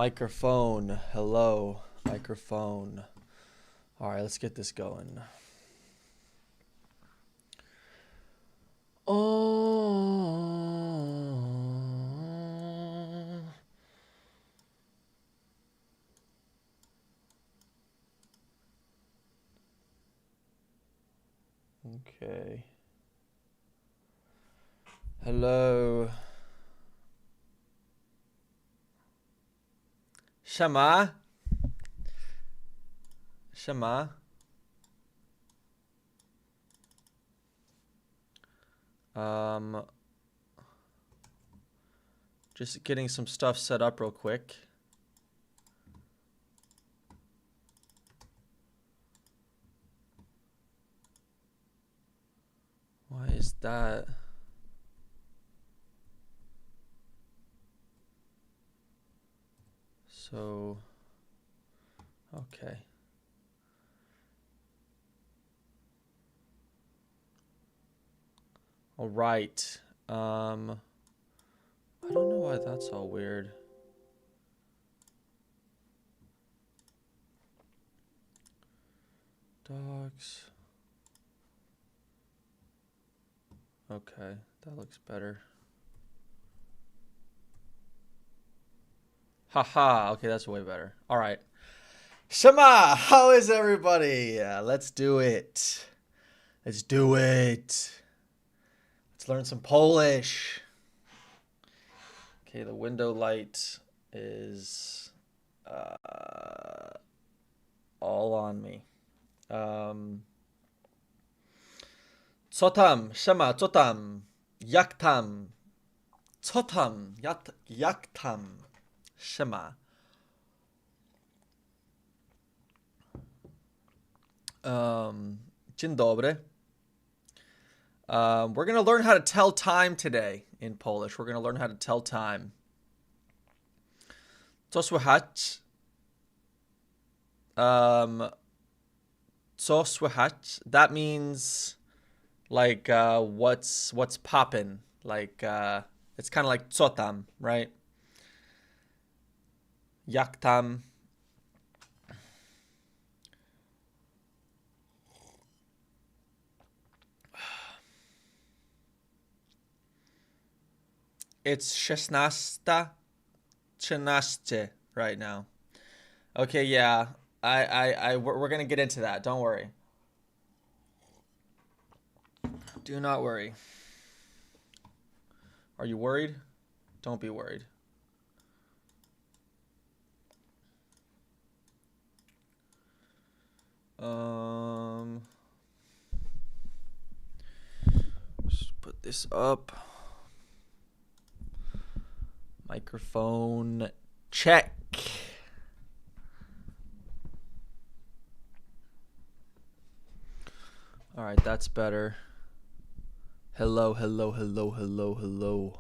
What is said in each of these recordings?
Microphone. Hello. Microphone. All right, let's get this going. Oh. Okay. Hello. Shema. Shema. Um, just getting some stuff set up real quick. Why is that? So, okay. All right. I don't know why that's all weird. Dogs. Okay, that looks better. Haha, okay, that's way better. All right. Shema, how is everybody? Let's do it. Let's do it. Let's learn some Polish. Okay, the window light is all on me. Co tam? Shema, co tam? Jak tam? Co tam? Jak tam? Shema. Dzień dobry. We're going to learn how to tell time today in Polish. We're going to learn how to tell time. Co słychać? Co słychać? That means like what's poppin'? Like it's kind of like co tam, right? Jak tam? It's 16 right now. Okay, yeah. We're gonna get into that. Don't worry. Do not worry. Are you worried? Don't be worried. Just put this up. Microphone check. All right, that's better. Hello, hello, hello, hello, hello.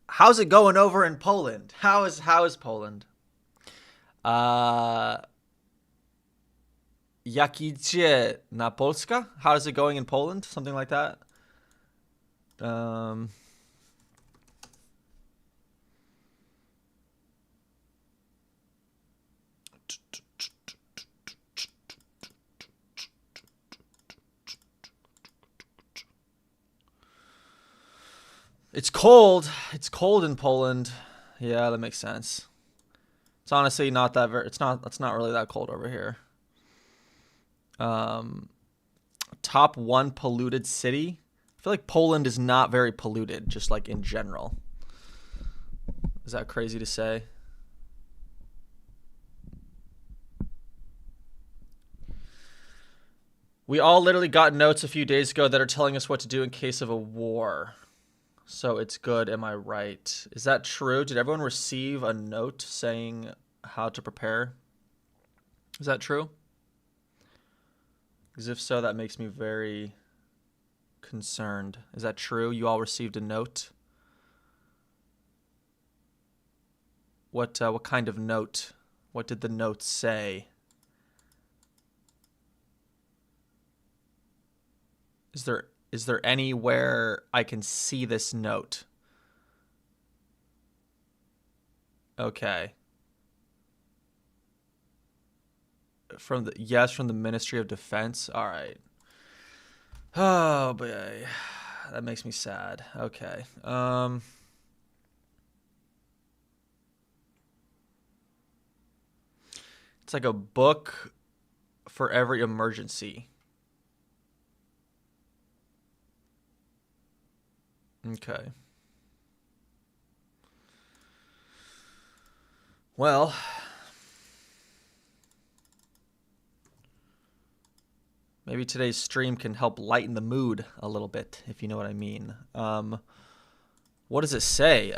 How's it going over in Poland? How is Poland? Jak idzie na Polska? How's it going in Poland? Something like that. It's cold. It's cold in Poland. Yeah, that makes sense. It's honestly not that it's not really that cold over here. Top one polluted city. I feel like Poland is not very polluted, just like in general. Is that crazy to say? We all literally got notes a few days ago that are telling us what to do in case of a war. So it's good, am I right? Is that true? Did everyone receive a note saying how to prepare? Is that true? Because if so, that makes me very concerned. Is that true? You all received a note? What kind of note? What did the note say? Is there anywhere I can see this note? Okay. From the Ministry of Defense. All right. Oh boy, that makes me sad. Okay. It's like a book for every emergency. Okay. Well, maybe today's stream can help lighten the mood a little bit, if you know what I mean. What does it say?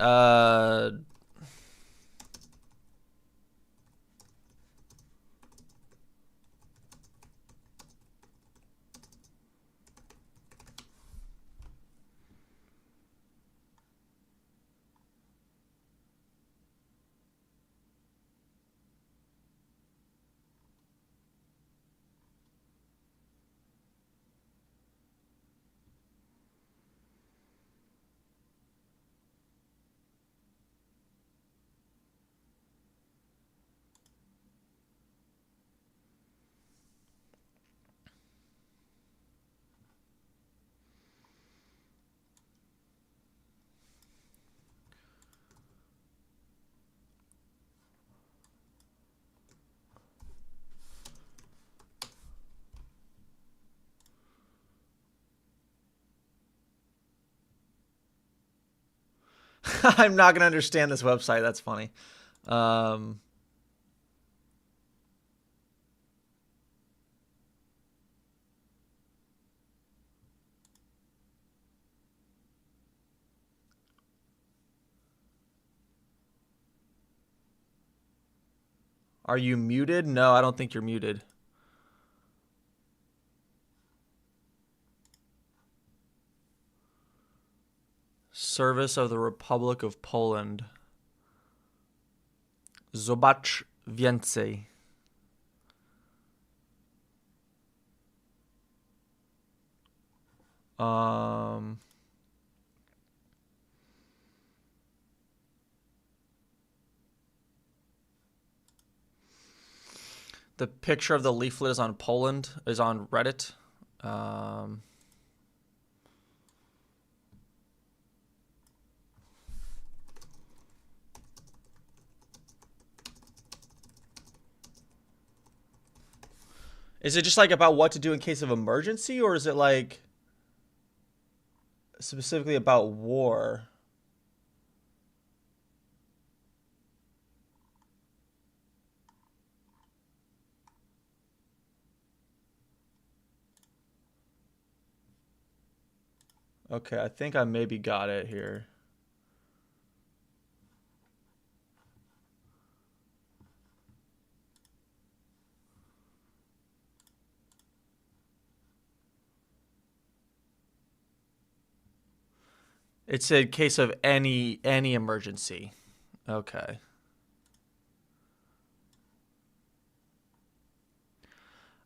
I'm not gonna understand this website. That's funny. Um, are you muted? No, I don't think you're muted. Service of the Republic of Poland. Zobacz więcej. Um, the picture of the leaflet is on Poland, is on Reddit. Um, is it just like about what to do in case of emergency, or is it like specifically about war? Okay, I think I maybe got it here. It said case of any emergency. Okay.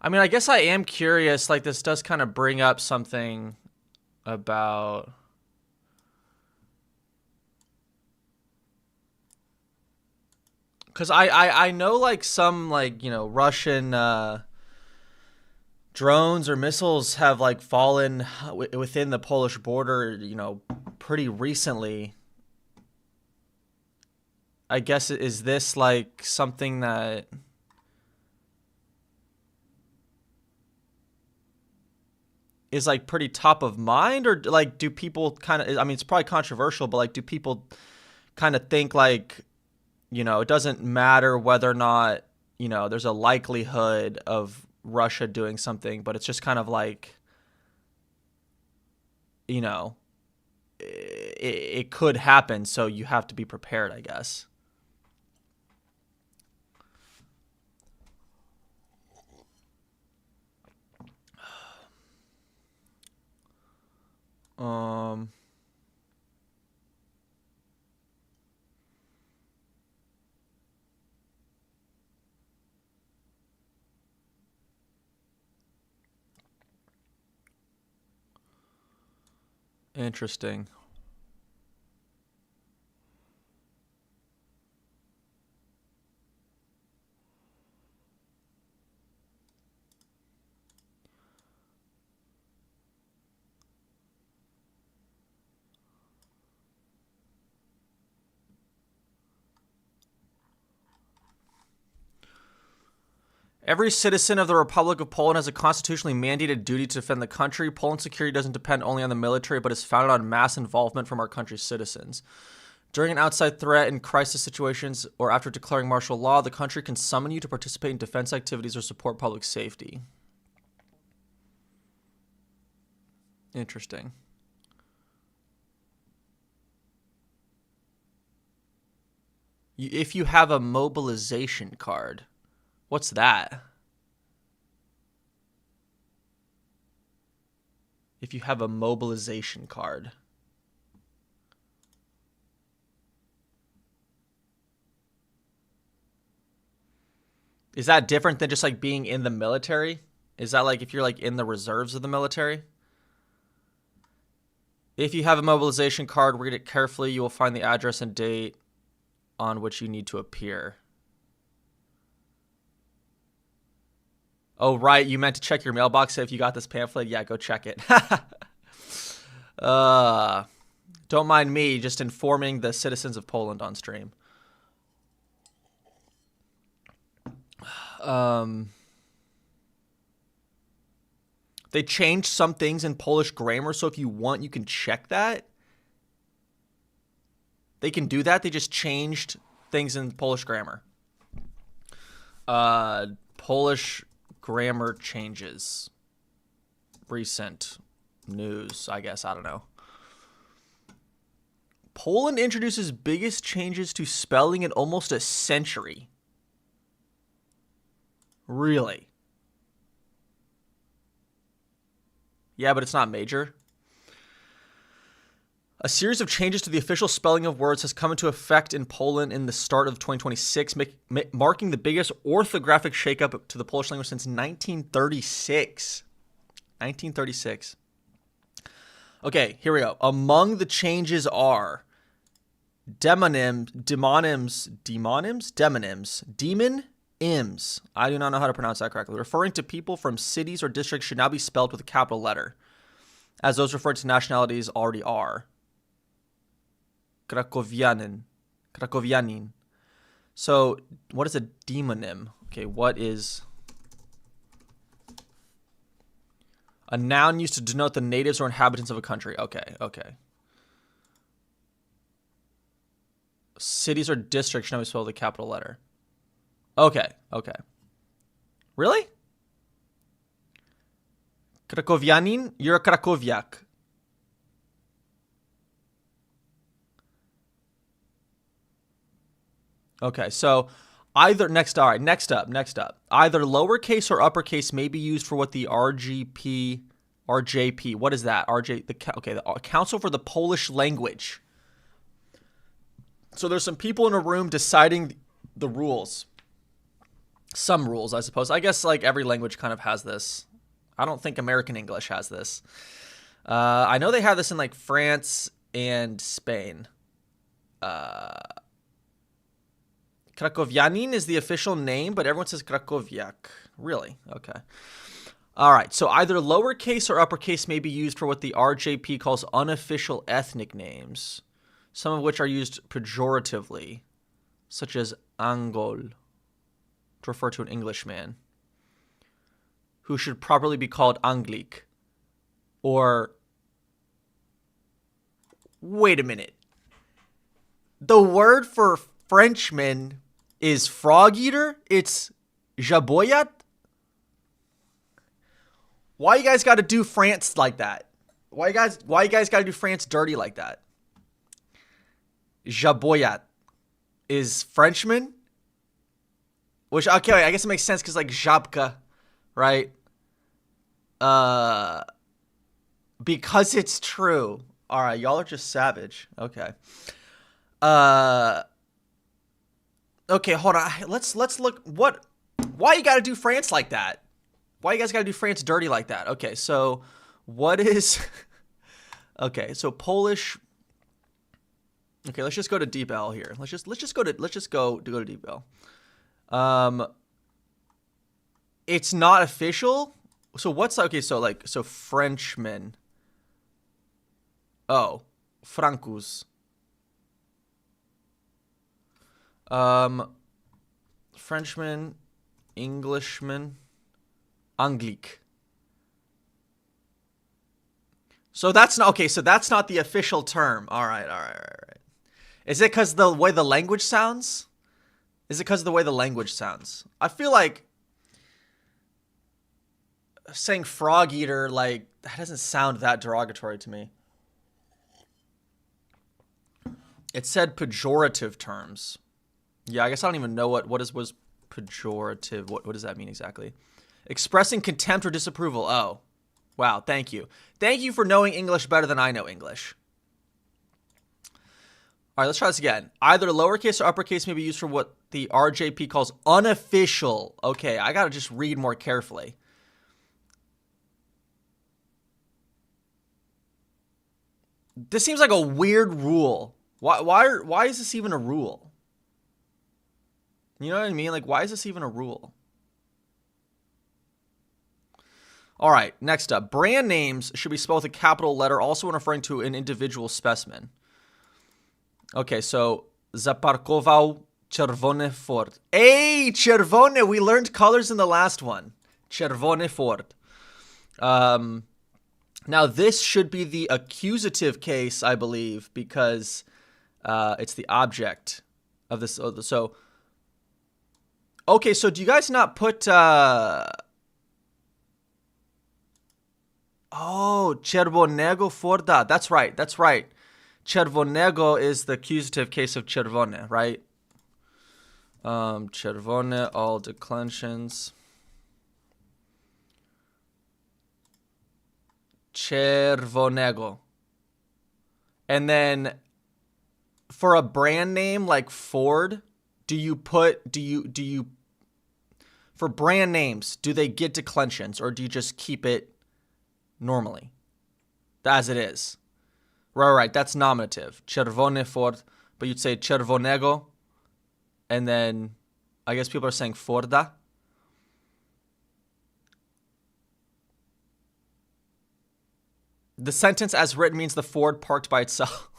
I mean, I guess I am curious. Like, this does kind of bring up something about. Because I know, like, some, like, Russian drones or missiles have, like, fallen within the Polish border, pretty recently. I guess, is this, like, something that. Is like pretty top of mind, or like do people kind of, I mean, it's probably controversial, but like do people kind of think like, it doesn't matter whether or not, there's a likelihood of Russia doing something, but it's just kind of like, you know it could happen, so you have to be prepared, I guess. um Interesting. Every citizen of the Republic of Poland has a constitutionally mandated duty to defend the country. Poland's security doesn't depend only on the military, but is founded on mass involvement from our country's citizens. During an outside threat in crisis situations or after declaring martial law, the country can summon you to participate in defense activities or support public safety. Interesting. If you have a mobilization card, what's that? If you have a mobilization card. Is that different than just like being in the military? Is that like if you're like in the reserves of the military? If you have a mobilization card, read it carefully. You will find the address and date on which you need to appear. Oh, right. You meant to check your mailbox if you got this pamphlet. Yeah, go check it. Don't mind me just informing the citizens of Poland on stream. They changed some things in Polish grammar, so if you want, you can check that. They can do that. They just changed things in Polish grammar. Polish grammar changes. Recent news, I guess. I don't know. Poland introduces biggest changes to spelling in almost a century. Really? Yeah, but it's not major. A series of changes to the official spelling of words has come into effect in Poland in the start of 2026, marking the biggest orthographic shakeup to the Polish language since 1936. 1936. Okay, here we go. Among the changes are demonyms. I do not know how to pronounce that correctly. Referring to people from cities or districts should now be spelled with a capital letter, as those referred to nationalities already are. Krakowianin. So, what is a demonym? Okay, what is a noun used to denote the natives or inhabitants of a country? Okay. Cities or districts should now be spelled with a capital letter. Okay. Really? Krakowianin, you're a Krakowiak. Okay, so next up. Either lowercase or uppercase may be used for what the RJP, what is that? The Council for the Polish Language. So there's some people in a room deciding the rules. Some rules, I suppose. I guess like every language kind of has this. I don't think American English has this. I know they have this in like France and Spain. Krakowianin is the official name, but everyone says Krakowiak. Really? Okay. All right. So either lowercase or uppercase may be used for what the RJP calls unofficial ethnic names, some of which are used pejoratively, such as Angol, to refer to an Englishman, who should properly be called Anglik. Or, wait a minute. The word for Frenchman is frog eater? It's jaboyat? Why you guys got to do France like that? Why you guys got to do France dirty like that? Jaboyat is Frenchman? Which, okay, I guess it makes sense because like Żabka, right? Because it's true. All right, y'all are just savage. Okay. Okay, hold on. Let's look. Why you gotta do France like that? Why you guys gotta do France dirty like that? Okay, so what is? Okay, so Polish. Okay, let's just go to DeepL here. Let's just go to DeepL. It's not official. So what's okay? So Frenchman. Oh, Francus. Frenchman Englishman. Anglik. So that's not okay. So that's not the official term. All right. Is it because the way the language sounds? Is it because of the way the language sounds? I feel like saying frog eater, like, that doesn't sound that derogatory to me. It said pejorative terms. Yeah, I guess I don't even know what was pejorative. What does that mean exactly? Expressing contempt or disapproval. Oh, wow. Thank you. Thank you for knowing English better than I know English. All right, let's try this again. Either lowercase or uppercase may be used for what the RJP calls unofficial. Okay, I got to just read more carefully. This seems like a weird rule. Why is this even a rule? You know what I mean? Like, why is this even a rule? All right, next up. Brand names should be spelled with a capital letter, also when referring to an individual specimen. Okay, so zaparkował czerwony Ford. Hey, czerwony! We learned colors in the last one. Czerwony Ford. Now, this should be the accusative case, I believe, because it's the object of this. So, okay, so do you guys not put... Oh, czerwonego Forda. That's right. Czerwonego is the accusative case of czerwone, right? Czerwone, all declensions. Czerwonego. And then for a brand name like Ford, for brand names, do they get declensions or do you just keep it normally as it is? Right. That's nominative. Czerwony Ford, but you'd say czerwonego, and then I guess people are saying Forda. The sentence as written means the Ford parked by itself.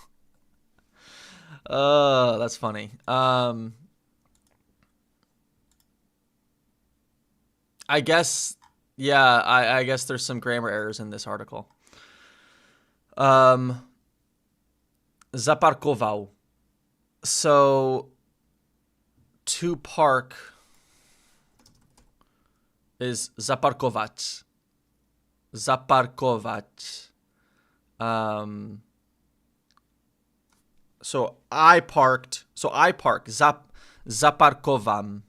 Oh, that's funny. I guess, yeah, I guess there's some grammar errors in this article. Zaparkował. So, to park is zaparkować. Zaparkować. So I park. Zaparkowam.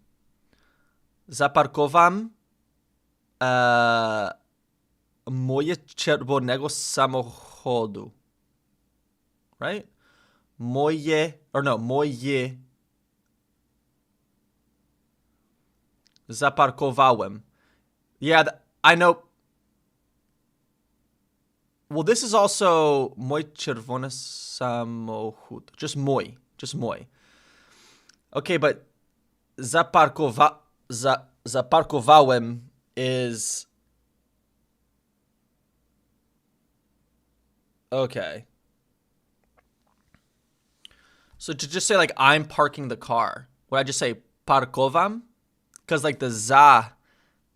Zaparkowam moje czerwonego samochodu. Right? Moje. Zaparkowałem. Yeah, I know. Well, this is also mój czerwony samochód. Just mój. Okay, but zaparkowałem is... Okay. So to just say, like, I'm parking the car, would I just say parkowam? Because, like, the za,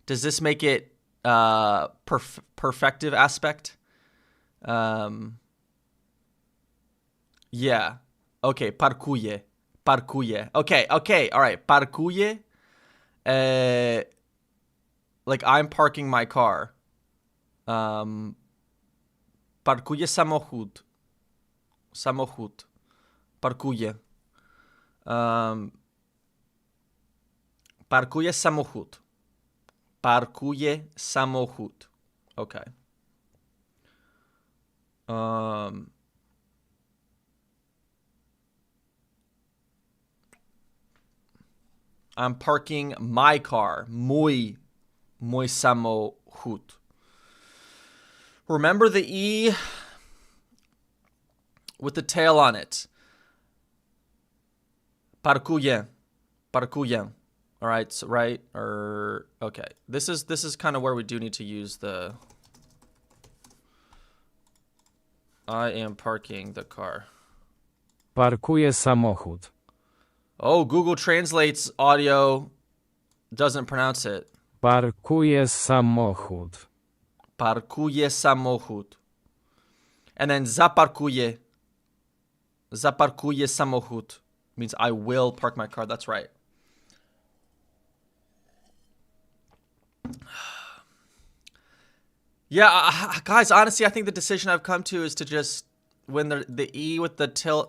does this make it perfective aspect? Yeah. Okay, parkuje. Okay, all right. Parkuje. Like, I'm parking my car. Parkuje samochód. Parkuje. Parkuje samochód. Okay. I'm parking my car. Mój samochód. Remember the E with the tail on it. Parkuje. All right, so right or okay. This is kind of where we do need to use the I am parking the car. Parkuję samochód. Oh, Google translates audio doesn't pronounce it. Parkuje samochód. Parkuje samochód. And then zaparkuje. Zaparkuje samochód means I will park my car. That's right. Yeah, guys, honestly, I think the decision I've come to is to just when the E with the tail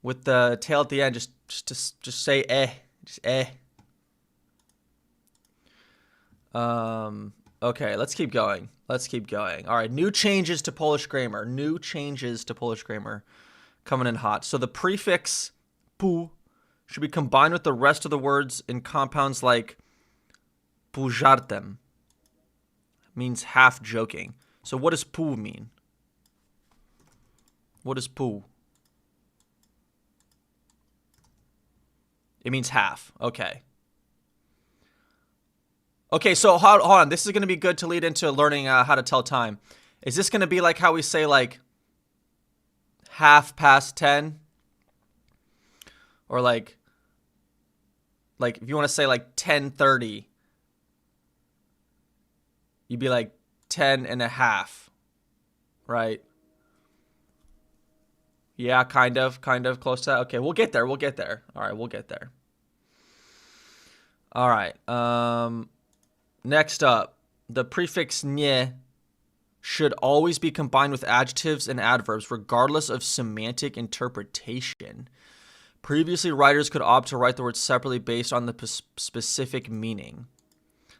with the tail at the end, just say just okay, let's keep going. Let's keep going. All right, new changes to Polish grammar. New changes to Polish grammar coming in hot. So the prefix pu should be combined with the rest of the words in compounds like pujartem. Means half joking. So what does pu mean? What is pu? It means half. Okay. Okay, so hold on. This is going to be good to lead into learning how to tell time. Is this going to be like how we say like 10:30? Or like if you want to say like 10:30, you'd be like 10:30, right? Yeah, kind of close to that. Okay, we'll get there. All right, we'll get there. All right. Next up, the prefix nie should always be combined with adjectives and adverbs, regardless of semantic interpretation. Previously, writers could opt to write the word separately based on the specific meaning.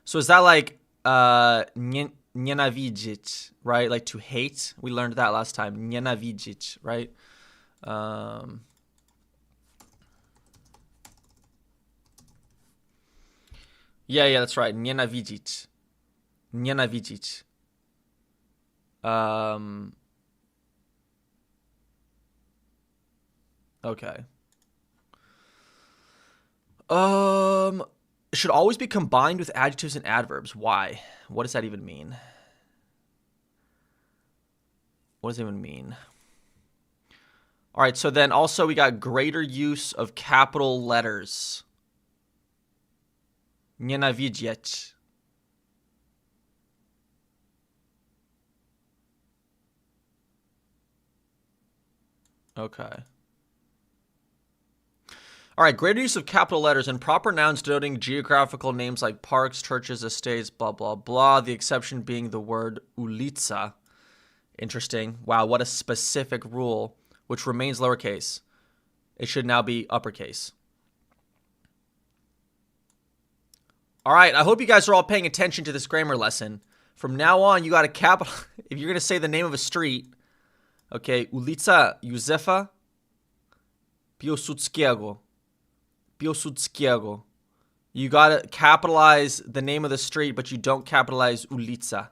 So is that like nienawidzić, right? Like to hate. We learned that last time. Nienawidzić, right? Yeah, that's right. Nienawidzić. Okay. It should always be combined with adjectives and adverbs. Why? What does that even mean? What does it even mean? All right, so then also we got greater use of capital letters. Nienawidzieć. Okay. All right, greater use of capital letters and proper nouns denoting geographical names like parks, churches, estates, blah, blah, blah. The exception being the word ulica. Interesting. Wow, what a specific rule, which remains lowercase. It should now be uppercase. All right, I hope you guys are all paying attention to this grammar lesson. From now on, you got to capital. If you're going to say the name of a street, okay, ulica Józefa Piłsudskiego. You got to capitalize the name of the street, but you don't capitalize ulica.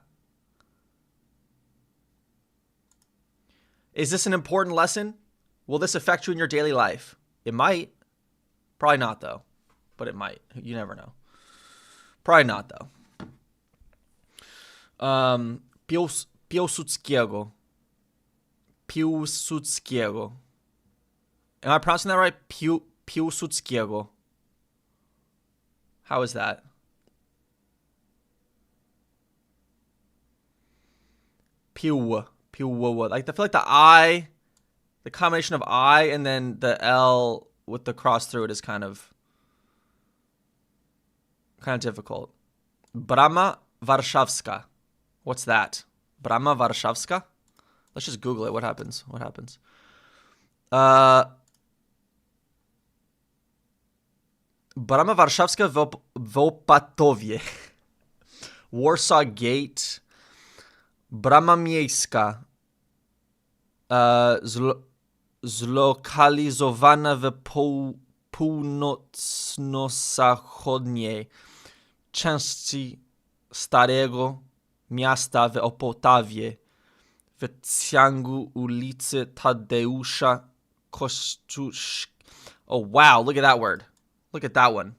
Is this an important lesson? Will this affect you in your daily life? It might. Probably not, though. But it might. You never know. Probably not, though. Piłsudskiego. Am I pronouncing that right? Piłsudskiego. How is that? Pił. Like I feel like the I, the combination of I and then the L with the cross through it is kind of difficult. Brama Warszawska. What's that? Brama Warszawska? Let's just Google it. What happens? Brama Warszawska w Opatowie. Warsaw Gate. Brama Miejska. Zlokalizowana w północno-zachodniej części Starego Miasta w Opotawie, w ciągu ulicy Tadeusza Kościuszki. Oh, wow. Look at that word. Look at that one.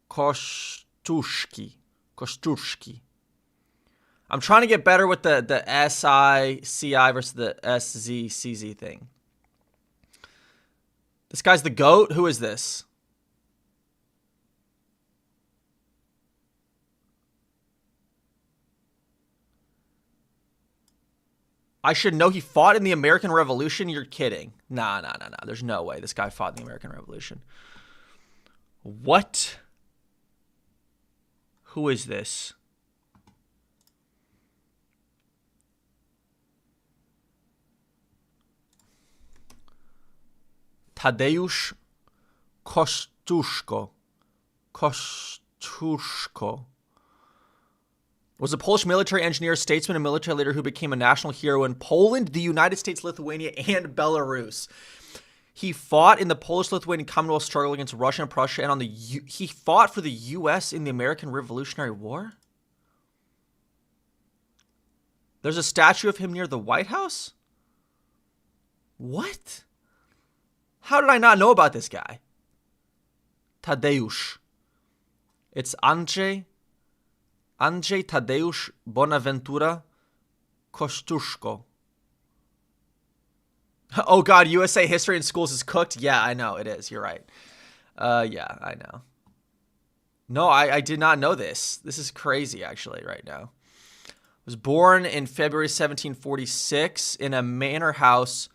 Kościuszki. I'm trying to get better with the S-I-C-I versus the S-Z-C-Z thing. This guy's the GOAT? Who is this? I should know he fought in the American Revolution? You're kidding. Nah. There's no way this guy fought in the American Revolution. What? Who is this? Tadeusz Kościuszko. Was a Polish military engineer, statesman, and military leader who became a national hero in Poland, the United States, Lithuania, and Belarus. He fought in the Polish-Lithuanian Commonwealth struggle against Russia and Prussia, and he fought for the U.S. in the American Revolutionary War? There's a statue of him near the White House? What? How did I not know about this guy? Tadeusz. It's Andrzej Tadeusz Bonaventura Kościuszko. Oh God, USA history in schools is cooked? Yeah, I know, it is. You're right. Yeah, I know. No, I did not know this. This is crazy, actually, right now. Was born in February 1746 in a manor house.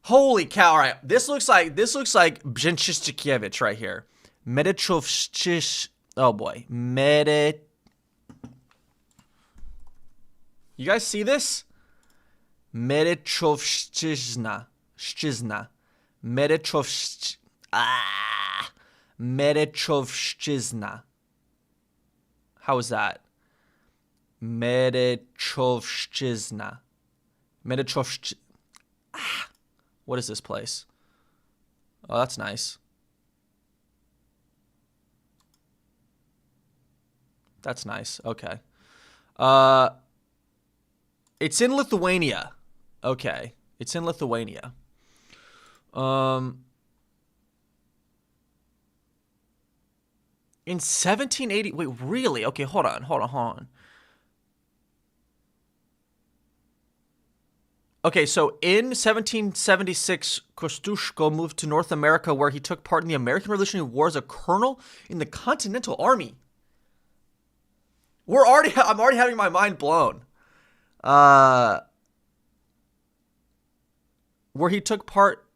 Holy cow! All right, this looks like Brzęczyszczykiewicz right here. Medichowszczysz. Oh boy, You guys see this? Medichowszczyzna. Medichowszczyzna. How is that? Medichowszczyzna. What is this place? Oh, that's nice. That's nice. Okay. It's in Lithuania. Okay. It's in Lithuania. In 1780. Wait, really? Okay, hold on. Okay, so in 1776, Kościuszko moved to North America, where he took part in the American Revolutionary War as a colonel in the Continental Army. I'm already having my mind blown. Where he took part.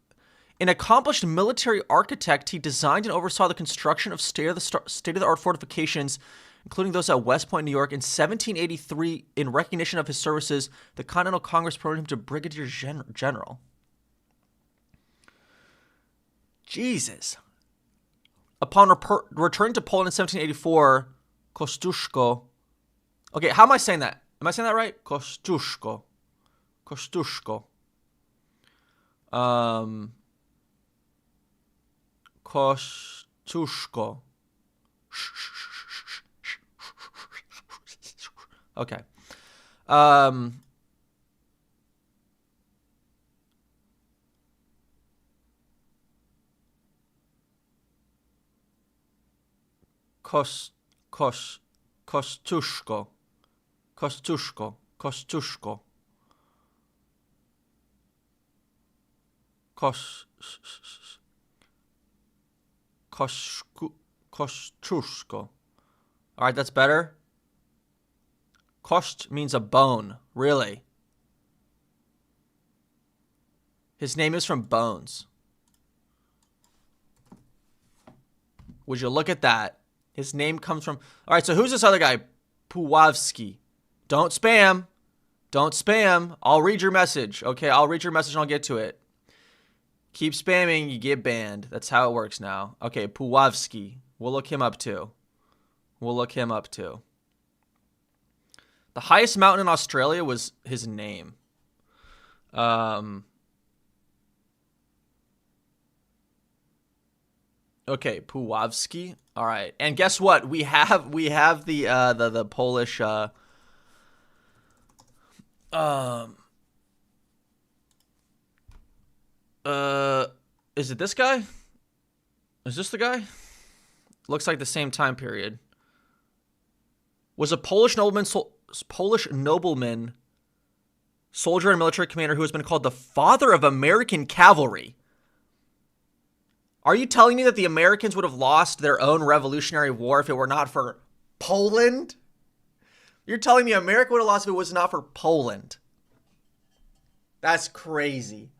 An accomplished military architect, he designed and oversaw the construction of state-of-the-art fortifications, including those at West Point, New York. In 1783, in recognition of his services, the Continental Congress promoted him to brigadier general. Jesus. Upon returning to Poland in 1784, Kościuszko. Okay, how am I saying that? Am I saying that right? Kościuszko. Kościuszko. Okay. Kościuszko. Kościuszko. All right, that's better. Kosht means a bone. Really? His name is from bones. Would you look at that? His name comes from... All right, so who's this other guy? Puławski. Don't spam. Don't spam. I'll read your message. Okay, I'll read your message and I'll get to it. Keep spamming, you get banned. That's how it works now. Okay, Puławski. We'll look him up too. The highest mountain in Australia was his name. Okay, Puławski. All right, and guess what? We have the Polish. Is it this guy? Is this the guy? Looks like the same time period. Was a Polish nobleman, soldier and military commander who has been called the father of American cavalry. Are you telling me that the Americans would have lost their own Revolutionary War if it were not for Poland? You're telling me America would have lost if it was not for Poland? That's crazy.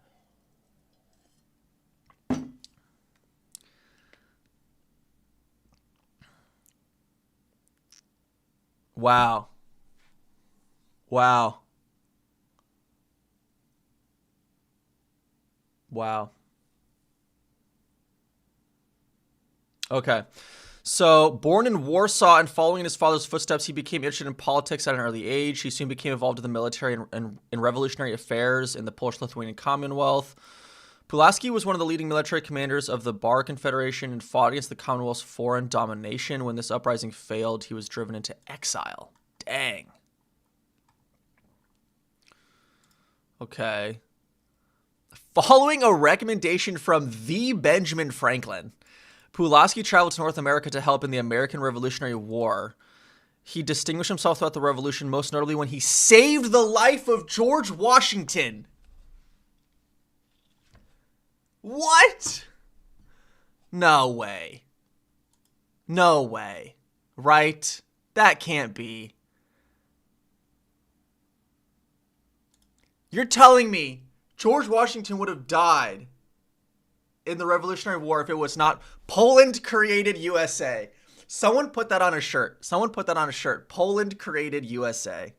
Wow. Wow. Wow. Okay. So, born in Warsaw and following in his father's footsteps, he became interested in politics at an early age. He soon became involved in the military and in revolutionary affairs in the Polish-Lithuanian Commonwealth. Pulaski was one of the leading military commanders of the Bar Confederation and fought against the Commonwealth's foreign domination. When this uprising failed, he was driven into exile. Dang. Okay. Following a recommendation from the Benjamin Franklin, Pulaski traveled to North America to help in the American Revolutionary War. He distinguished himself throughout the Revolution, most notably when he saved the life of George Washington. What? No way. No way. Right? That can't be. You're telling me George Washington would have died in the Revolutionary War if it was not Poland created USA. Someone put that on a shirt. Someone put that on a shirt. Poland created USA.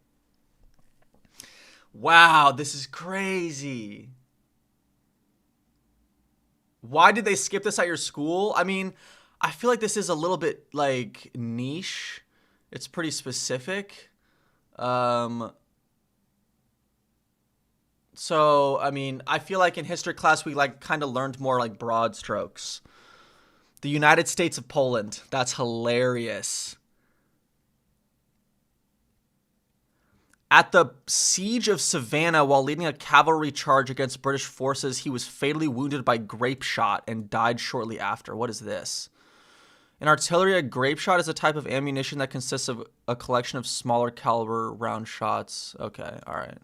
Wow, this is crazy. Why did they skip this at your school? I mean, I feel like this is a little bit like niche. It's pretty specific. So, I mean, I feel like in history class, we like kind of learned more like broad strokes. The United States of Poland. That's hilarious. At the siege of Savannah, while leading a cavalry charge against British forces, he was fatally wounded by grape shot and died shortly after. What is this? In artillery, a grape shot is a type of ammunition that consists of a collection of smaller caliber round shots. Okay, all right.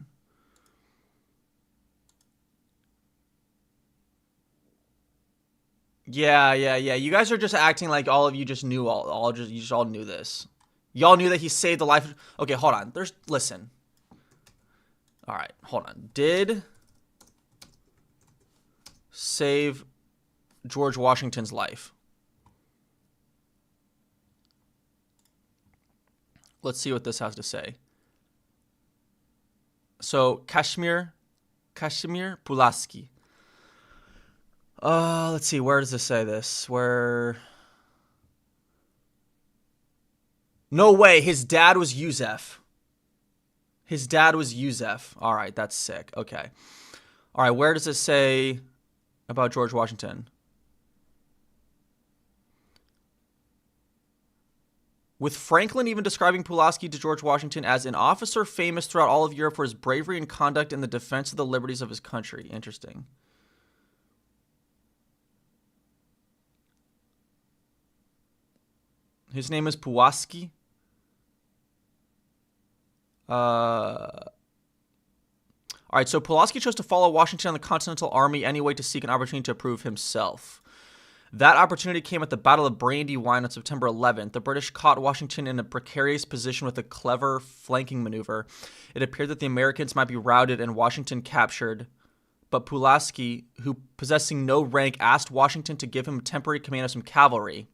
Yeah. You guys are just acting like all of you just knew you just all knew this. Y'all knew that he saved the life. Okay, hold on. Listen. All right, hold on. Did save George Washington's life. Let's see what this has to say. So, Kazimierz Pulaski. Let's see. Where does this say this? Where? No way. His dad was Yusef. His dad was Yusef. All right. That's sick. Okay. All right. Where does it say about George Washington? With Franklin even describing Pulaski to George Washington as an officer famous throughout all of Europe for his bravery and conduct in the defense of the liberties of his country. Interesting. His name is Pulaski. All right, so Pulaski chose to follow Washington and the Continental Army anyway to seek an opportunity to prove himself. That opportunity came at the Battle of Brandywine on September 11th. The British caught Washington in a precarious position with a clever flanking maneuver. It appeared that the Americans might be routed and Washington captured, but Pulaski, who possessing no rank, asked Washington to give him temporary command of some cavalry.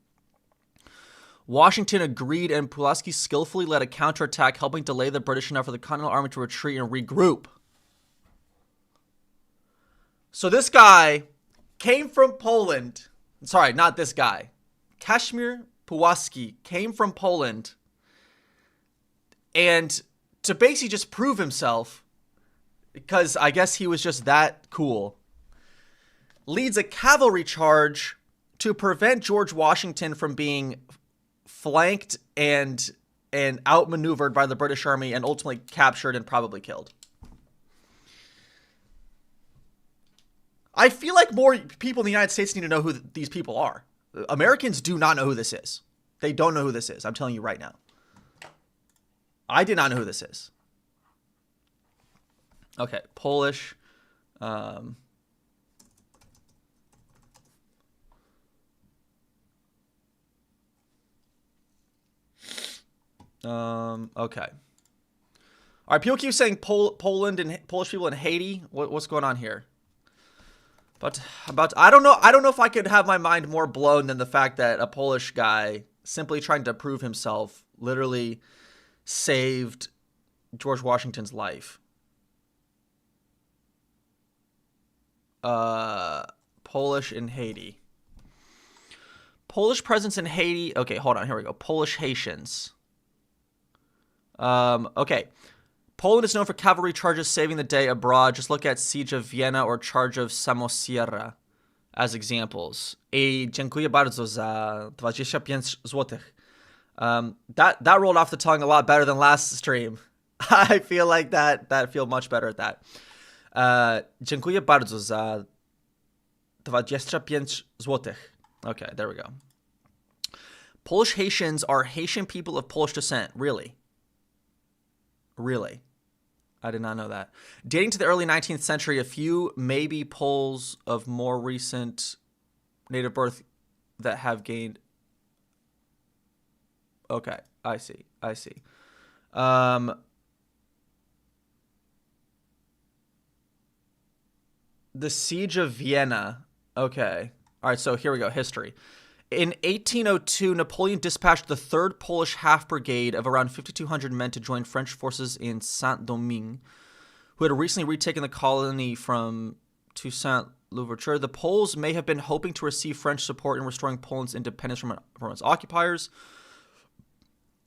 Washington agreed, and Pulaski skillfully led a counterattack, helping delay the British enough for the Continental Army to retreat and regroup. So this guy came from Poland. Sorry, not this guy. Kazimierz Pulaski came from Poland. And to basically just prove himself, because I guess he was just that cool, leads a cavalry charge to prevent George Washington from being flanked and outmaneuvered by the British Army and ultimately captured and probably killed. I feel like more people in the United States need to know who these people are. Americans do not know who this is. They don't know who this is. I'm telling you right now. I did not know who this is. Okay, Polish. Okay. All right, people keep saying Poland and Polish people in Haiti. What's going on here? But I don't know. I don't know if I could have my mind more blown than the fact that a Polish guy simply trying to prove himself literally saved George Washington's life. Polish in Haiti. Polish presence in Haiti. Okay, hold on. Here we go. Polish Haitians. Okay. Poland is known for cavalry charges saving the day abroad. Just look at Siege of Vienna or Charge of Samosierra as examples. Dziękuję bardzo za 25 złotych. That rolled off the tongue a lot better than last stream. I feel like that feel much better at that. Dziękuję bardzo za 25 złotych. Okay, there we go. Polish Haitians are Haitian people of Polish descent. Really? Really? I did not know that. Dating to the early 19th century, a few maybe Poles of more recent native birth that have gained. Okay, I see. The Siege of Vienna. Okay. All right, so here we go. History. In 1802, Napoleon dispatched the 3rd Polish Half Brigade of around 5,200 men to join French forces in Saint-Domingue, who had recently retaken the colony from Toussaint Louverture. The Poles may have been hoping to receive French support in restoring Poland's independence from its occupiers,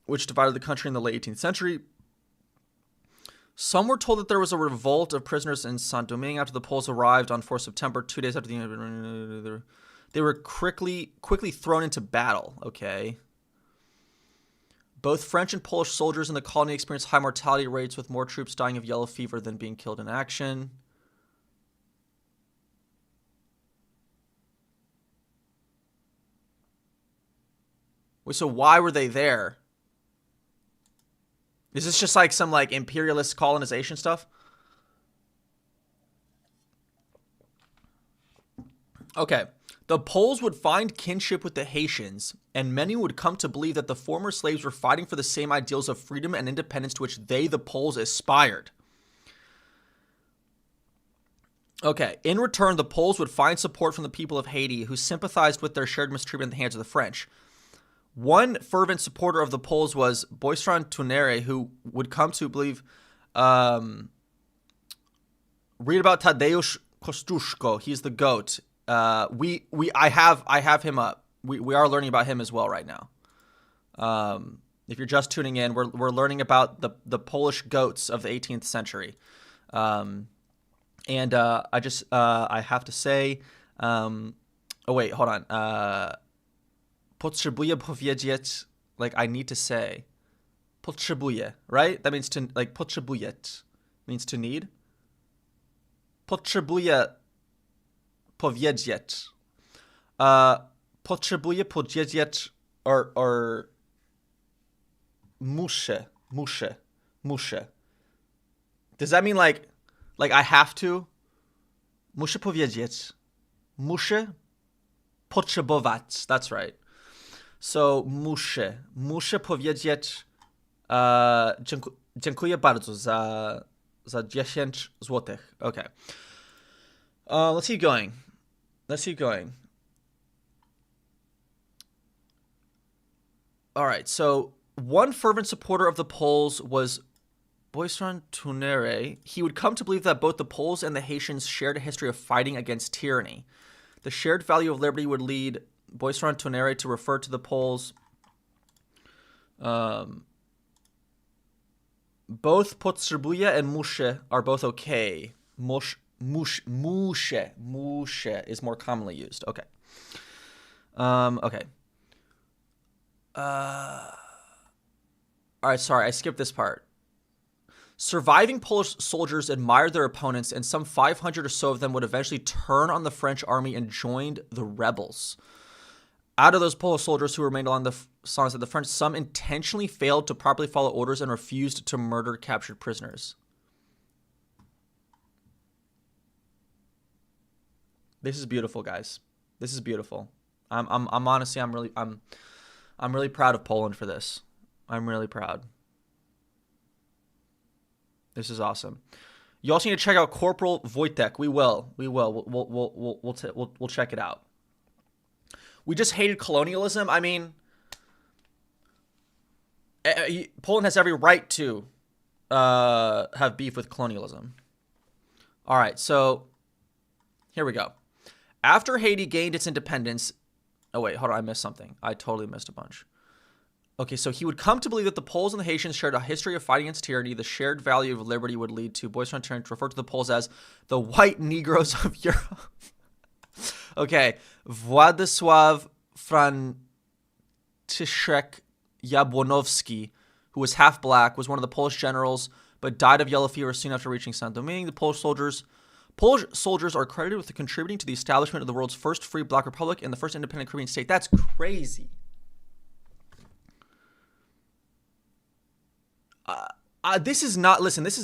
which divided the country in the late 18th century. Some were told that there was a revolt of prisoners in Saint-Domingue after the Poles arrived on 4 September, 2 days after the... They were quickly thrown into battle, okay? Both French and Polish soldiers in the colony experienced high mortality rates, with more troops dying of yellow fever than being killed in action. Wait, so why were they there? Is this just like some like imperialist colonization stuff? Okay. The Poles would find kinship with the Haitians, and many would come to believe that the former slaves were fighting for the same ideals of freedom and independence to which they, the Poles, aspired. Okay, in return, the Poles would find support from the people of Haiti, who sympathized with their shared mistreatment at the hands of the French. One fervent supporter of the Poles was Boisrond Tonnerre, who would come to believe, read about Tadeusz Kościuszko. He's the GOAT. I have him up. We are learning about him as well right now. If you're just tuning in, we're learning about the Polish goats of the 18th century. I have to say, oh wait, hold on. Potrzebuję powiedzieć, like I need to say. Potrzebuję, right? That means to, like potrzebujeć means to need. Potrzebuję powiedzieć. Potrzebuję powiedzieć or muszę. Does that mean like I have to? Muszę powiedzieć. Muszę potrzebować. That's right. So muszę powiedzieć dziękuję bardzo za 10 złotych. Okay. Let's keep going. All right, so one fervent supporter of the Poles was Boisrond Tonnerre. He would come to believe that both the Poles and the Haitians shared a history of fighting against tyranny. The shared value of liberty would lead Boisrond Tonnerre to refer to the Poles. Both potrzebuję and muszę are both okay. Muszę is more commonly used. Okay. Okay. All right, sorry, I skipped this part. Surviving Polish soldiers admired their opponents, and some 500 or so of them would eventually turn on the French army and joined the rebels. Out of those Polish soldiers who remained along the songs of the French, some intentionally failed to properly follow orders and refused to murder captured prisoners. This is beautiful, guys. This is beautiful. I'm honestly, I'm really proud of Poland for this. I'm really proud. This is awesome. You also need to check out Corporal Wojtek. We will. We'll check it out. We just hated colonialism. I mean, Poland has every right to have beef with colonialism. All right, so here we go. After Haiti gained its independence, oh wait, hold on, I missed something. I totally missed a bunch. Okay, so he would come to believe that the Poles and the Haitians shared a history of fighting against tyranny. The shared value of liberty would lead to boys trying to refer to the Poles as the white Negroes of Europe. Okay, Władysław Franciszek Jabłonowski, who was half black, was one of the Polish generals, but died of yellow fever soon after reaching Saint-Domingue. The Polish soldiers are credited with contributing to the establishment of the world's first free black republic and the first independent Caribbean state. That's crazy. This is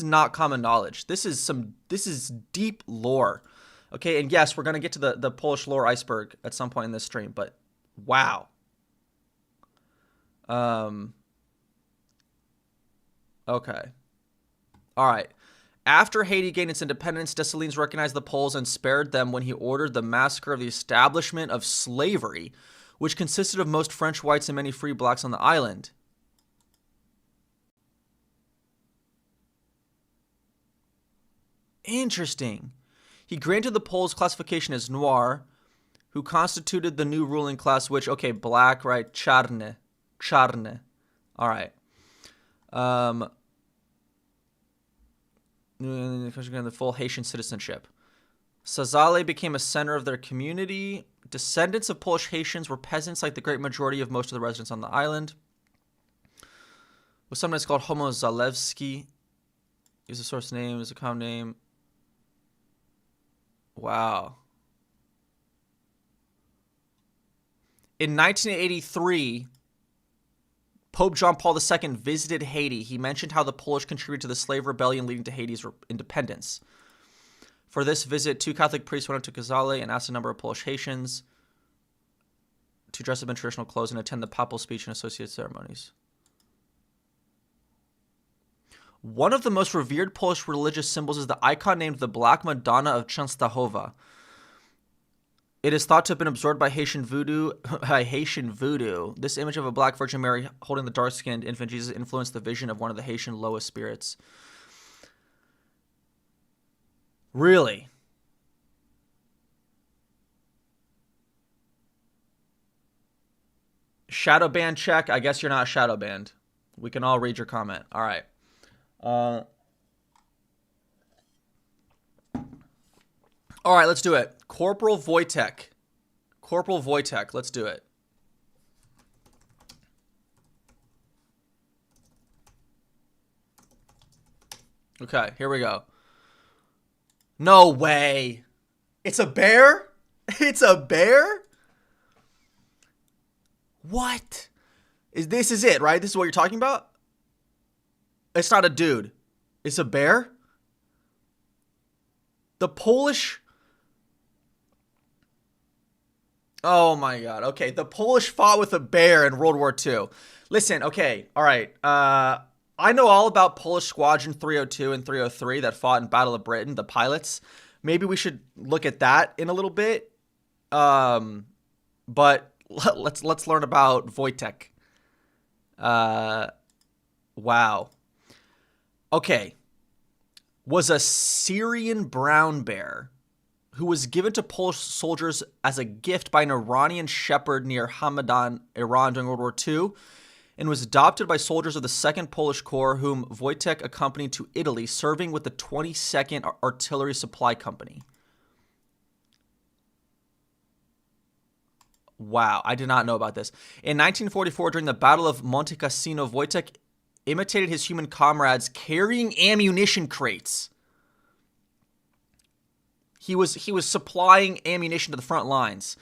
not common knowledge. This is deep lore. Okay, and yes, we're going to get to the Polish lore iceberg at some point in this stream, but wow. Okay. All right. After Haiti gained its independence, Dessalines recognized the Poles and spared them when he ordered the massacre of the establishment of slavery, which consisted of most French whites and many free blacks on the island. Interesting. He granted the Poles classification as noir, who constituted the new ruling class, which, okay, black, right? Czarne. All right. The full Haitian citizenship. Sazale became a center of their community. Descendants of Polish Haitians were peasants like the great majority of most of the residents on the island. Was sometimes called Homo Zalewski. Is a source name, is a common name. Wow. In 1983, Pope John Paul II visited Haiti. He mentioned how the Polish contributed to the slave rebellion leading to Haiti's independence. For this visit, 2 Catholic priests went up to Casale and asked a number of Polish Haitians to dress up in traditional clothes and attend the papal speech and associated ceremonies. One of the most revered Polish religious symbols is the icon named the Black Madonna of Częstochowa. It is thought to have been absorbed by Haitian voodoo. This image of a black Virgin Mary holding the dark-skinned infant Jesus influenced the vision of one of the Haitian lowest spirits. Really? Shadow banned check. I guess you're not shadow banned. We can all read your comment. All right. All right, let's do it. Corporal Wojtek. Let's do it. Okay, here we go. No way. It's a bear? It's a bear? What? This is it, right? This is what you're talking about? It's not a dude. It's a bear? The Polish... Oh my god. Okay, the Polish fought with a bear in World War II. Listen, okay, all right. I know all about Polish Squadron 302 and 303 that fought in Battle of Britain, the pilots. Maybe we should look at that in a little bit. But let's learn about Wojtek. Wow. Okay. Was a Syrian brown bear who was given to Polish soldiers as a gift by an Iranian shepherd near Hamadan, Iran during World War II, and was adopted by soldiers of the 2nd Polish Corps, whom Wojtek accompanied to Italy, serving with the 22nd Artillery Supply Company. Wow, I did not know about this. In 1944, during the Battle of Monte Cassino, Wojtek imitated his human comrades carrying ammunition crates. He was supplying ammunition to the front lines.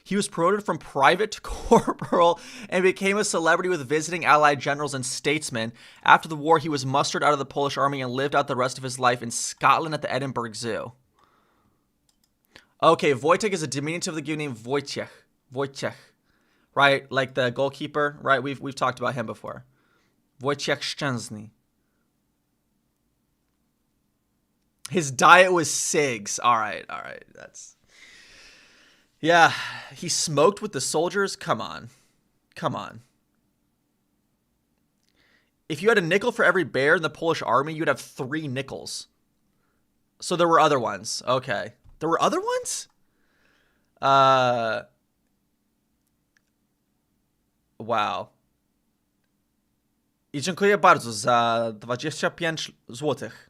He was promoted from private to corporal and became a celebrity with visiting Allied generals and statesmen. After the war, he was mustered out of the Polish army and lived out the rest of his life in Scotland at the Edinburgh Zoo. Okay, Wojtek is a diminutive of the given name Wojciech, right? Like the goalkeeper, right? We've talked about him before. Wojciech Szczęsny. His diet was cigs. All right. That's... Yeah, he smoked with the soldiers? Come on. If you had a nickel for every bear in the Polish army, you'd have 3 nickels. So there were other ones. Okay. There were other ones? Wow. I dziękuję bardzo za 25 złotych.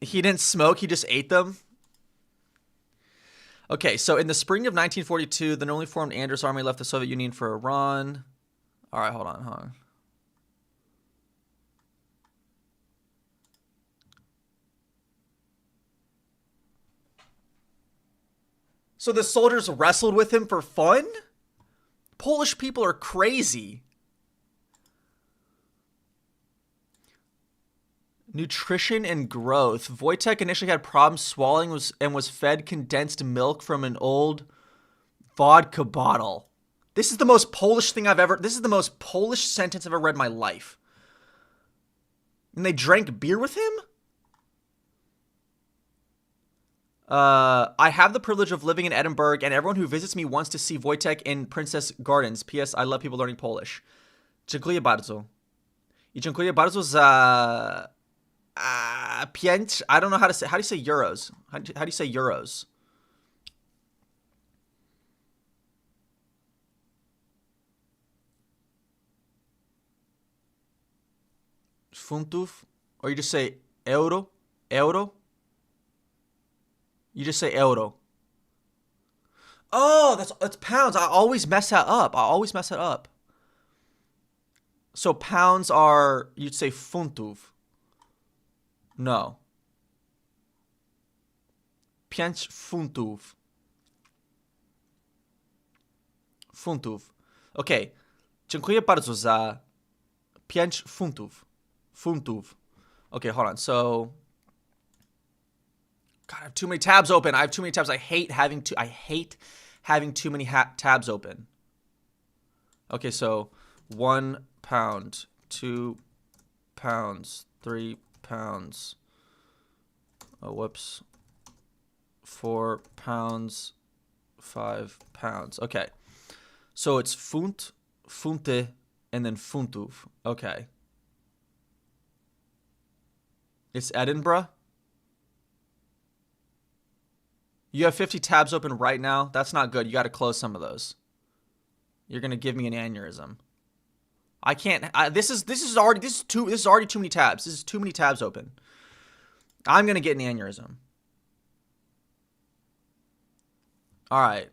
He didn't smoke, he just ate them. Okay, so in the spring of 1942, the newly formed Andros Army left the Soviet Union for Iran. All right, hold on. So the soldiers wrestled with him for fun? Polish people are crazy. Nutrition and growth. Wojtek initially had problems swallowing and was fed condensed milk from an old vodka bottle. This is the most Polish thing this is the most Polish sentence I've ever read in my life. And they drank beer with him? I have the privilege of living in Edinburgh, and everyone who visits me wants to see Wojtek in Princess Gardens. P.S. I love people learning Polish. Dziękuję bardzo. I dziękuję bardzo za... pięć... I don't know how to say... How do you say euros? How do you say euros? Funtów? Or you just say euro? Euro? You just say euro. Oh, that's pounds. I always mess that up. So pounds are, you'd say funtów. No. 5 funtów. Funtów. Okay. Dziękuję bardzo za 5 funtów. Funtów. Okay, hold on. So... God, I have too many tabs open. I hate having too many tabs open. Okay, so 1 pound, 2 pounds, 3 pounds. Oh, whoops. 4 pounds, 5 pounds. Okay. So it's funt, funte, and then funtów. Okay. It's Edinburgh. You have 50 tabs open right now. That's not good. You got to close some of those. You're gonna give me an aneurysm. I can't. This is already too many tabs. This is too many tabs open. I'm gonna get an aneurysm. All right.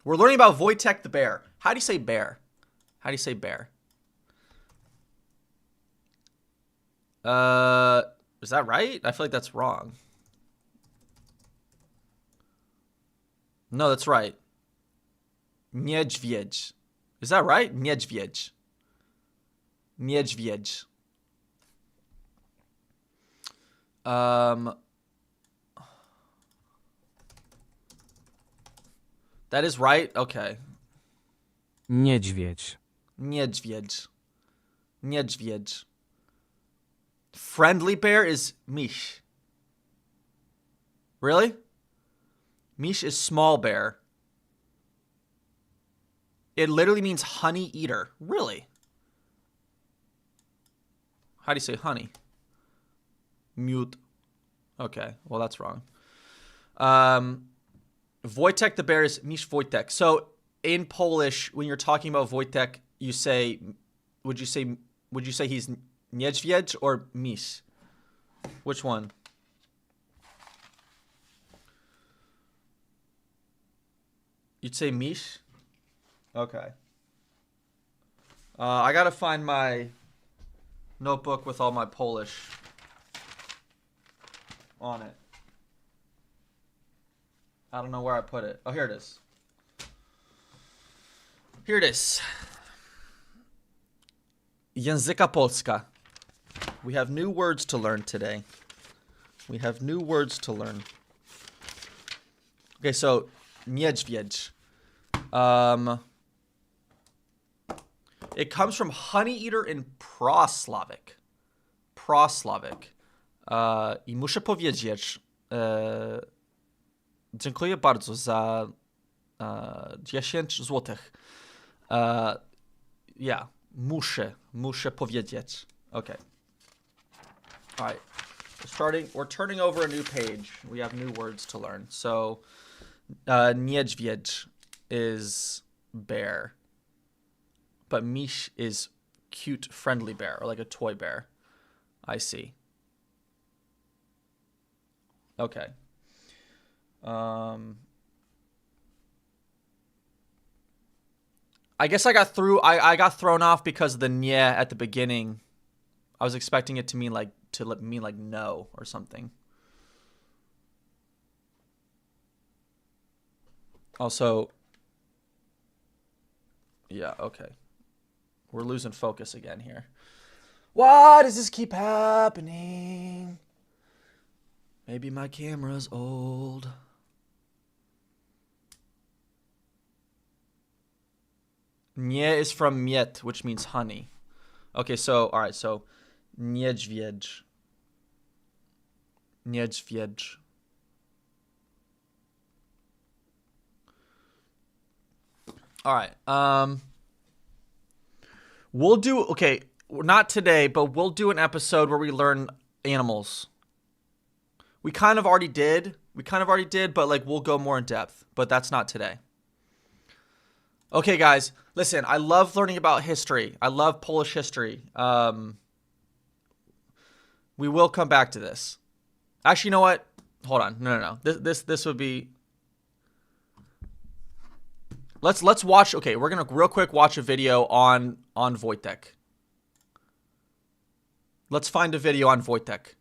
We're learning about Wojtek the bear. How do you say bear? Is that right? I feel like that's wrong. No, that's right. Niedźwiedź. Is that right? Niedźwiedź. That is right? Okay. Niedźwiedź. Friendly bear is miś. Really? Miś is small bear. It literally means honey eater. Really? How do you say honey? Mute. Okay, well that's wrong. Wojtek the bear is miś Wojtek. So in Polish, when you're talking about Wojtek, you say, would you say he's niedźwiedź or miś? Which one? You'd say miś? Okay. I gotta find my notebook with all my Polish on it. I don't know where I put it. Oh, here it is. Języka Polska. We have new words to learn today. Okay, so niedźwiedź. It comes from honey eater in Proslavic. I muszę powiedzieć, dziękuję bardzo za 10 złotych. Yeah, muszę powiedzieć. Okay. All right. We're turning over a new page. We have new words to learn. So, niedźwiedź is bear. But miś is cute, friendly bear, or like a toy bear. I see. Okay. I guess I got thrown off because of the nye at the beginning. I was expecting it to mean like no or something. Also, yeah, okay. We're losing focus again here. Why does this keep happening? Maybe my camera's old. Nie is from miet, which means honey. Okay, so, all right, so niedźwiedź. Niedźwiedź. All right. We'll do, okay, not today, but we'll do an episode where we learn animals. We kind of already did, but like we'll go more in depth, but that's not today. Okay, guys, listen, I love learning about history. I love Polish history. We will come back to this. Actually, you know what? Hold on. No. This would be. Let's watch. Okay, we're gonna real quick watch a video on Wojtek. Let's find a video on Wojtek.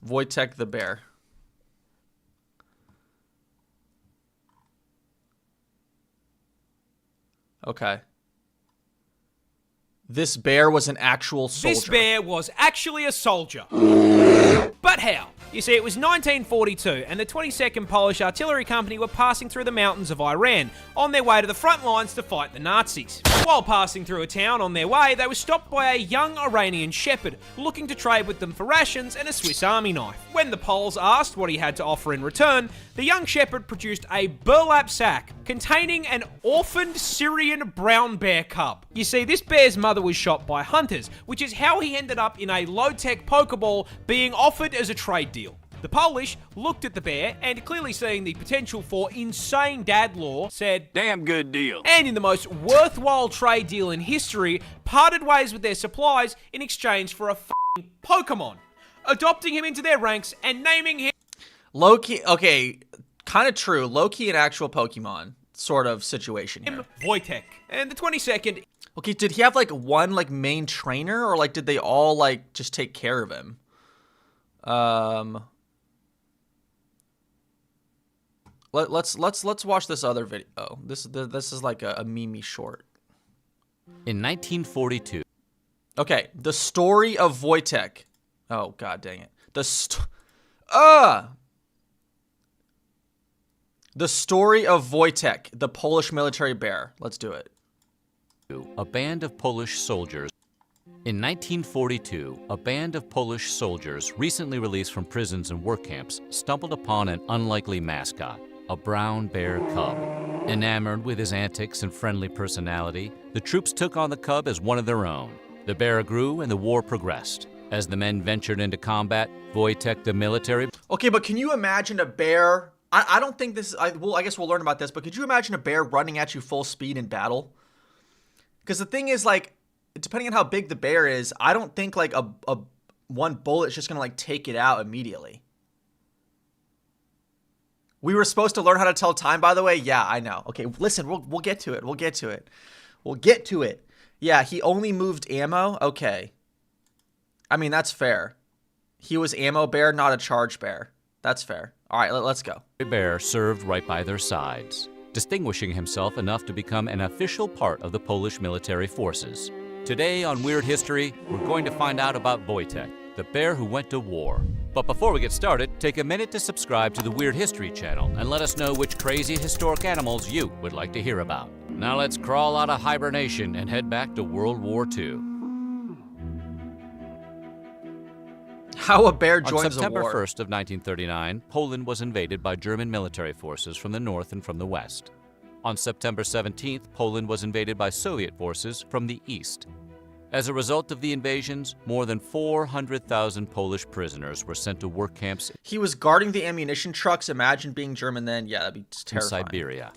Wojtek the bear. Okay. This bear was an actual soldier. This bear was actually a soldier. But how? You see, it was 1942, and the 22nd Polish Artillery Company were passing through the mountains of Iran, on their way to the front lines to fight the Nazis. While passing through a town on their way, they were stopped by a young Iranian shepherd, looking to trade with them for rations and a Swiss Army knife. When the Poles asked what he had to offer in return, the young shepherd produced a burlap sack containing an orphaned Syrian brown bear cub. You see, this bear's mother was shot by hunters, which is how he ended up in a low-tech Pokeball being offered as a trade deal. The Polish looked at the bear and, clearly seeing the potential for insane dad lore, said, "Damn good deal." And in the most worthwhile trade deal in history, parted ways with their supplies in exchange for a f***ing Pokemon, adopting him into their ranks and naming him Loki. Okay, kind of true. Loki, an actual Pokemon sort of situation here. Wojtek. And the 22nd. Okay, did he have like one like main trainer, or like did they all like just take care of him? Let's watch this other video. Oh, this is like a meme short. In 1942. Okay, the story of Wojtek. Oh god dang it. The story of Wojtek, the Polish military bear. Let's do it. A band of Polish soldiers. In 1942, a band of Polish soldiers recently released from prisons and work camps stumbled upon an unlikely mascot, a brown bear cub. Enamored with his antics and friendly personality, the troops took on the cub as one of their own. The bear grew and the war progressed. As the men ventured into combat, Wojtek the military... Okay, but can you imagine a bear... I don't think this... I guess we'll learn about this, but could you imagine a bear running at you full speed in battle? Because the thing is, like, depending on how big the bear is, I don't think, like, a one bullet is just going to, like, take it out immediately. We were supposed to learn how to tell time, by the way. Yeah, I know. Okay, listen, we'll get to it. We'll get to it. Yeah, he only moved ammo? Okay. I mean, that's fair. He was ammo bear, not a charge bear. That's fair. All right, let's go. The bear served right by their sides, distinguishing himself enough to become an official part of the Polish military forces. Today on Weird History, we're going to find out about Wojtek, The Bear Who Went to War. But before we get started, take a minute to subscribe to the Weird History channel and let us know which crazy historic animals you would like to hear about. Now let's crawl out of hibernation and head back to World War II. How a bear On joins a September war. 1st of 1939, Poland was invaded by German military forces from the north and from the west. On September 17th, Poland was invaded by Soviet forces from the east. As a result of the invasions, more than 400,000 Polish prisoners were sent to work camps He was guarding the ammunition trucks. Imagine being German then. Yeah, that'd be in terrifying. Siberia.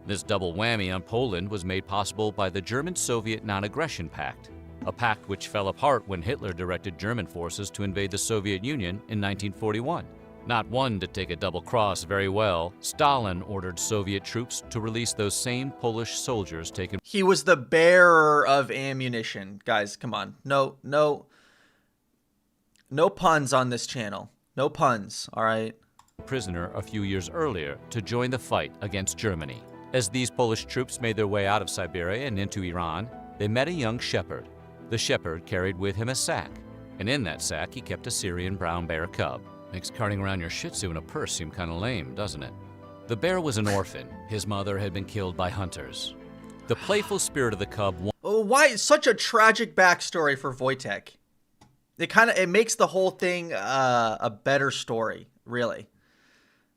This double whammy on Poland was made possible by the German-Soviet Non-Aggression Pact, a pact which fell apart when Hitler directed German forces to invade the Soviet Union in 1941. Not one to take a double cross very well, Stalin ordered Soviet troops to release those same Polish soldiers taken He was the bearer of ammunition. Guys, come on. No puns on this channel. No puns, all right? prisoner a few years earlier to join the fight against Germany. As these Polish troops made their way out of Siberia and into Iran, they met a young shepherd. The shepherd carried with him a sack, and in that sack he kept a Syrian brown bear cub. Makes carting around your Shih Tzu in a purse seem kind of lame, doesn't it? The bear was an orphan. His mother had been killed by hunters. The playful spirit of the cub Oh, why such a tragic backstory for Wojtek? It makes the whole thing a better story, really.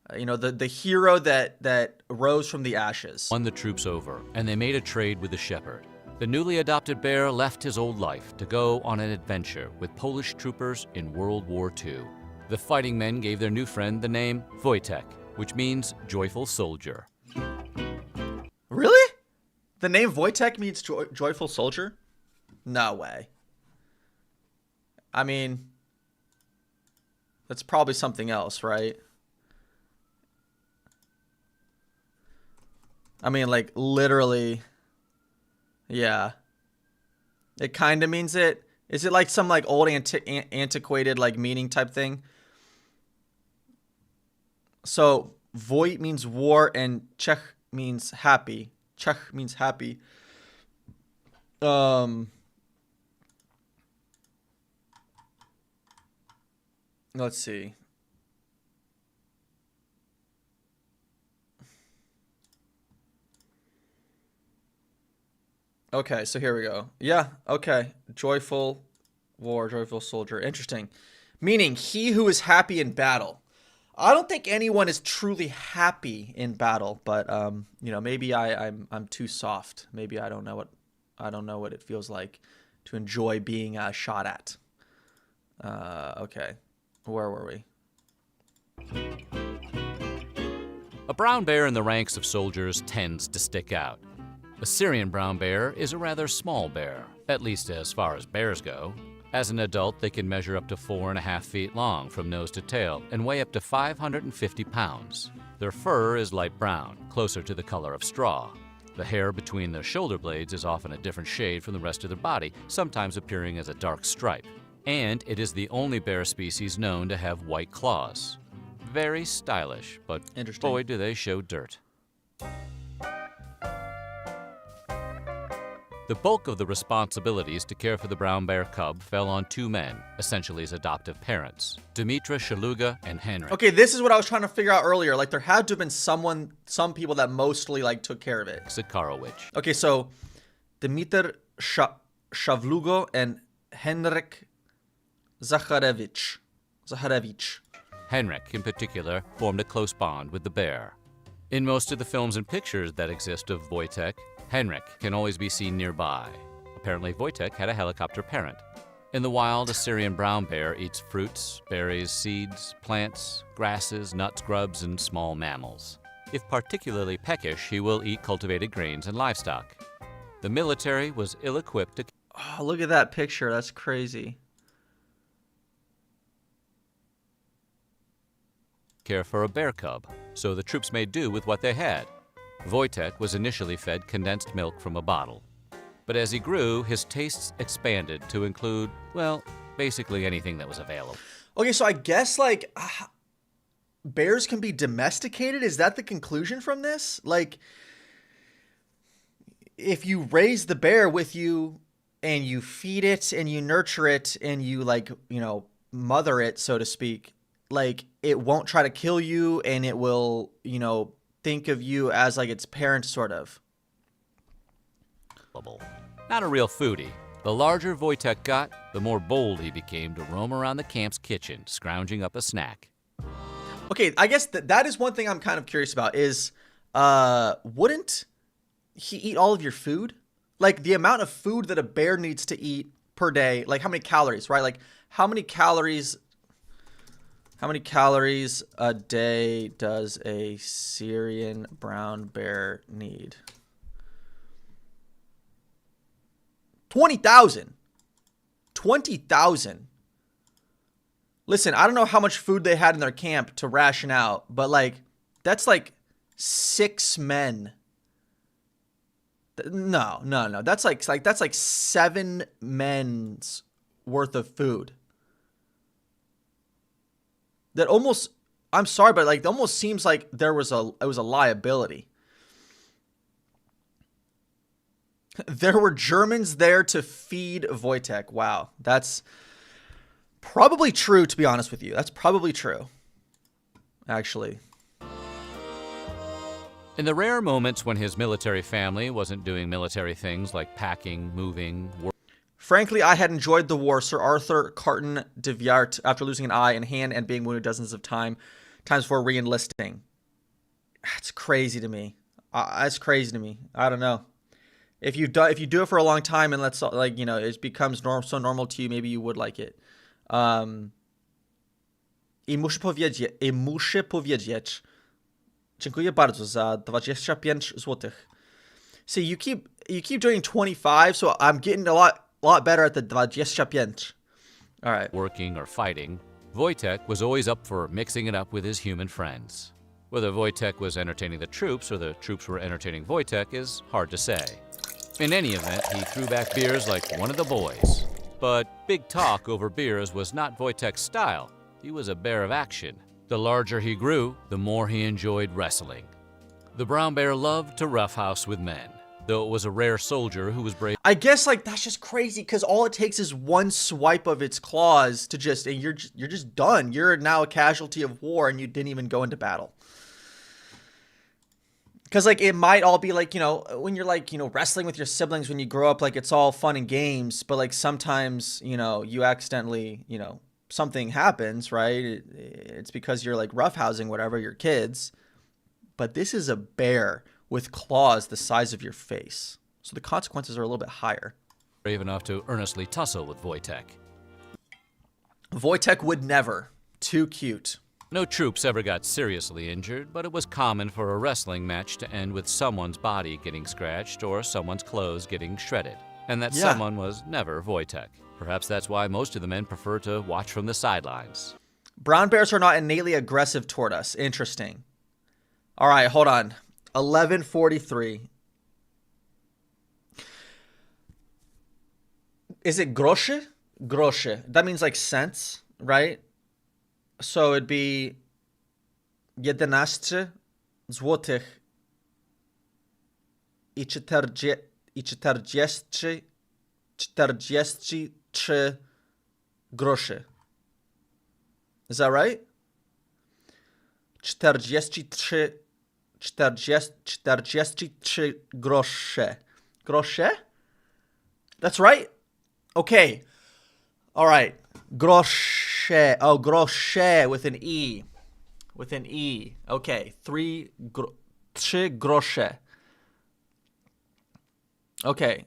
The hero that rose from the ashes. won the troops over, and they made a trade with the shepherd. The newly adopted bear left his old life to go on an adventure with Polish troopers in World War II. The fighting men gave their new friend the name Wojtek, which means joyful soldier. Really? The name Wojtek means joyful soldier? No way. I mean, that's probably something else, right? I mean, like, literally, yeah. It kind of means it. Is it like some, like, old antiquated, like, meaning type thing? So, Vojt means war and Czech means happy. Czech means happy. Let's see. Okay, so here we go. Yeah, okay. Joyful war, joyful soldier. Interesting. Meaning he who is happy in battle. I don't think anyone is truly happy in battle, but maybe I'm too soft. Maybe I don't know what it feels like to enjoy being shot at. Okay. Where were we? A brown bear in the ranks of soldiers tends to stick out. A Syrian brown bear is a rather small bear, at least as far as bears go. As an adult, they can measure up to 4.5 feet long from nose to tail and weigh up to 550 pounds. Their fur is light brown, closer to the color of straw. The hair between their shoulder blades is often a different shade from the rest of their body, sometimes appearing as a dark stripe. And it is the only bear species known to have white claws. Very stylish, but Interesting. boy do they show dirt. The bulk of the responsibilities to care for the brown bear cub fell on two men, essentially his adoptive parents, Dmytro Shaluga and Henryk. Okay, this is what I was trying to figure out earlier. Like, there had to have been some people that mostly, like, took care of it. Zakharowicz. Okay, so Dmytr Shavlugo and Henryk Zakharewicz. Henryk, in particular, formed a close bond with the bear. In most of the films and pictures that exist of Wojtek, Henryk can always be seen nearby. Apparently, Wojtek had a helicopter parent. In the wild, a Syrian brown bear eats fruits, berries, seeds, plants, grasses, nuts, grubs, and small mammals. If particularly peckish, he will eat cultivated grains and livestock. The military was ill-equipped to Oh, look at that picture. That's crazy. care for a bear cub, so the troops made do with what they had. Wojtek was initially fed condensed milk from a bottle. But as he grew, his tastes expanded to include, well, basically anything that was available. Okay, so I guess, like, bears can be domesticated? Is that the conclusion from this? Like, if you raise the bear with you and you feed it and you nurture it and you like, you know, mother it, so to speak, like it won't try to kill you and it will, you know, think of you as like its parent sort of. Not a real foodie. The larger Wojtek got, the more bold he became to roam around the camp's kitchen, scrounging up a snack. Okay, I guess that is one thing I'm kind of curious about is wouldn't he eat all of your food? Like the amount of food that a bear needs to eat per day, like how many calories, right? Like how many calories a day does a Syrian brown bear need? 20,000. 20,000. Listen, I don't know how much food they had in their camp to ration out, but like that's like 6 men. No. That's like 7 men's worth of food. That almost, I'm sorry, but like it almost seems like it was a liability. There were Germans there to feed Wojtek. Wow, that's probably true, to be honest with you. That's probably true, actually. In the rare moments when his military family wasn't doing military things like packing, moving, Frankly, I had enjoyed the war. Sir Arthur Carton de Viart, after losing an eye and hand and being wounded dozens of times before re-enlisting. That's crazy to me. That's crazy to me. I don't know. If you do it for a long time and let's like, you know, it becomes so normal to you, maybe you would like it. I muszę powiedzieć. Dziękuję bardzo za 25 złotych. See, you keep doing 25, so I'm getting a lot better at the 25. All right. Working or fighting, Wojtek was always up for mixing it up with his human friends. Whether Wojtek was entertaining the troops or the troops were entertaining Wojtek is hard to say. In any event, he threw back beers like one of the boys. But big talk over beers was not Wojtek's style. He was a bear of action. The larger he grew, the more he enjoyed wrestling. The brown bear loved to roughhouse with men, though it was a rare soldier who was brave. I guess like that's just crazy because all it takes is one swipe of its claws to just, and you're just done. You're now a casualty of war and you didn't even go into battle. Because, like, it might all be, like, you know, when you're, like, you know, wrestling with your siblings when you grow up, like, it's all fun and games. But, like, sometimes, you know, you accidentally, you know, something happens, right? It's because you're, like, roughhousing whatever, your kids. But this is a bear with claws the size of your face. So the consequences are a little bit higher. Brave enough to earnestly tussle with Wojtek. Wojtek would never. Too cute. No troops ever got seriously injured, but it was common for a wrestling match to end with someone's body getting scratched or someone's clothes getting shredded. And that someone was never Wojtek. Perhaps that's why most of the men prefer to watch from the sidelines. Brown bears are not innately aggressive toward us. Interesting. All right, hold on. 1143. Is it grosze? Grosze. That means like cents, right? So it'd be 11 złotych I 43 groszy. Is that right? 43 grosze. Grosze? That's right? Okay. All right. Grosze. Oh, grosze with an E. With an E. Okay. 3 grosze. Okay.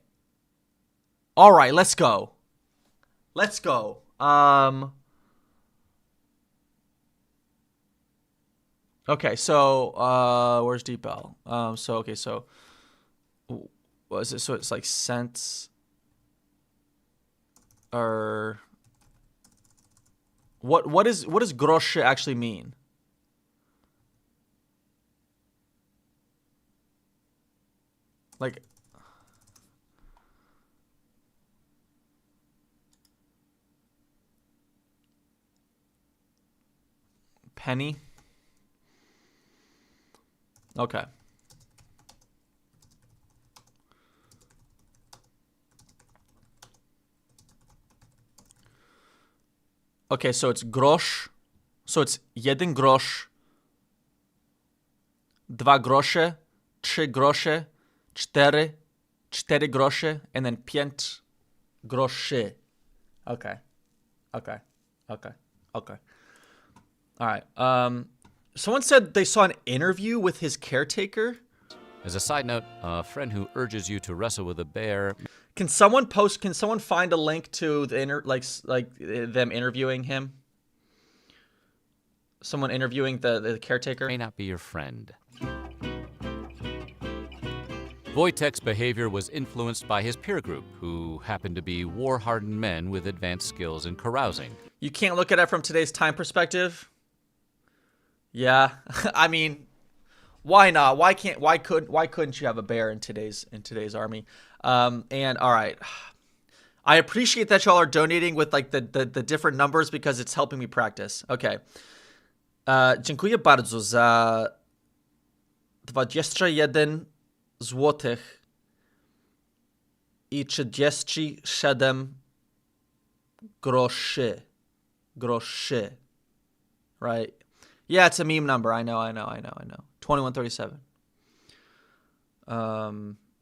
All right, let's go. Let's go. Okay, so where's Deep L? So what is it? So it's like cents or what does grosze actually mean? Like penny? Okay. Okay, so it's grosz. So it's jeden grosz, dwa grosze, trzy grosze, cztery grosze, and then pięć groszy. Okay. All right. Someone said they saw an interview with his caretaker. As a side note, a friend who urges you to wrestle with a bear Can someone find a link to the them interviewing him? Someone interviewing the caretaker? may not be your friend. Wojtek's behavior was influenced by his peer group, who happened to be war-hardened men with advanced skills in carousing. You can't look at it from today's time perspective. Yeah, I mean, why not? Why couldn't you have a bear in today's army? And all right, I appreciate that y'all are donating with like the different numbers because it's helping me practice. Okay. Dziękuję bardzo za 21 złotych i 37 groszy. Groszy. Right? Yeah, it's a meme number. I know. 2137.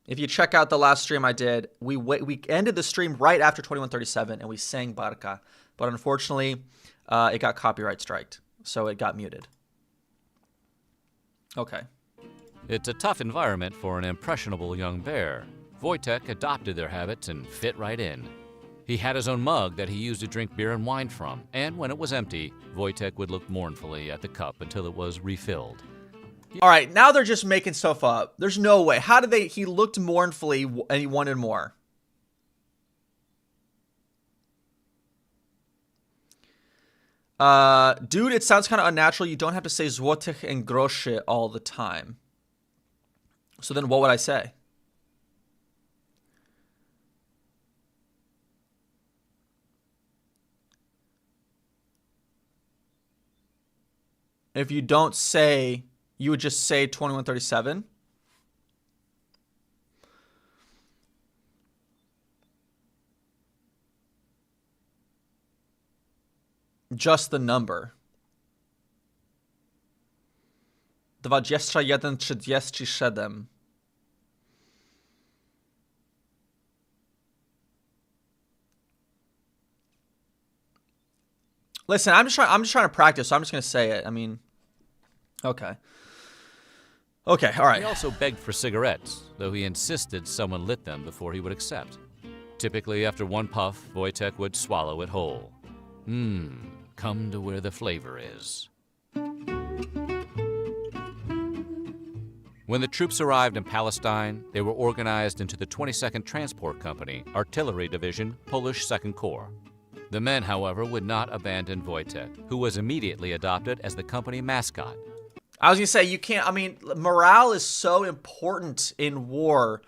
If you check out the last stream I did, we ended the stream right after 2137 and we sang Barca. But unfortunately, it got copyright striked. So it got muted. Okay. It's a tough environment for an impressionable young bear. Wojtek adopted their habits and fit right in. He had his own mug that he used to drink beer and wine from, and when it was empty, Wojtek would look mournfully at the cup until it was refilled. All right, now they're just making stuff up. There's no way. How did he looked mournfully and he wanted more. Dude, it sounds kind of unnatural. You don't have to say złotych and groszy all the time. So then what would I say? If you don't say, you would just say 2137. Just the number. 2137. Listen, I'm just trying to practice, so I'm just gonna say it. I mean, okay, all right. He also begged for cigarettes, though he insisted someone lit them before he would accept. Typically, after one puff, Wojtek would swallow it whole. Come to where the flavor is. When the troops arrived in Palestine, they were organized into the 22nd Transport Company, Artillery Division, Polish 2nd Corps. The men, however, would not abandon Wojtek, who was immediately adopted as the company mascot. I was gonna say, you can't, I mean, morale is so important in war,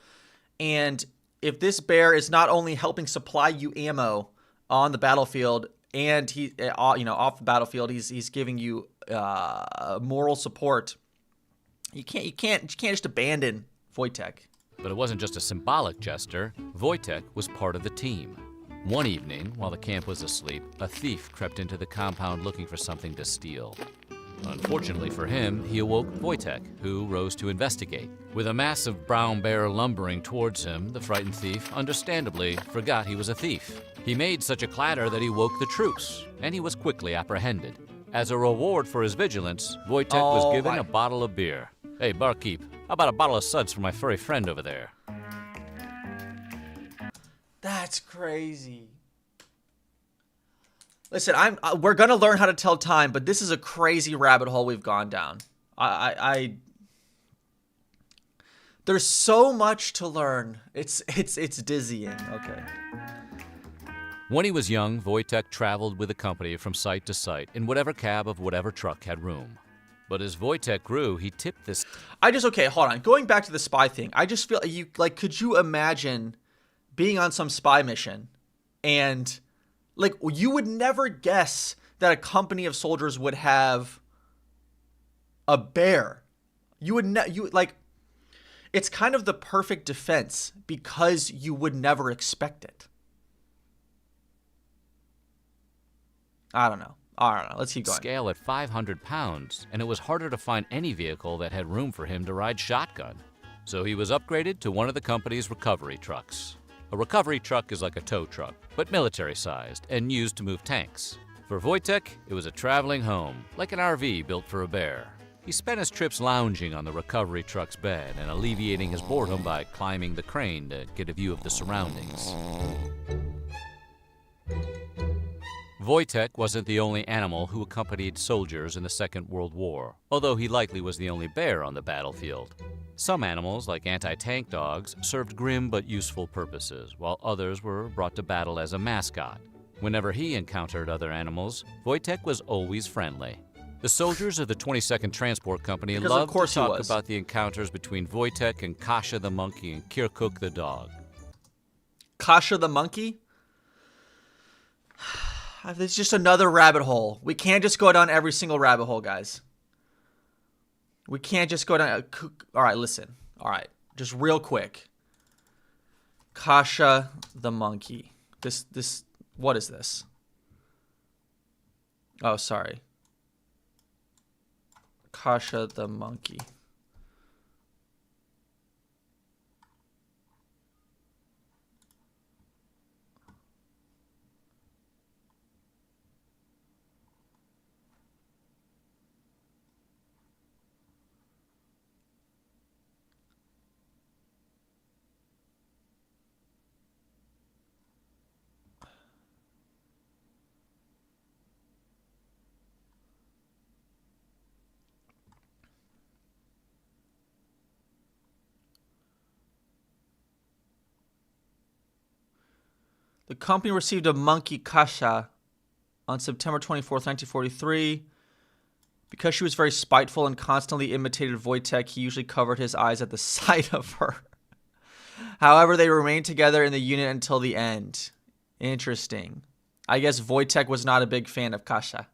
and if this bear is not only helping supply you ammo on the battlefield, and he, off the battlefield, he's giving you moral support. You can't just abandon Wojtek. But it wasn't just a symbolic gesture. Wojtek was part of the team. One evening, while the camp was asleep, a thief crept into the compound looking for something to steal. Unfortunately for him, he awoke Wojtek, who rose to investigate. With a massive brown bear lumbering towards him, the frightened thief, understandably, forgot he was a thief. He made such a clatter that he woke the troops, and he was quickly apprehended. As a reward for his vigilance, Wojtek was given a bottle of beer. Hey, barkeep, how about a bottle of suds for my furry friend over there? That's crazy. Listen, we're gonna learn how to tell time, but this is a crazy rabbit hole we've gone down. There's so much to learn. It's dizzying. Okay. When he was young, Wojtek traveled with the company from site to site in whatever cab of whatever truck had room. But as Wojtek grew, he tipped this. Okay, hold on. Going back to the spy thing, I just feel could you imagine being on some spy mission and you would never guess that a company of soldiers would have a bear. It's kind of the perfect defense because you would never expect it. I don't know. Let's keep going. Scale at 500 pounds, and it was harder to find any vehicle that had room for him to ride shotgun. So he was upgraded to one of the company's recovery trucks. A recovery truck is like a tow truck, but military-sized and used to move tanks. For Wojtek, it was a traveling home, like an RV built for a bear. He spent his trips lounging on the recovery truck's bed and alleviating his boredom by climbing the crane to get a view of the surroundings. Wojtek wasn't the only animal who accompanied soldiers in the Second World War, although he likely was the only bear on the battlefield. Some animals, like anti-tank dogs, served grim but useful purposes, while others were brought to battle as a mascot. Whenever he encountered other animals, Wojtek was always friendly. The soldiers of the 22nd Transport Company loved to talk about the encounters between Wojtek and Kasia the monkey and Kirkuk the dog. Kasia the monkey? It's just another rabbit hole. We can't just go down every single rabbit hole, guys. We can't just go down. All right, listen. All right, just real quick. Kasia the monkey. What is this? Oh, sorry. Kasia the monkey. The company received a monkey, Kasia, on September 24th, 1943. Because she was very spiteful and constantly imitated Wojtek, he usually covered his eyes at the sight of her. However, they remained together in the unit until the end. Interesting. I guess Wojtek was not a big fan of Kasia.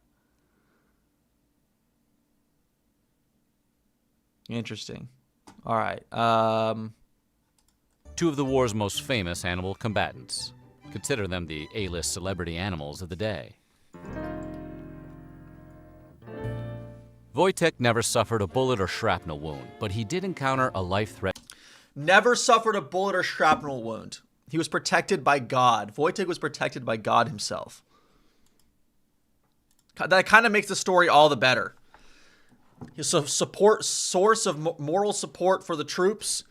Interesting. All right. Two of the war's most famous animal combatants. Consider them the A-list celebrity animals of the day. Wojtek never suffered a bullet or shrapnel wound, but he did encounter a life threat. Never suffered a bullet or shrapnel wound. He was protected by God. Wojtek was protected by God himself. That kind of makes the story all the better. He's a source of moral support for the troops.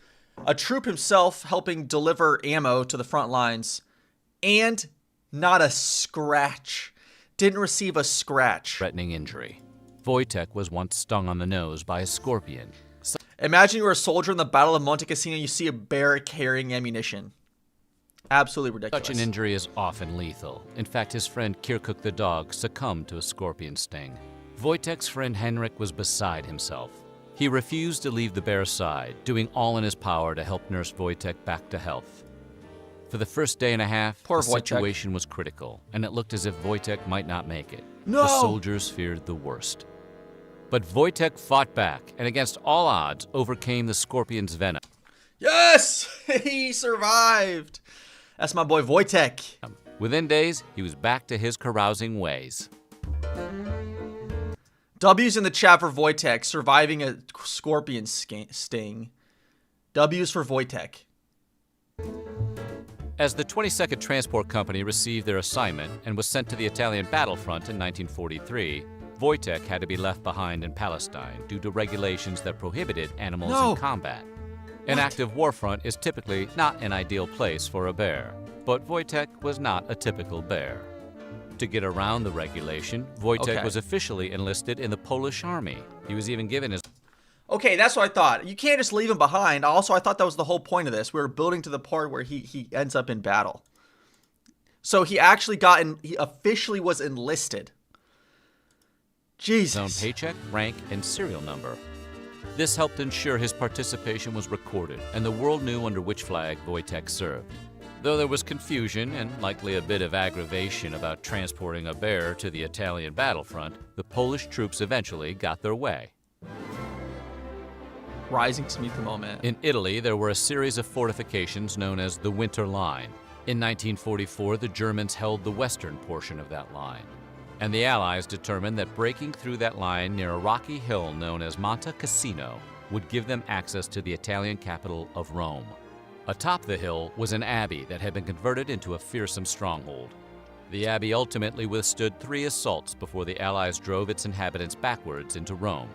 A troop himself helping deliver ammo to the front lines. And not a scratch. Didn't receive a scratch. Threatening injury. Wojtek was once stung on the nose by a scorpion. Imagine you're a soldier in the Battle of Monte Cassino, you see a bear carrying ammunition. Absolutely ridiculous. Such an injury is often lethal. In fact, his friend Kirkuk the dog succumbed to a scorpion sting. Wojtek's friend Henrik was beside himself. He refused to leave the bear's side, doing all in his power to help nurse Wojtek back to health. For the first day and a half, the situation was critical, and it looked as if Wojtek might not make it. No! The soldiers feared the worst. But Wojtek fought back, and against all odds, overcame the scorpion's venom. Yes! He survived! That's my boy Wojtek. Within days, he was back to his carousing ways. W's in the chat for Wojtek, surviving a scorpion sting. W's for Wojtek. As the 22nd Transport Company received their assignment and was sent to the Italian battlefront in 1943, Wojtek had to be left behind in Palestine due to regulations that prohibited animals in combat. An active war front is typically not an ideal place for a bear, but Wojtek was not a typical bear. To get around the regulation, Wojtek was officially enlisted in the Polish army. He was even given his... Okay, that's what I thought. You can't just leave him behind. Also, I thought that was the whole point of this. We were building to the part where he ends up in battle. So he actually he officially was enlisted. Jesus. His own paycheck, rank, and serial number. This helped ensure his participation was recorded, and the world knew under which flag Wojtek served. Though there was confusion and likely a bit of aggravation about transporting a bear to the Italian battlefront, the Polish troops eventually got their way. Rising to meet the moment. In Italy, there were a series of fortifications known as the Winter Line. In 1944, the Germans held the western portion of that line. and the Allies determined that breaking through that line near a rocky hill known as Monte Cassino would give them access to the Italian capital of Rome. Atop the hill was an abbey that had been converted into a fearsome stronghold. The abbey ultimately withstood 3 assaults before the Allies drove its inhabitants backwards into Rome.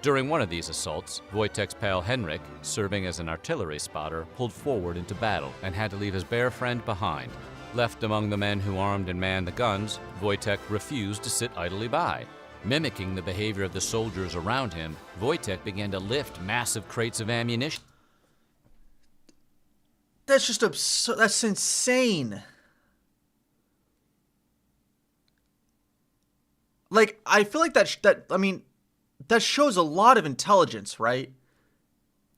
During one of these assaults, Wojtek's pal Henrik, serving as an artillery spotter, pulled forward into battle and had to leave his bear friend behind. Left among the men who armed and manned the guns, Wojtek refused to sit idly by. Mimicking the behavior of the soldiers around him, Wojtek began to lift massive crates of ammunition. That's just absurd. That's insane. Like, I feel like that shows a lot of intelligence, right?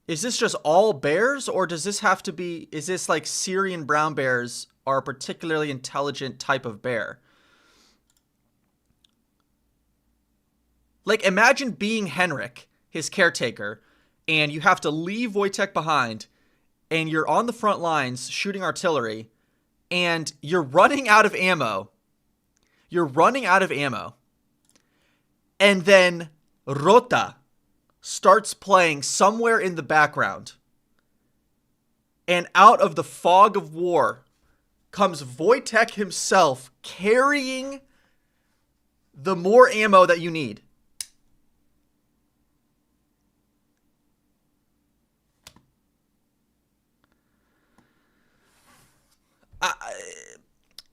Is this just all bears, or does this have to be, is this like Syrian brown bears are a particularly intelligent type of bear? Like, imagine being Henrik, his caretaker, and you have to leave Wojtek behind, and you're on the front lines shooting artillery, and you're running out of ammo. And then Rota starts playing somewhere in the background. And out of the fog of war comes Wojtek himself carrying the more ammo that you need.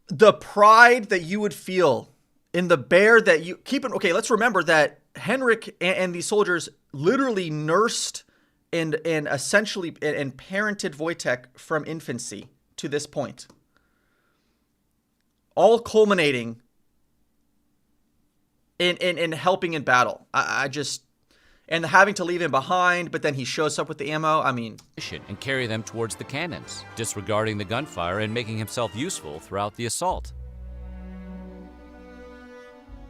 The pride that you would feel in the bear that you keep. Okay, let's remember that Henrik and these soldiers literally nursed and essentially and parented Wojtek from infancy to this point, all culminating in helping in battle. I just, and having to leave him behind, but then he shows up with the ammo. I mean, and carry them towards the cannons, disregarding the gunfire and making himself useful throughout the assault.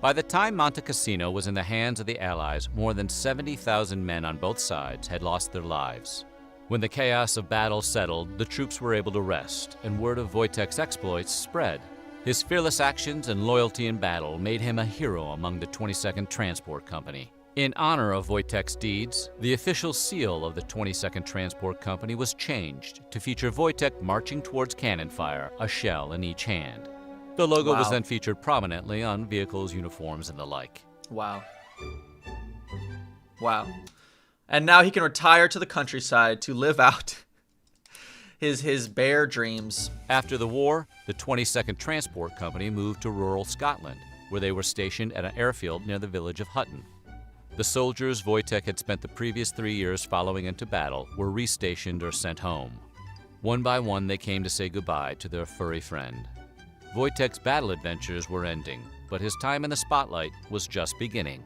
By the time Monte Cassino was in the hands of the Allies, more than 70,000 men on both sides had lost their lives. When the chaos of battle settled, the troops were able to rest, and word of Wojtek's exploits spread. His fearless actions and loyalty in battle made him a hero among the 22nd Transport Company. In honor of Wojtek's deeds, the official seal of the 22nd Transport Company was changed to feature Wojtek marching towards cannon fire, a shell in each hand. The logo was then featured prominently on vehicles, uniforms, and the like. Wow. And now he can retire to the countryside to live out his bear dreams. After the war, the 22nd Transport Company moved to rural Scotland, where they were stationed at an airfield near the village of Hutton. The soldiers Wojtek had spent the previous 3 years following into battle were restationed or sent home. One by one, they came to say goodbye to their furry friend. Wojtek's battle adventures were ending, but his time in the spotlight was just beginning.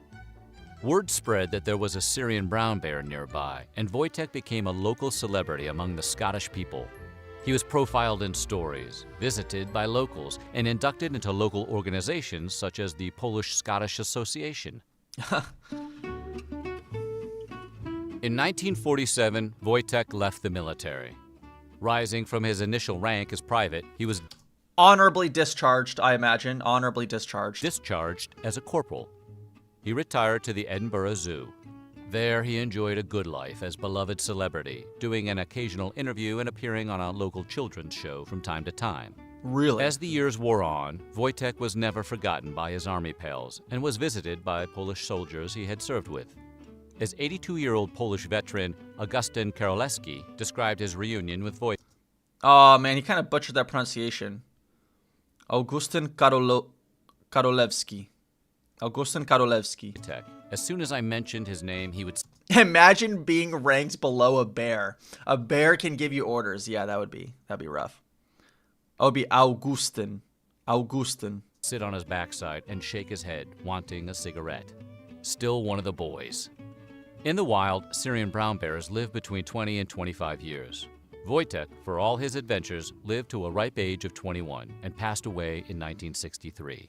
Word spread that there was a Syrian brown bear nearby, and Wojtek became a local celebrity among the Scottish people. He was profiled in stories, visited by locals, and inducted into local organizations such as the Polish-Scottish Association. In 1947, Wojtek left the military. Rising from his initial rank as private, he was honorably discharged, I imagine. Honorably discharged. Discharged as a corporal. He retired to the Edinburgh Zoo. There he enjoyed a good life as beloved celebrity, doing an occasional interview and appearing on a local children's show from time to time. Really? As the years wore on, Wojtek was never forgotten by his army pals and was visited by Polish soldiers he had served with. As 82-year-old Polish veteran Augustyn Karolewski described his reunion with Wojtek. Oh man, he kind of butchered that pronunciation. Augustyn Karolewski. As soon as I mentioned his name, he would imagine being ranked below a bear. A bear can give you orders. Yeah, that'd be rough. That would be Augustyn. Sit on his backside and shake his head, wanting a cigarette. Still one of the boys. In the wild, Syrian brown bears live between 20 and 25 years. Wojtek, for all his adventures, lived to a ripe age of 21 and passed away in 1963.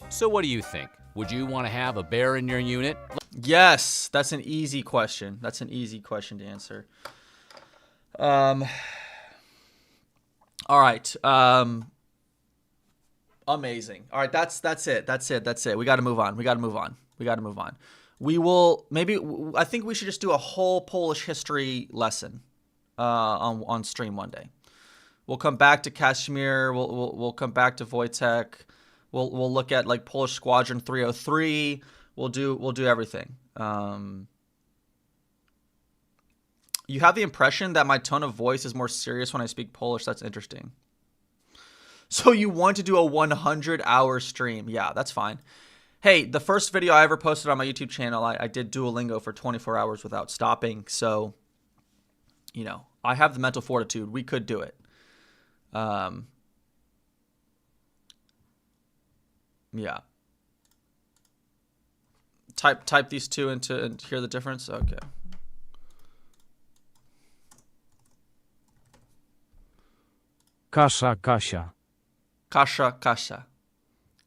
So what do you think? Would you want to have a bear in your unit? Yes, that's an easy question. That's an easy question to answer. All right. Amazing. All right, that's it. That's it. We got to move on. We got to move on. We will maybe. I think we should just do a whole Polish history lesson on stream one day. We'll come back to Kashmir. We'll come back to Wojtek. We'll look at like Polish Squadron 303. We'll do everything. You have the impression that my tone of voice is more serious when I speak Polish. That's interesting. So you want to do a 100-hour stream. Yeah, that's fine. Hey, the first video I ever posted on my YouTube channel, I did Duolingo for 24 hours without stopping. So, you know, I have the mental fortitude. We could do it. Yeah. Type these two into and hear the difference. Okay. Kasza, Kasia. Kasza, Kasia.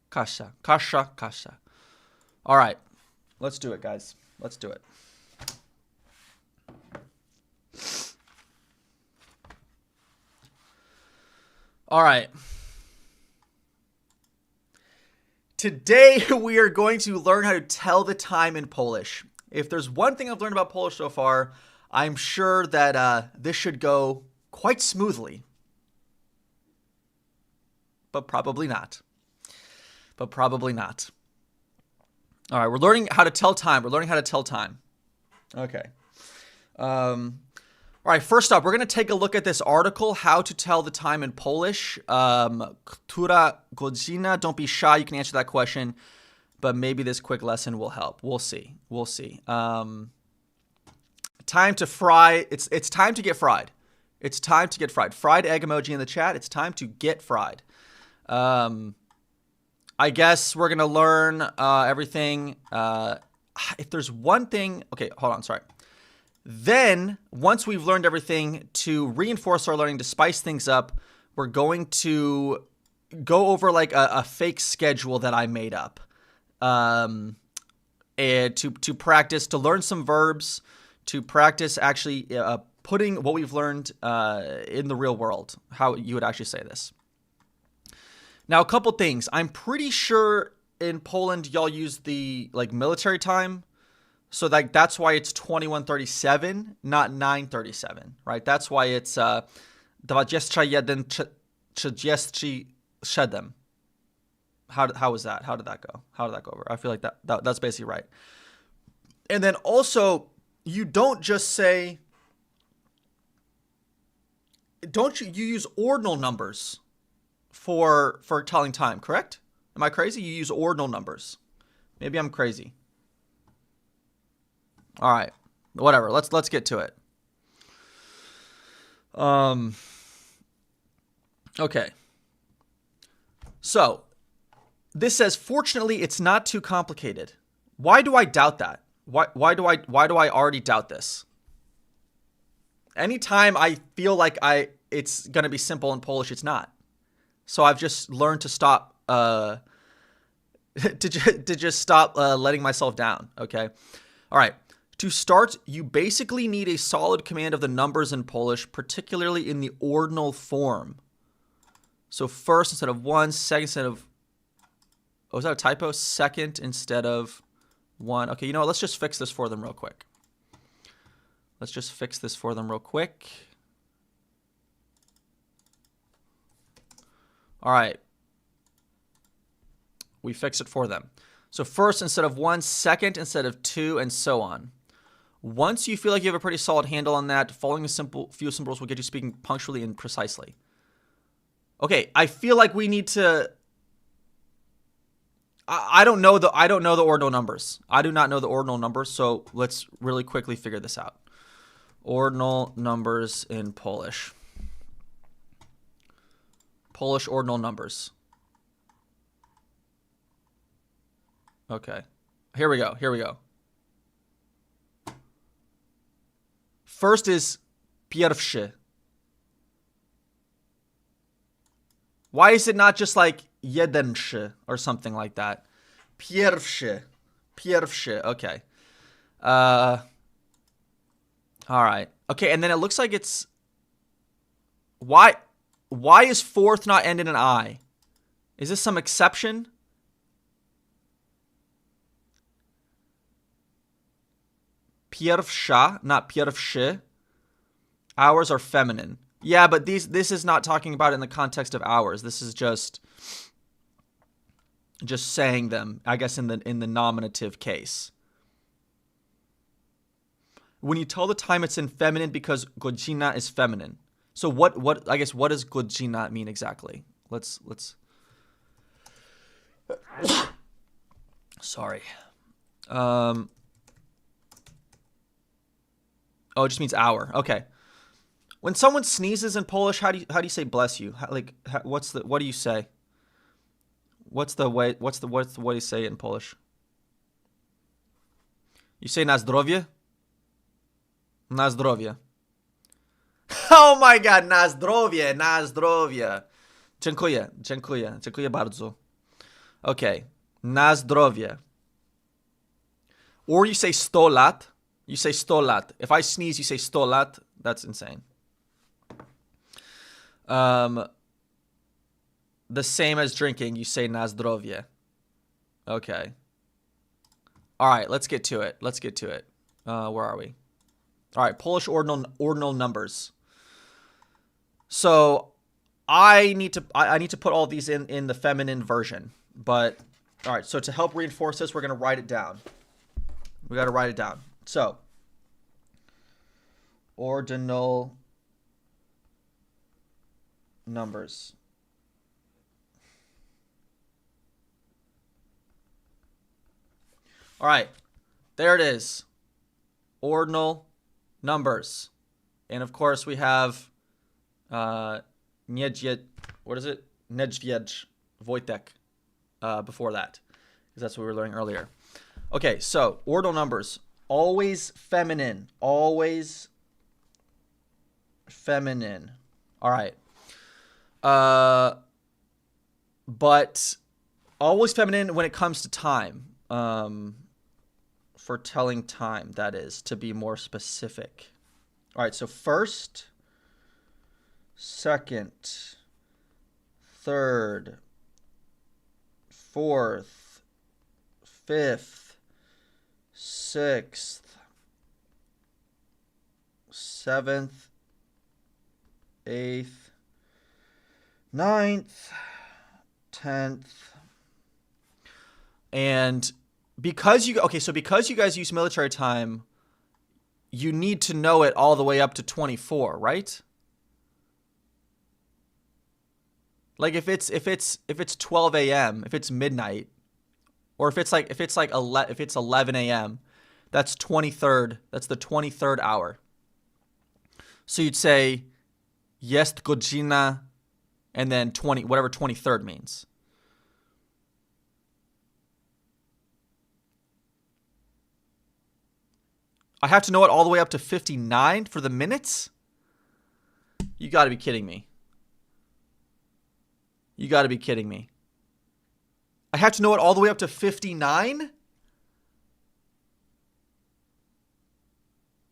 Kasza, Kasza, Kasia. All right. Let's do it, guys. Let's do it. All right. Today, we are going to learn how to tell the time in Polish. If there's one thing I've learned about Polish so far, I'm sure that this should go quite smoothly. But probably not. All right, we're learning how to tell time. Okay. All right, first up, we're going to take a look at this article, How to Tell the Time in Polish. Która godzina? Don't be shy, you can answer that question, but maybe this quick lesson will help. We'll see. Time to fry. It's time to get fried. Fried egg emoji in the chat. It's time to get fried. I guess we're going to learn everything. If there's one thing... Okay, hold on, sorry. Then, once we've learned everything, to reinforce our learning, to spice things up, we're going to go over like a fake schedule that I made up. And to practice, to learn some verbs, to practice actually putting what we've learned in the real world, how you would actually say this. Now, a couple things. I'm pretty sure in Poland, y'all use the like military time. So that's why it's 21:37, not 9:37, right? That's why it's 21:37. How was that? How did that go? How did that go over? I feel like that's basically right. And then also, you don't just say, you use ordinal numbers for telling time, correct? Am I crazy? You use ordinal numbers. Maybe I'm crazy. All right, whatever. Let's get to it. Okay. So this says, fortunately, it's not too complicated. Why do I doubt that? Why do I already doubt this? Anytime I feel like it's gonna be simple in Polish, it's not. So I've just learned to stop to just stop letting myself down. Okay. All right. To start, you basically need a solid command of the numbers in Polish, particularly in the ordinal form. So first instead of one, second instead of... Oh, is that a typo? Second instead of one. Okay, you know what? Let's just fix this for them real quick. All right. We fix it for them. So first instead of one, second instead of two, and so on. Once you feel like you have a pretty solid handle on that, following a few symbols will get you speaking punctually and precisely. Okay, I feel like we need to... I don't know the ordinal numbers. I do not know the ordinal numbers, so let's really quickly figure this out. Ordinal numbers in Polish. Polish ordinal numbers. Okay. Here we go. First is pierwszy. Why is it not just like jedenszy or something like that? Pierwszy. Okay. All right. Okay, and then it looks like it's... Why is fourth not end in an I? Is this some exception? Pierwsza, not pierwszy. Hours are feminine. Yeah, but this is not talking about it in the context of hours. This is just saying them, I guess, in the nominative case. When you tell the time, it's in feminine because godzina is feminine. So what I guess what does godzina mean exactly? Let's Sorry. Oh, it just means hour. Okay. When someone sneezes in Polish, how do you say bless you? What do you say? What's the way you say it in Polish? You say na zdrowie? Na zdrowie. Oh my god, na zdrowie, na zdrowie. Dziękuję, dziękuję, dziękuję bardzo. Okay, na zdrowie. Or you say 100 lat. You say 100 lat. If I sneeze, you say 100 lat. That's insane. The same as drinking, you say na zdrowie. Okay. All right, let's get to it. Where are we? All right, Polish ordinal numbers. So I need to put all these in the feminine version. But all right, so to help reinforce this, we're gonna write it down. We gotta write it down. So ordinal numbers. All right, there it is. Ordinal numbers. And of course we have Niedźwiedź, what is it? Niedźwiedź Wojtek before that, because that's what we were learning earlier. Okay, so ordinal numbers, always feminine, always feminine. All right. But always feminine when it comes to time. For telling time, that is, to be more specific. All right, so first, second, third, fourth, fifth, sixth, seventh, eighth, ninth, 10th. And because you guys use military time, you need to know it all the way up to 24, right? Like if it's 12 a.m., if it's midnight, or if it's 11 a.m., that's 23rd. That's the 23rd hour. So you'd say jest godzina, and then 20, whatever 23rd means. I have to know it all the way up to 59 for the minutes? You got to be kidding me. You got to be kidding me. I have to know it all the way up to 59?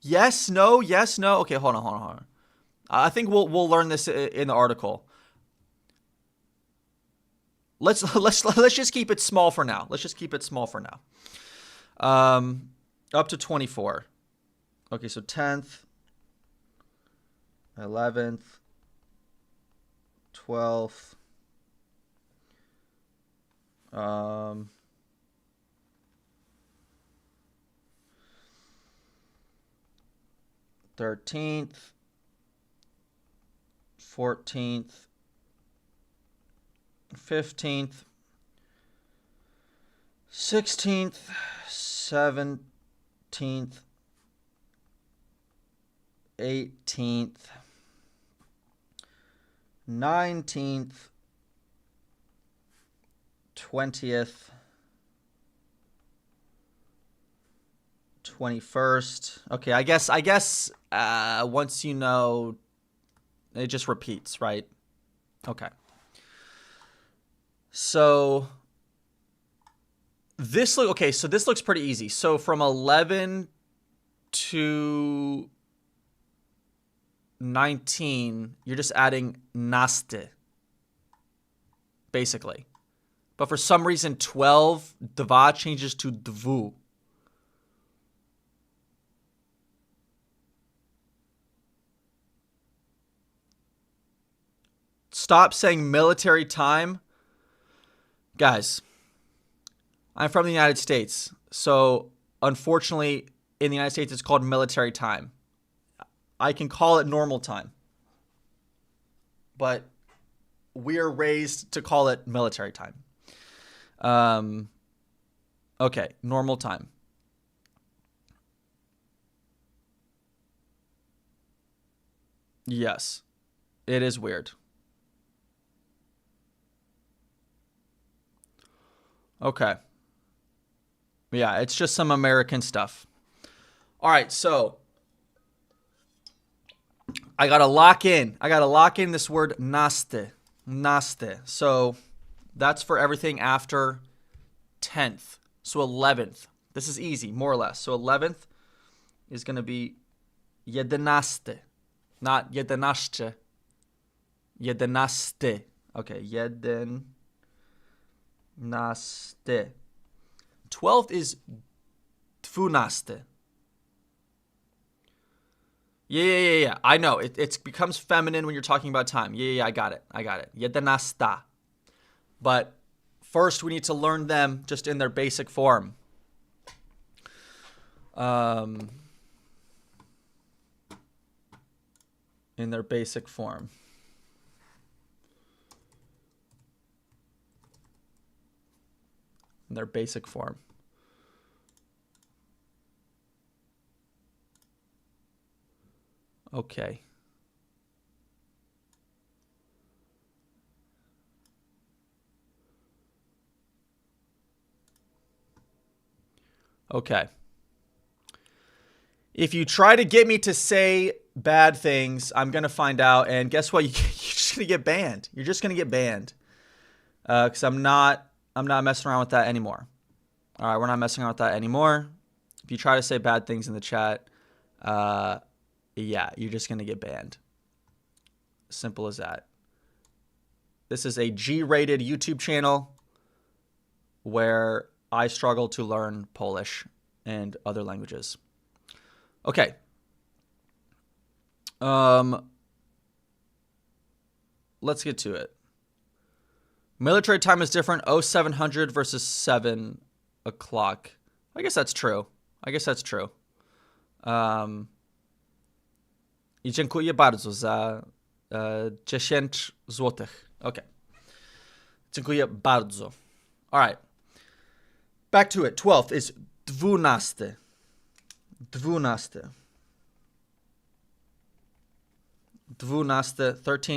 Yes, no, yes, no. Okay, hold on. I think we'll learn this in the article. Let's just keep it small for now. Up to 24. Okay, so 10th, 11th, 12th, 13th, 14th, 15th, 16th, 17th, 18th, 19th, 20th, 21st. Okay, I guess once you know, it just repeats, right? Okay. So this looks pretty easy. So from 11 to 19, you're just adding naste, basically. But for some reason, 12, dva changes to dvu. Stop saying military time. Guys, I'm from the United States. So, unfortunately, in the United States, it's called military time. I can call it normal time. But we are raised to call it military time. Okay, normal time. Yes, it is weird. Okay. Yeah, it's just some American stuff. All right, so I got to lock in. I got to lock in this word naste. Naste. So that's for everything after 10th. So 11th. This is easy, more or less. So 11th is going to be jedenaste, not jedenaste. Jedenaste. Okay, jedenaste. 12th is dvunaste. Yeah. I know. It becomes feminine when you're talking about time. Yeah, I got it. Jedenasta. But first, we need to learn them just in their basic form. In their basic form. In their basic form. Okay. Okay. If you try to get me to say bad things, I'm going to find out. And guess what? You're just going to get banned. You're just going to get banned. Because I'm not messing around with that anymore. All right, we're not messing around with that anymore. If you try to say bad things in the chat, yeah, you're just going to get banned. Simple as that. This is a G-rated YouTube channel where I struggle to learn Polish and other languages. Okay. Let's get to it. Military time is different. 0700 versus 7 o'clock. I guess that's true. I dziękuję bardzo za 10 złotych. Okay. Dziękuję bardzo. All right. Back to it. 12th is dwunaste. 13.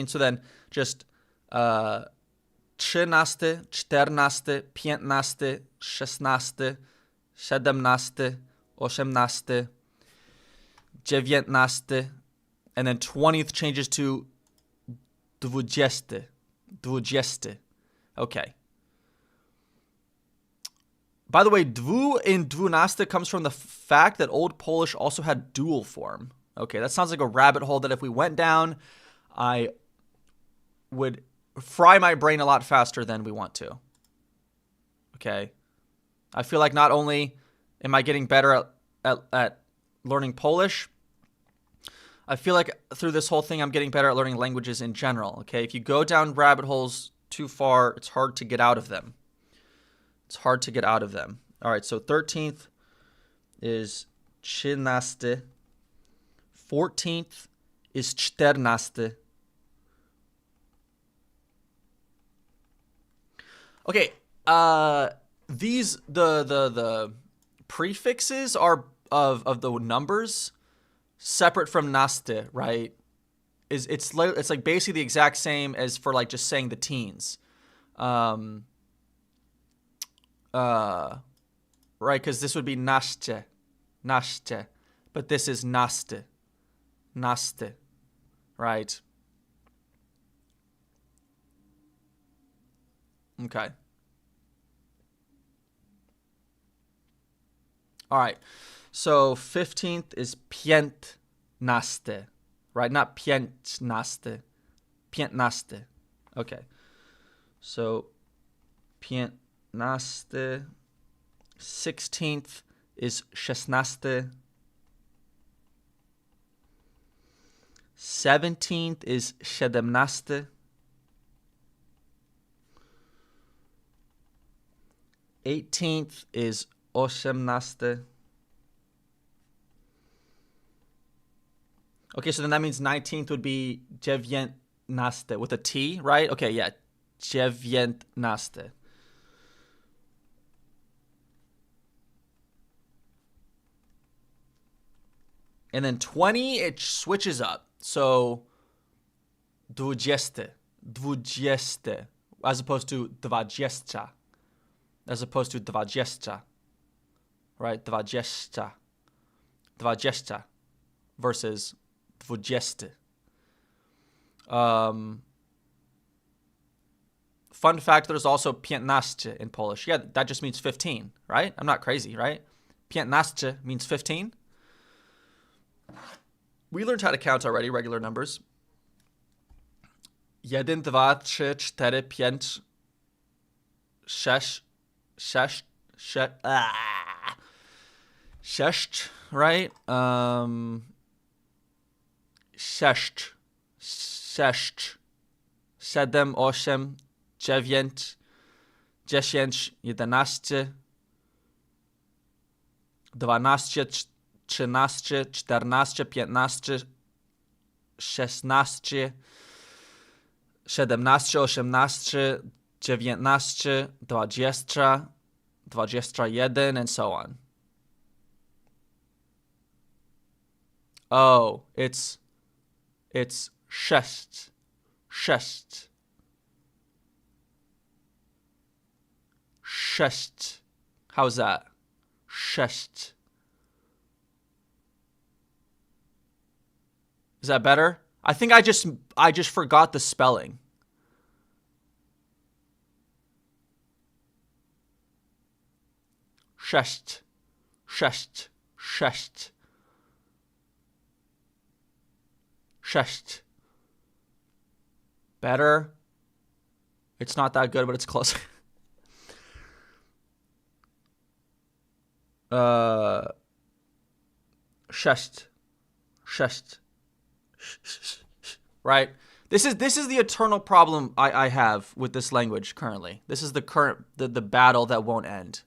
So then just 13, 14, 15, 16, 17, 18, 19, and then 20th changes to 20. Okay. By the way, dwu in dwunaste comes from the fact that Old Polish also had dual form. Okay, that sounds like a rabbit hole that if we went down, I would fry my brain a lot faster than we want to. Okay. I feel like not only am I getting better at learning Polish, I feel like through this whole thing I'm getting better at learning languages in general. Okay, if you go down rabbit holes too far, it's hard to get out of them. All right, so 13th is 13. 14th is 14. Okay, these the prefixes are of the numbers separate from naste, right? It's like basically the exact same as for like just saying the teens. Right, because this would be naste, but this is naste, right? Okay. All right. So 15th is piętnaste, right? Not piętnaste, piętnaste. Okay. So 15. 16th is 16. 17th is 17. 18th is 18. Okay, so then that means 19th would be 19 with a T, right? Okay, yeah. 19. And then 20, it switches up. So 20, as opposed to 20, as opposed to 20, right? 20 versus 20. Fun fact, there's also 15 in Polish. Yeah, that just means 15, right? I'm not crazy, right? 15 means 15. We learned how to count already, regular numbers. 1, 2, 3, 4, 5, 6, 6, right? 6, 6, 7, 8, 9, 10, 11, 12, 13, 14, 15, 16, 17, 18, 19, 20, 21, and so on. Oh, it's sześć. Sześć. Sześć. How's that? Sześć. Is that better? I think I just forgot the spelling. Sześć. Sześć. Sześć. Sześć. Better? It's not that good, but it's close. Sześć. Sześć. Right? This is the eternal problem I have with this language currently. This is the battle that won't end.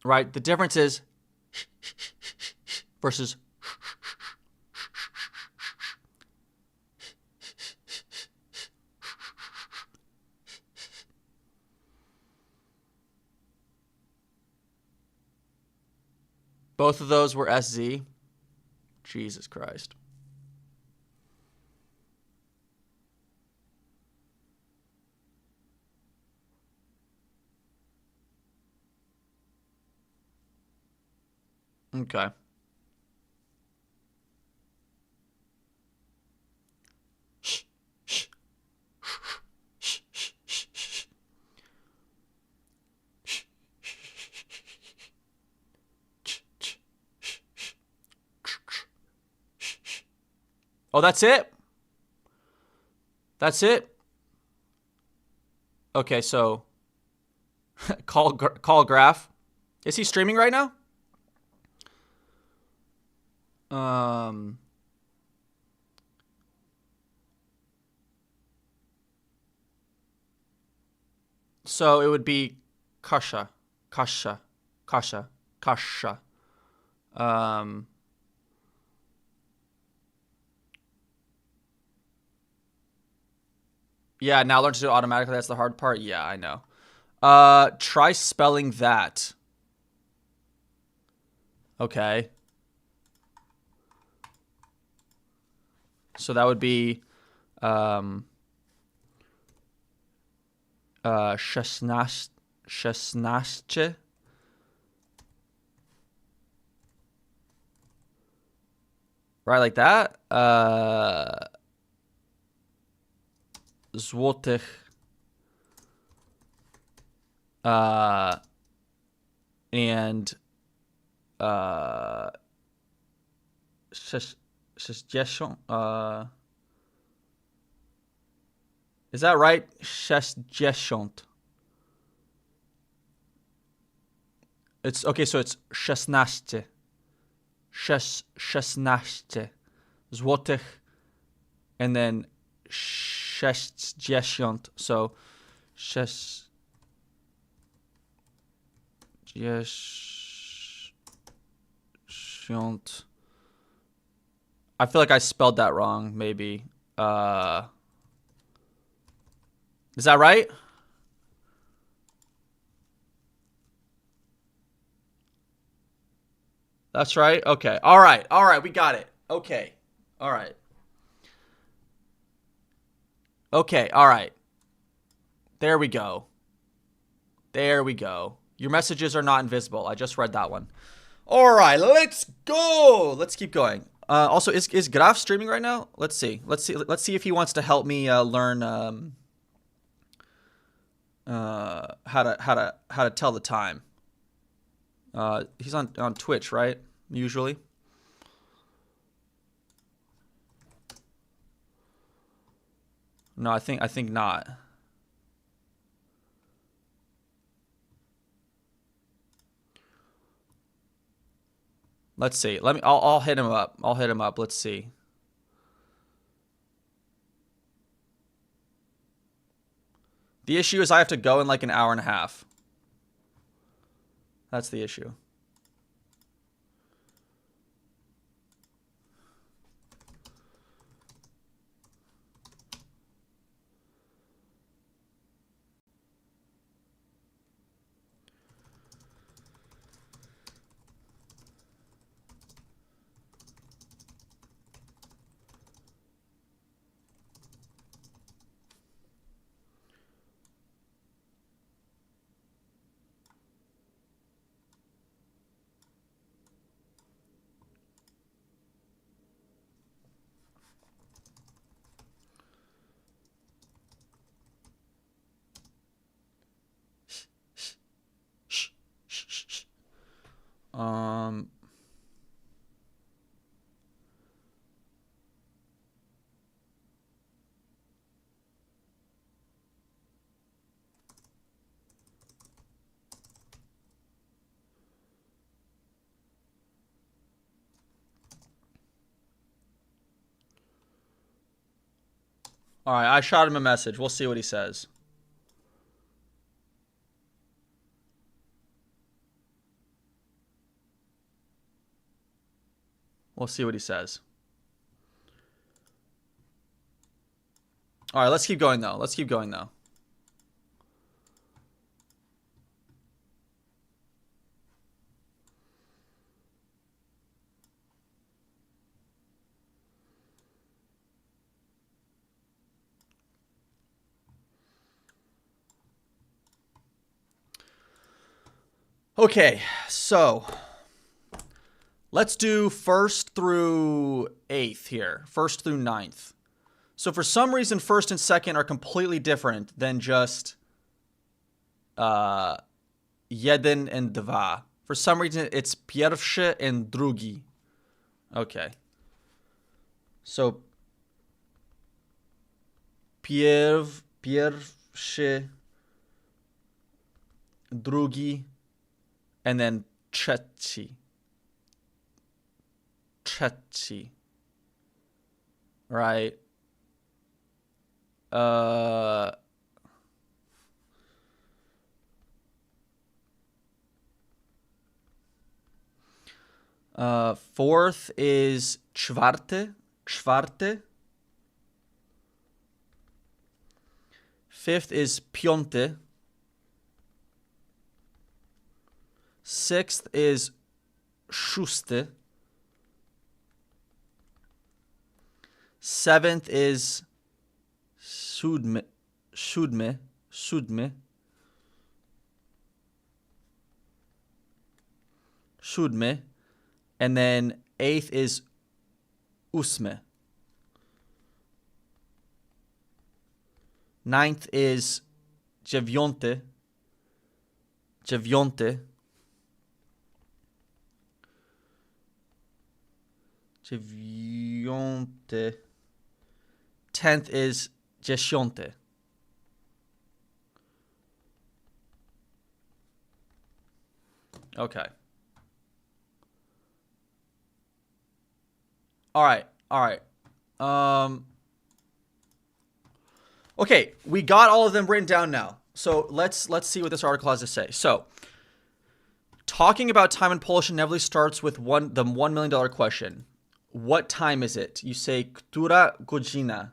Right? The difference is versus both of those were SZ. Jesus Christ. Okay. Oh, that's it? That's it? Okay, so call Graph. Is he streaming right now? So it would be Kasha. Yeah, now learn to do it automatically. That's the hard part. Yeah, I know. Try spelling that. Okay. So that would be 16. Right, like that. Złotych. And 60. Is that right? Szesdziesiąt. It's okay, so it's 16. 16 złotych and then 60. So 60. I feel like I spelled that wrong, maybe. Is that right? That's right. Okay. All right. All right. We got it. Okay. All right. Okay. All right. There we go. There we go. Your messages are not invisible. I just read that one. All right. Let's go. Let's keep going. Also, is Graf streaming right now? Let's see. Let's see if he wants to help me learn how to tell the time. He's on Twitch, right? Usually. No, I think not. Let's see. I'll hit him up. I'll hit him up. Let's see. The issue is I have to go in like an hour and a half. That's the issue. All right, I shot him a message. We'll see what he says. We'll see what he says. All right, let's keep going, though. Let's keep going, though. Okay, so let's do 1st through 8th here. 1st through 9th. So for some reason, 1st and 2nd are completely different than just jeden and dwa. For some reason, it's pierwszy and drugi. Okay. So pierwszy, drugi, and then trzeci. Trzeci. Right. 4th is czwarty. 5th is piąty. 6th is szósty. 7th is siódmy. And then 8th is ósmy. 9th is dziewiąty. 10th is dziesiąty. Okay. All right. Okay, we got all of them written down now. So let's see what this article has to say. So, talking about time in Polish inevitably starts with the $1 million question. What time is it? You say, która godzina?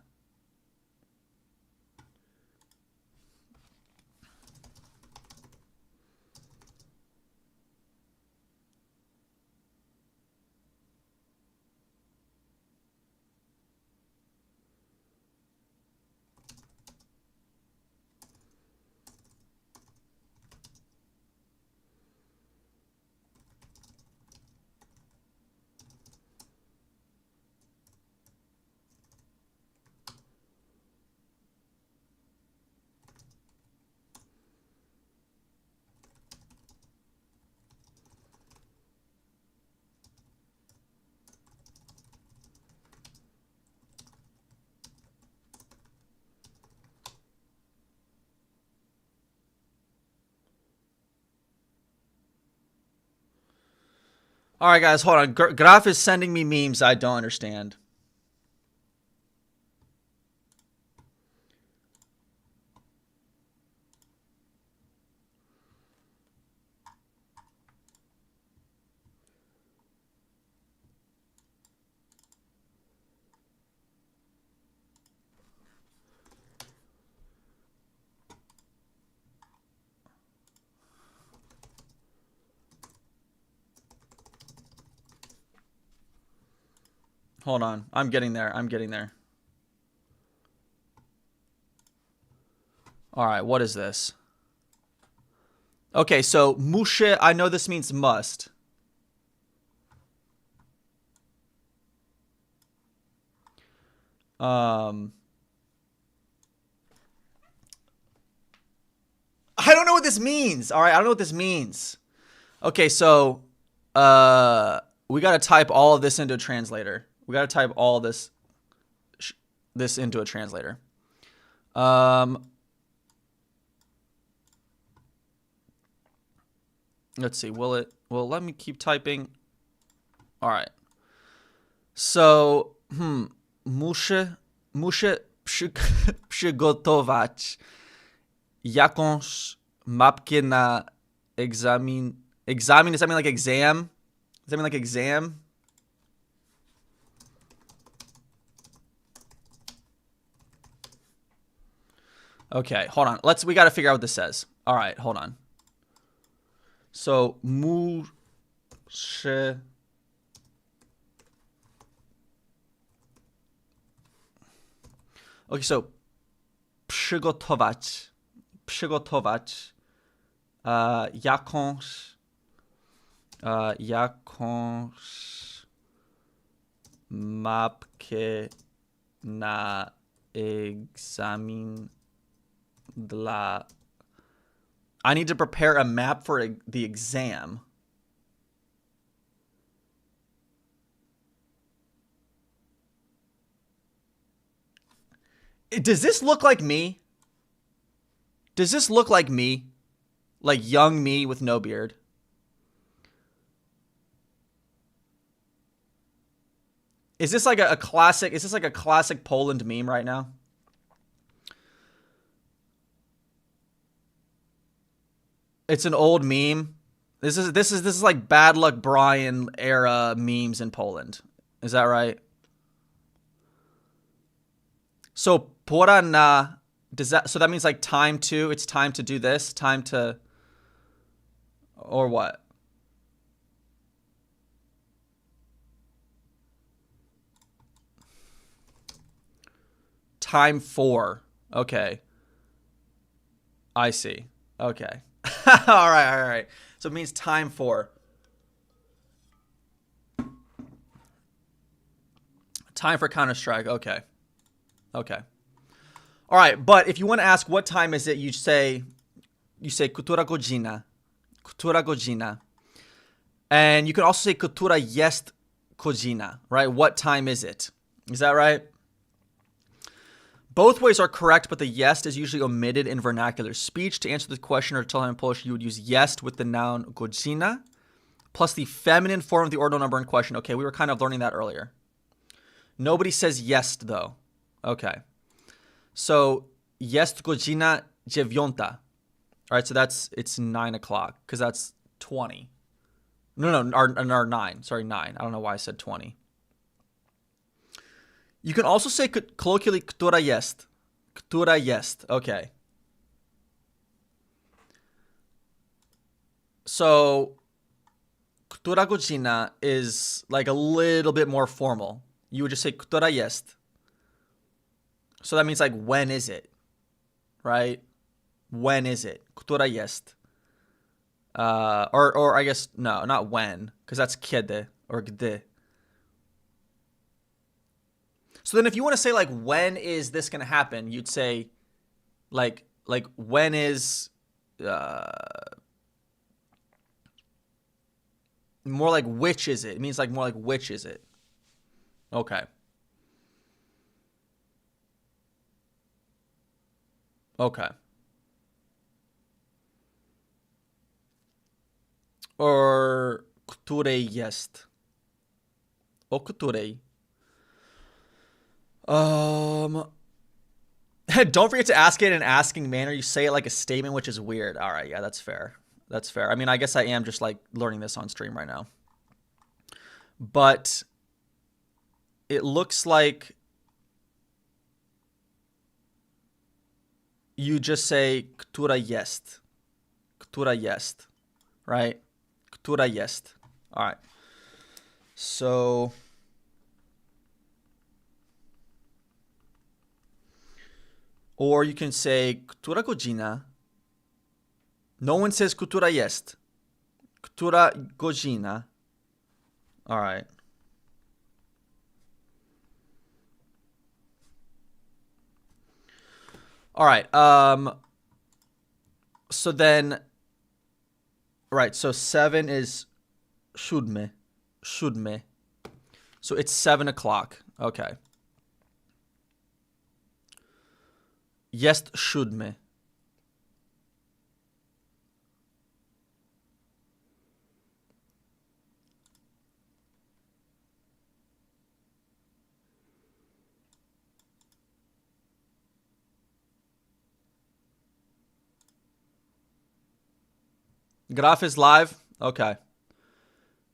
All right, guys, hold on. Graf is sending me memes I don't understand. Hold on. I'm getting there. All right, what is this? Okay, so muszę, I know this means must. I don't know what this means. All right, I don't know what this means. Okay, so we got to type all of this into a translator. We got to type all this into a translator. Let's see. Will let me keep typing. All right. So, muszę przygotować jakąś mapkę na egzamin. Examen, does that mean like exam? Does that mean like exam? Okay, hold on. We got to figure out what this says. All right, hold on. So, muszę. Okay, so przygotować jakąś mapkę na egzamin dla. I need to prepare a map for the exam. Does this look like me? Does this look like me? Like young me with no beard? Is this like a classic? Is this like a classic Poland meme right now? It's an old meme. This is like Bad Luck Brian era memes in Poland. Is that right? So pora na, so that means like time to, it's time to do this, time to, or what? Time for. Okay. I see. Okay. All right. So it means time for. Time for Counter-Strike. Okay. All right, but if you want to ask what time is it, you say która godzina. And you can also say która jest godzina, right? What time is it? Is that right? Both ways are correct, but the jest is usually omitted in vernacular speech. To answer the question or tell him in Polish, you would use jest with the noun godzina. plus the feminine form of the ordinal number in question. Okay, we were kind of learning that earlier. Nobody says jest, though. Okay. So, jest godzina dziewiąta. All right, so it's 9 o'clock because that's 20. No, or 9. Sorry, 9. I don't know why I said 20. You can also say colloquially, która jest. Która jest. Okay. So, która godzina is like a little bit more formal. You would just say, która jest. So that means like, when is it? Right? When is it? Która jest. Or I guess, no, not when, because that's kiedy or gdy. So then if you want to say like, when is this going to happen? You'd say like when is, more like which is it? It means like more like which is it? Okay. Okay. Or której jest? O której? Don't forget to ask it in an asking manner. You say it like a statement, which is weird. All right, yeah, that's fair. That's fair. I mean, I guess I am just like learning this on stream right now. But it looks like you just say która jest. Która jest. Right? Która jest. All right. So or you can say która godzina. No one says która jest. Która godzina. All right. All right. So then, right. So 7 is siódme. Siódme. So it's 7 o'clock. Okay. Jest siódme. Graf is live? Okay.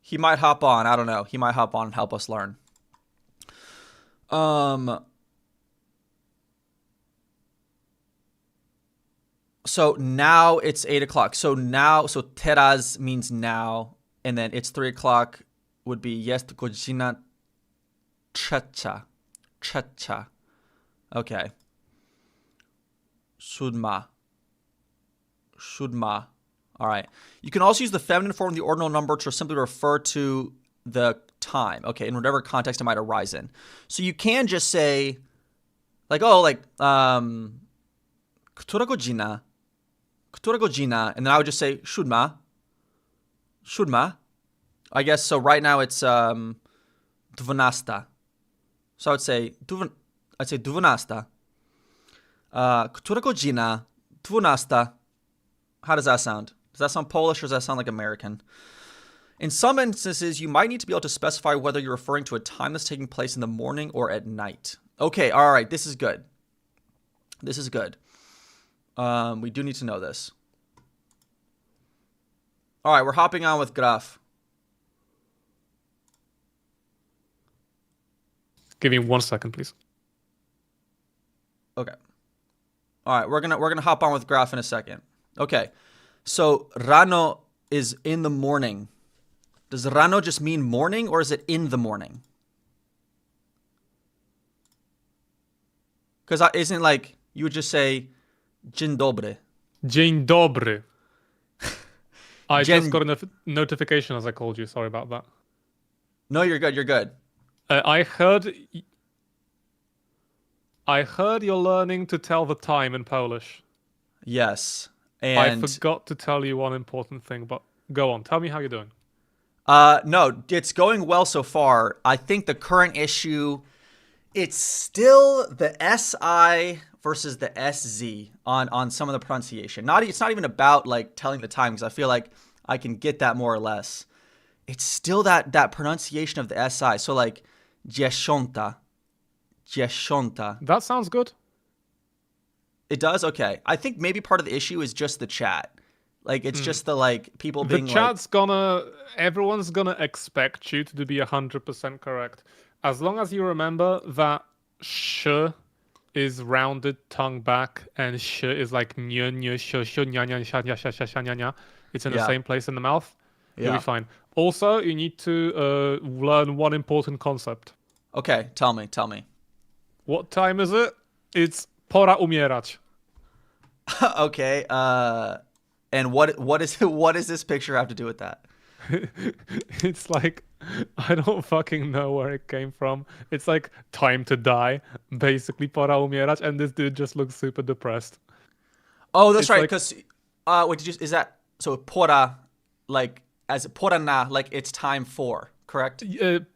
He might hop on. I don't know. He might hop on and help us learn. So now it's 8 o'clock. So teraz means now. And then it's 3 o'clock would be jest godzina trzecia. Trzecia. Okay. Siódma. Siódma. All right. You can also use the feminine form of the ordinal number to simply refer to the time, okay, in whatever context it might arise in. So you can just say, like, która godzina, and then I would just say siódma. I guess, so right now it's dwunasta. So I would say dwunasta. Która godzina, dwunasta. How does that sound? Does that sound Polish or does that sound like American? In some instances, you might need to be able to specify whether you're referring to a time that's taking place in the morning or at night. Okay, all right, this is good. This is good. We do need to know this. All right, we're hopping on with Graf. Give me 1 second, please. Okay. All right, we're gonna hop on with Graf in a second. Okay, so rano is in the morning. Does rano just mean morning or is it in the morning? Because isn't like, you would just say dzień dobry. Dzień dobry. I just got a notification as I called you. Sorry about that. No, you're good. You're good. I heard you're learning to tell the time in Polish. Yes. And I forgot to tell you one important thing, but go on. Tell me how you're doing. No, it's going well so far. I think the current issue, it's still the SI versus the SZ on some of the pronunciation. It's not even about like telling the time, because I feel like I can get that more or less. it's still that pronunciation of the SI. So like dziesiąta. Dziesiąta. That sounds good. It does? Okay. I think maybe part of the issue is just the chat. Like it's just the like people The being chat's everyone's gonna expect you to be 100% correct. As long as you remember that sh is rounded tongue back and sh is like nya nya sh sh nya nya sha nya sha sha sha nya nya. It's in the Yeah. same place in the mouth. You'll Yeah. be fine. Also, you need to learn one important concept. Okay, tell me. What time is it? It's pora umierać. Okay, and what does this picture have to do with that? It's like, I don't fucking know where it came from. It's like time to die, basically pora umierać, and this dude just looks super depressed. Oh, that's It's right. like- Because wait, is that so? Pora, like as pora na, like it's time for, correct?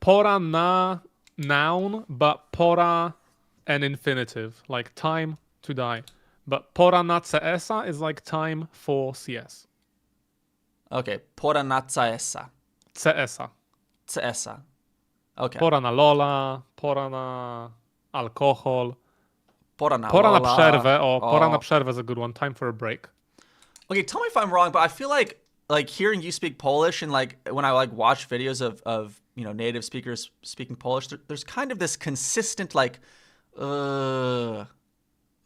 Pora na noun, but pora an infinitive, like time to die. But pora na CS is like time for CS. Okay, pora na caesa. CS. Caesa. Okay. Pora na lola, pora na alkohol, Pora na pora na lola. przerwę, pora na Oh. przerwę is a good one. Time for a break. Okay, tell me if I'm wrong, but I feel like hearing you speak Polish and like when I like watch videos of native speakers speaking Polish, there's kind of this consistent like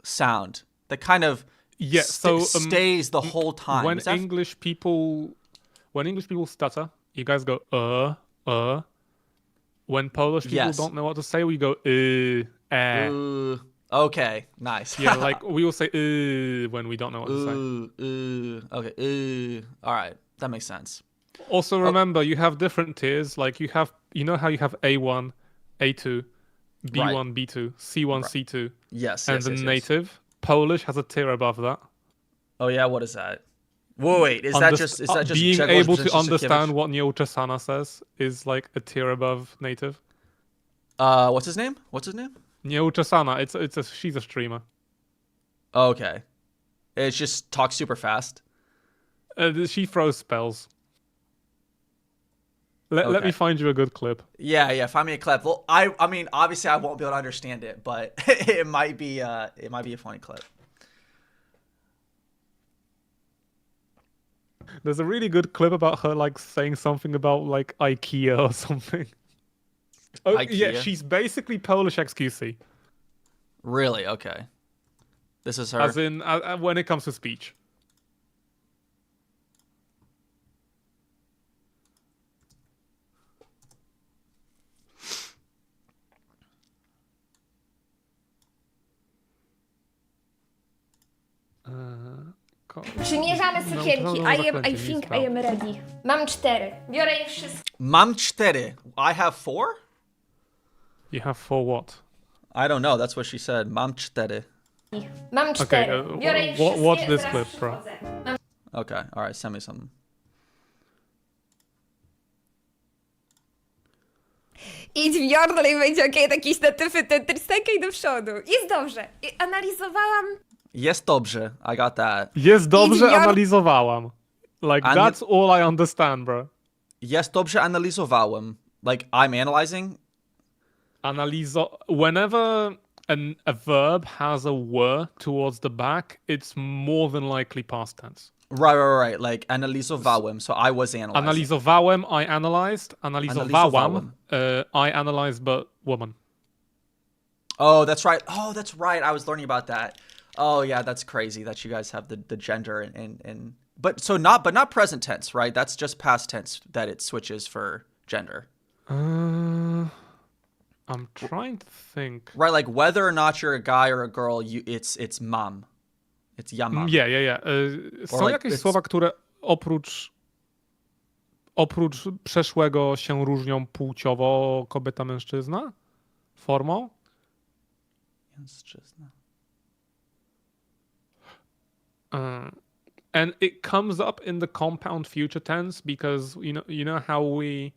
sound that kind of Yeah, stays the whole time. When Is that- English people stutter, you guys go. When Polish people Yes. don't know what to say, we go okay, nice. Yeah, like we will say when we don't know what to say. Okay. All right, that makes sense. Also remember, you have different tiers. Like you know how you have A1, A2, B1, B2, C1, C2, Yes. and yes, the yes, yes. native. Polish has a tier above that. Oh yeah, what is that? Wait, is that just being Grzegorz able to Brzęczyszkiewicz? understand what Nieuczesana says is like a tier above native. What's his name? Nieuczesana, she's a streamer. Okay. It just talks super fast. She throws spells. Let Okay. me find you a good clip. Yeah, find me a clip. Well, I mean, obviously I won't be able to understand it, but it might be a funny clip. There's a really good clip about her like saying something about like IKEA or something. Oh yeah, IKEA? she's basically Polish XQC, Really? Okay. This is her. as in when it comes to speech. Przymierzamy sukienki. no, I zaklęcie think lista. I am ready. Mam 4. Biorę je wszystkie. Mam 4. I have 4? You have for what? I don't know. That's what she said. Mam 4. Mam 4. Okay, Biorę je watch wszystkie. this zaraz clip, bro. przychodzę. Okay. All right. Send me something. Idź w Jordle i będzie okej, jakieś natyfy, stękaj do przodu. Jest dobrze. Analizowałam. Jest dobrze. I got that. Jest dobrze, Idiot. analizowałam. Like Ani- that's all I understand, bro. Jest dobrze analizowałem. Like I'm analyzing. Whenever a verb has a were towards the back, it's more than likely past tense. Right. Like analizowałem. So I was analyzing. Analizowałem, I analyzed. Analizowałam, Analizowałem. I analyzed, but woman. Oh, that's right. I was learning about that. Oh yeah, that's crazy that you guys have the gender and but not present tense, right? That's just past tense that it switches for gender. I'm trying to think. Right, like whether or not you're a guy or a girl, it's mam. It's ja mam. Yeah. Są like jakieś it's- słowa, które oprócz przeszłego się różnią płciowo kobieta, mężczyzna? Formą? Mężczyzna. And it comes up in the compound future tense because you know how we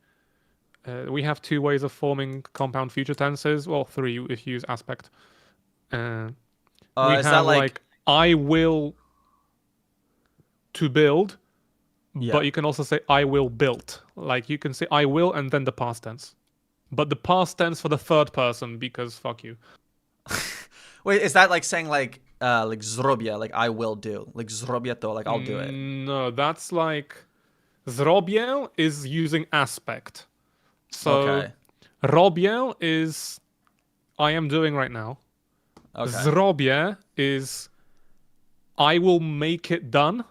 have two ways of forming compound future tenses. Well, 3 if you use aspect. We Is have that like I will to build, Yeah. But you can also say I will built. Like you can say I will and then the past tense. But the past tense for the third person because fuck you. Wait, is that like saying like zrobię, like I will do, like zrobię to, like I'll do it? No, that's like zrobię is using aspect. So Okay. robię is I am doing right now. Okay. Zrobię is I will make it done.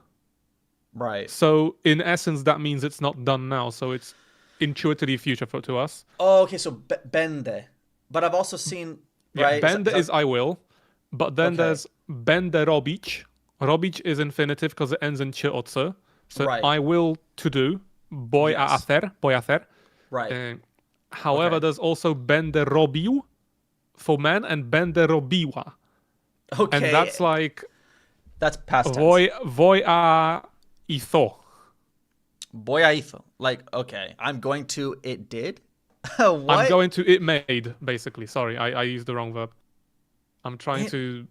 Right. So in essence, that means it's not done now. So it's intuitively future to us. Oh, okay. So będę, but I've also seen Yeah, right. będę is I will, but then Okay. there's będę robić. Robić is infinitive because it ends in cie o ce. So Right. I will to do. Boy a Yes. hacer. right. However, Okay. there's also będę robił for men and będę robiła. Okay. And that's like that's past tense. voi a itho. Boyaitho. Like, okay, I'm going to. It did. What? I'm going to it made, basically. Sorry, I used the wrong verb. I'm trying to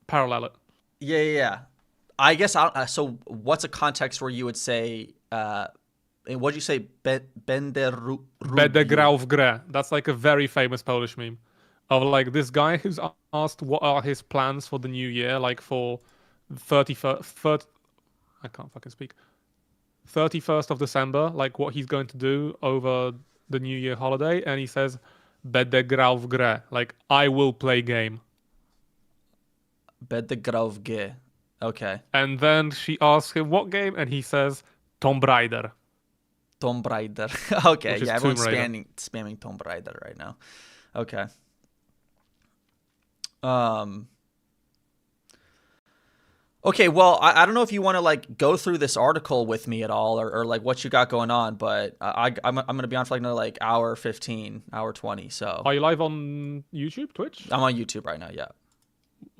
parallel it. Yeah. I guess. So, what's a context where you would say? What'd you say? Będę Będę grał w grę. That's like a very famous Polish meme of like this guy who's asked what are his plans for the new year, like for 31st. I can't fucking speak. 31st of December, like what he's going to do over the New Year holiday, and he says, "Będę grał w grę," like I will play game. Będę grał w grę. Okay. And then she asks him what game, and he says, "Tomb Raider." Tomb Raider. Okay, Which is yeah, everyone's Tomb Raider. spamming Tomb Raider right now. Okay. Okay, well, I don't know if you want to like go through this article with me at all, or like what you got going on, but I'm gonna be on for like another like hour 15, hour 20. So Are you live on YouTube, Twitch? I'm on YouTube right now. Yeah.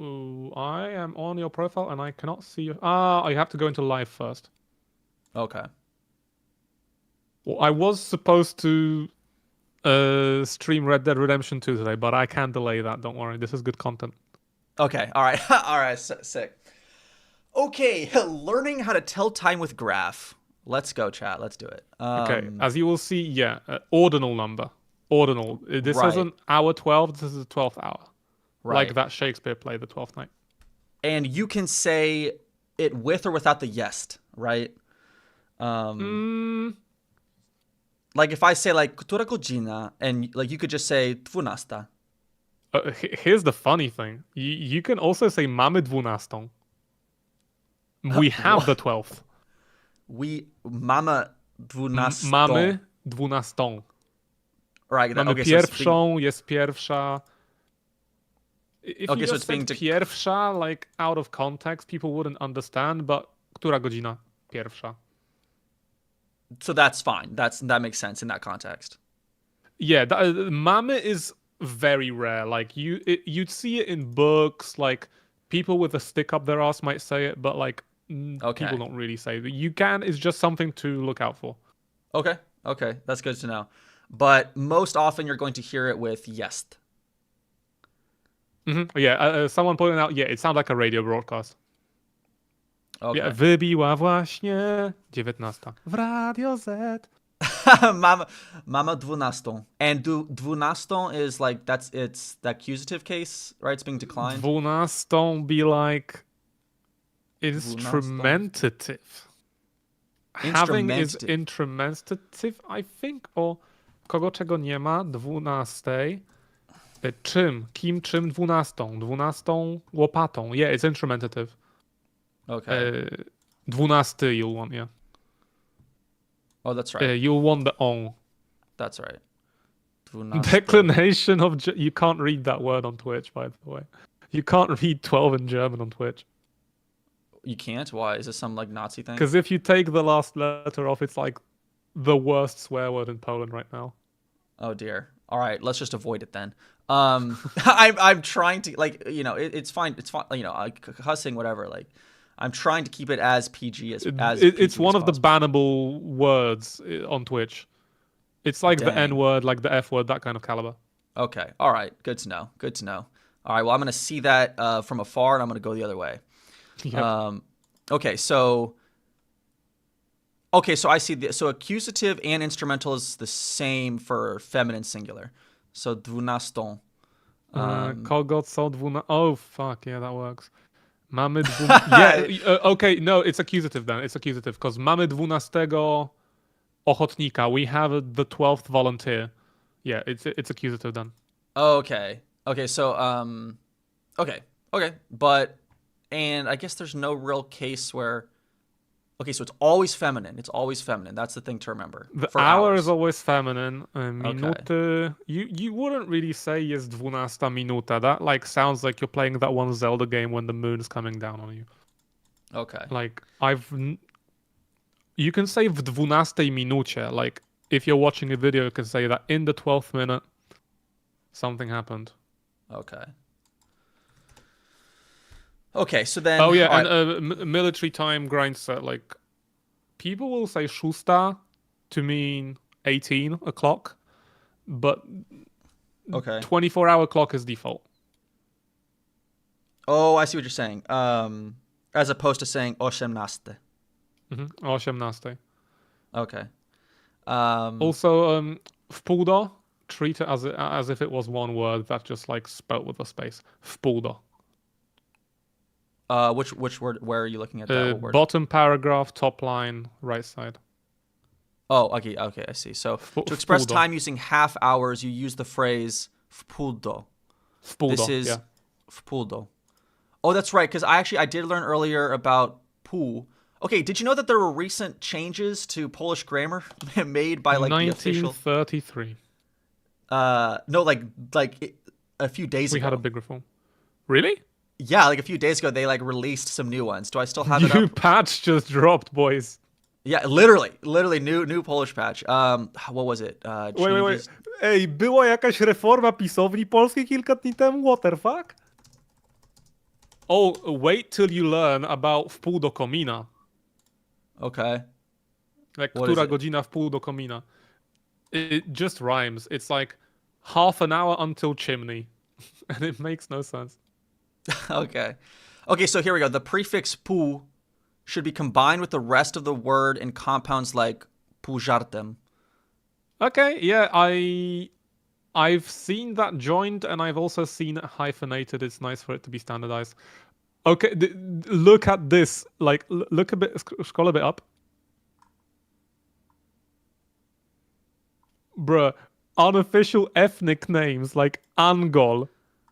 Ooh, I am on your profile and I cannot see you. Ah, you have to go into live first. Okay. Well, I was supposed to stream Red Dead Redemption 2 today, but I can delay that. Don't worry. This is good content. Okay. All right. All right. Sick. Okay. Learning how to tell time with graph. Let's go, chat. Let's do it. Okay. As you will see, yeah, ordinal number. Ordinal. This Right. isn't hour 12. This is the 12th hour. Right. Like that Shakespeare play, The Twelfth Night. And you can say it with or without the jest, right? Like if I say like która godzina, and like you could just say 12. Here's the funny thing. You can also say mamy 12. We have the 12th. Mamy 12. Mamy 12. Right. Mamy okay, so it's being- pierwszą, jest pierwsza. If Okay, you so just it's being said pierwsza, like out of context, people wouldn't understand, but która godzina? Pierwsza. so that's fine. That makes sense in that context. Yeah, mamy is very rare. Like you'd see it in books, like people with a stick up their ass might say it, but like Okay. people don't really say it. You can is just something to look out for. Okay. That's good to know. But most often you're going to hear it with jest. Yeah, someone pointed out, yeah, it sounds like a radio broadcast. Okay. Yeah, wybiła właśnie 19 w Radio Z. Mama 12. And 12 is like it's the accusative case, right? It's being declined. 12 be like instrumentative. Having is Instrumentative. instrumentative, I think, or kogo czego nie ma 12. Czym? Kim, czym 12? 12 łopatą. Yeah, it's instrumentative. Okay. 12 you'll want, yeah. Oh, that's right. You'll want the on. That's right. 12. Declination of... You can't read that word on Twitch, by the way. You can't read 12 in German on Twitch. You can't? Why? Is this some like Nazi thing? Because if you take the last letter off, it's like the worst swear word in Poland right now. Oh dear. All right, let's just avoid it then. I'm trying to like it's fine. It's fine. Like cussing whatever. Like I'm trying to keep it as PG as It's PG one as of the possible. bannable words on Twitch. It's like the Dang. N word, like the F word, that kind of caliber. Okay. All right. Good to know. All right. Well, I'm gonna see that from afar, and I'm gonna go the other way. Yep. Okay. So Okay, so I see. So accusative and instrumental is the same for feminine singular. So dwunastą. Kogo co Oh, fuck, yeah, that works. Mamy Yeah, okay, no, it's accusative then. It's accusative, because mamy 12 ochotnika. We have the 12th volunteer. Yeah, it's accusative then. Okay. Okay, so okay. But and I guess there's no real case where okay, so it's always feminine. It's always feminine. That's the thing to remember. The for hour hours. is always feminine. Minuty. You wouldn't really say jest 12 minuta. That like sounds like you're playing that one Zelda game when the moon's coming down on you. Okay. Like you can say w 12 minucie. Like if you're watching a video, you can say that in the 12th minute something happened. Okay. Okay, so then. Oh yeah, all and right. military time grind set. Like people will say szusta to mean 18 o'clock, but Okay. 24-hour clock is default. Oh, I see what you're saying. As opposed to saying 18. 18. Okay. Also, w pół do, treat it as if it was one word that's just like spelt with a space. W pół do. Which word? Where are you looking at that? What word? Bottom paragraph, top line, right side. Oh, okay, I see. So to express wpół do. time using half hours, you use the phrase w pół do. W pół This do, is yeah. w pół do. Oh, that's right. Because I did learn earlier about pół. Okay, did you know that there were recent changes to Polish grammar made by like the official? 1933. No, a few days We ago. had a big reform. Really? Yeah, like a few days ago, they like released some new ones. Do I still have it New up? patch just dropped, boys. Yeah, literally new Polish patch. What was it? Wait. Changes- Ej, była jakaś reforma pisowni polskiej kilka dni temu? What the fuck? Oh, wait till you learn about w pół do komina. Okay. Like, What is która it? godzina w pół do komina. It just rhymes. It's like half an hour until chimney. And it makes no sense. Okay. Okay, so here we go. The prefix pół should be combined with the rest of the word in compounds like pół żartem. Okay, yeah, I've seen that joined, and I've also seen it hyphenated. It's nice for it to be standardized. Okay, look at this. Like, look a bit, scroll a bit up. Bruh, unofficial ethnic names like Angol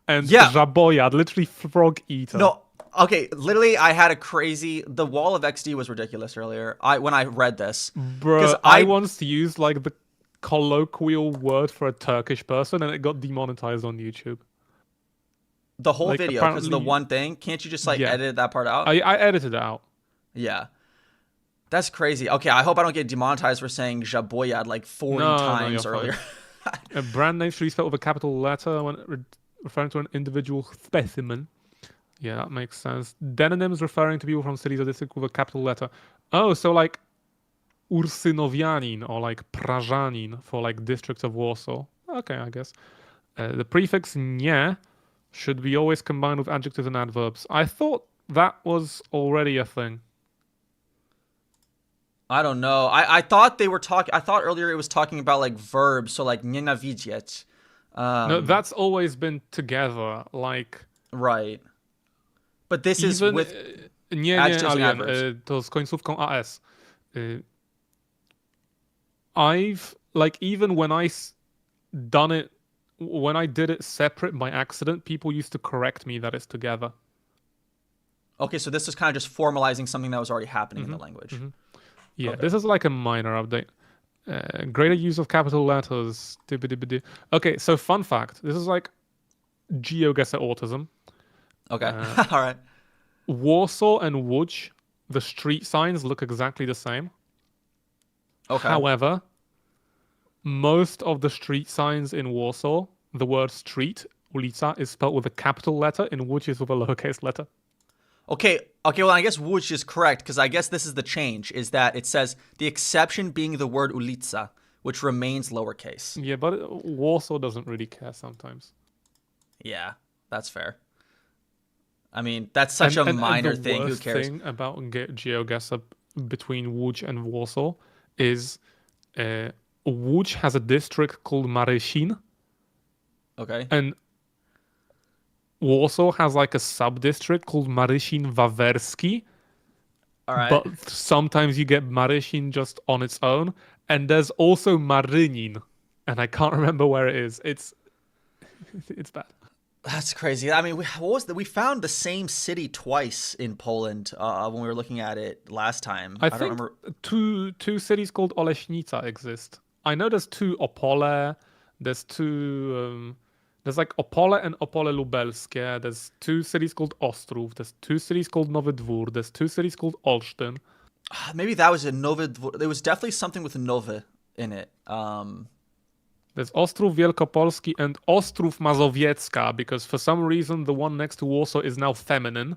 and Yeah. Żabojad, literally frog eater. No, okay, literally I had a crazy the wall of XD was ridiculous earlier. When I read this. Bruh, 'Cause I once used like the colloquial word for a Turkish person, and it got demonetized on YouTube. the whole like, video because of the apparently- one thing. Can't you just like Yeah. edit that part out? I edited it out. Yeah. That's crazy. Okay, I hope I don't get demonetized for saying Żabojad like 40 No, times you're earlier. A brand name should be spelled with a capital letter when referring to an individual specimen. Yeah, that makes sense. Denonyms referring to people from cities or districts with a capital letter. Oh, so like Ursynowianin or like Prażanin for like districts of Warsaw. Okay, I guess. The prefix nie should be always combined with adjectives and adverbs. I thought that was already a thing. I don't know. I thought they were talking. I thought earlier it was talking about like verbs, so like nienawidzieć. No, that's always been together. Like Right. But this is even with nie, adjectives and Alien, adverbs. to z końcówką AS. I've like even when done it when I did it separate by accident, people used to correct me that it's together. Okay, so this is kind of just formalizing something that was already happening in the language. Yeah, Okay. this is like a minor update. Greater use of capital letters. Okay, so fun fact. This is like GeoGuessr autism. Okay. Uh, All right. Warsaw and Łódź, the street signs look exactly the same. Okay. However, most of the street signs in Warsaw, the word street, ulica, is spelled with a capital letter, in Łódź is with a lowercase letter. Okay, well, I guess Łódź is correct because I guess this is the change, is that it says the exception being the word ulica, which remains lowercase. Yeah, but Warsaw doesn't really care sometimes. Yeah, that's fair. I mean, that's such a minor the thing. Who worst cares? thing about GeoGuessr between Łódź and Warsaw is Łódź has a district called Marysin, Okay. and Warsaw has like a sub-district called Marysin Wawerski. All right. But sometimes you get Marysin just on its own, and there's also Marynin, and I can't remember where it is. It's bad. That's crazy. I mean, we found the same city twice in Poland when we were looking at it last time. I don't think remember. two cities called Oleśnica exist. I know there's two Opole. There's two. There's like Opole and Opole Lubelskie. There's two cities called Ostrów. There's two cities called Nowy Dwór. There's two cities called Olsztyn. Maybe that was a Nowy. There was definitely something with Nowy in it. There's Ostrów Wielkopolski and Ostrów Mazowiecka, because for some reason the one next to Warsaw is now feminine.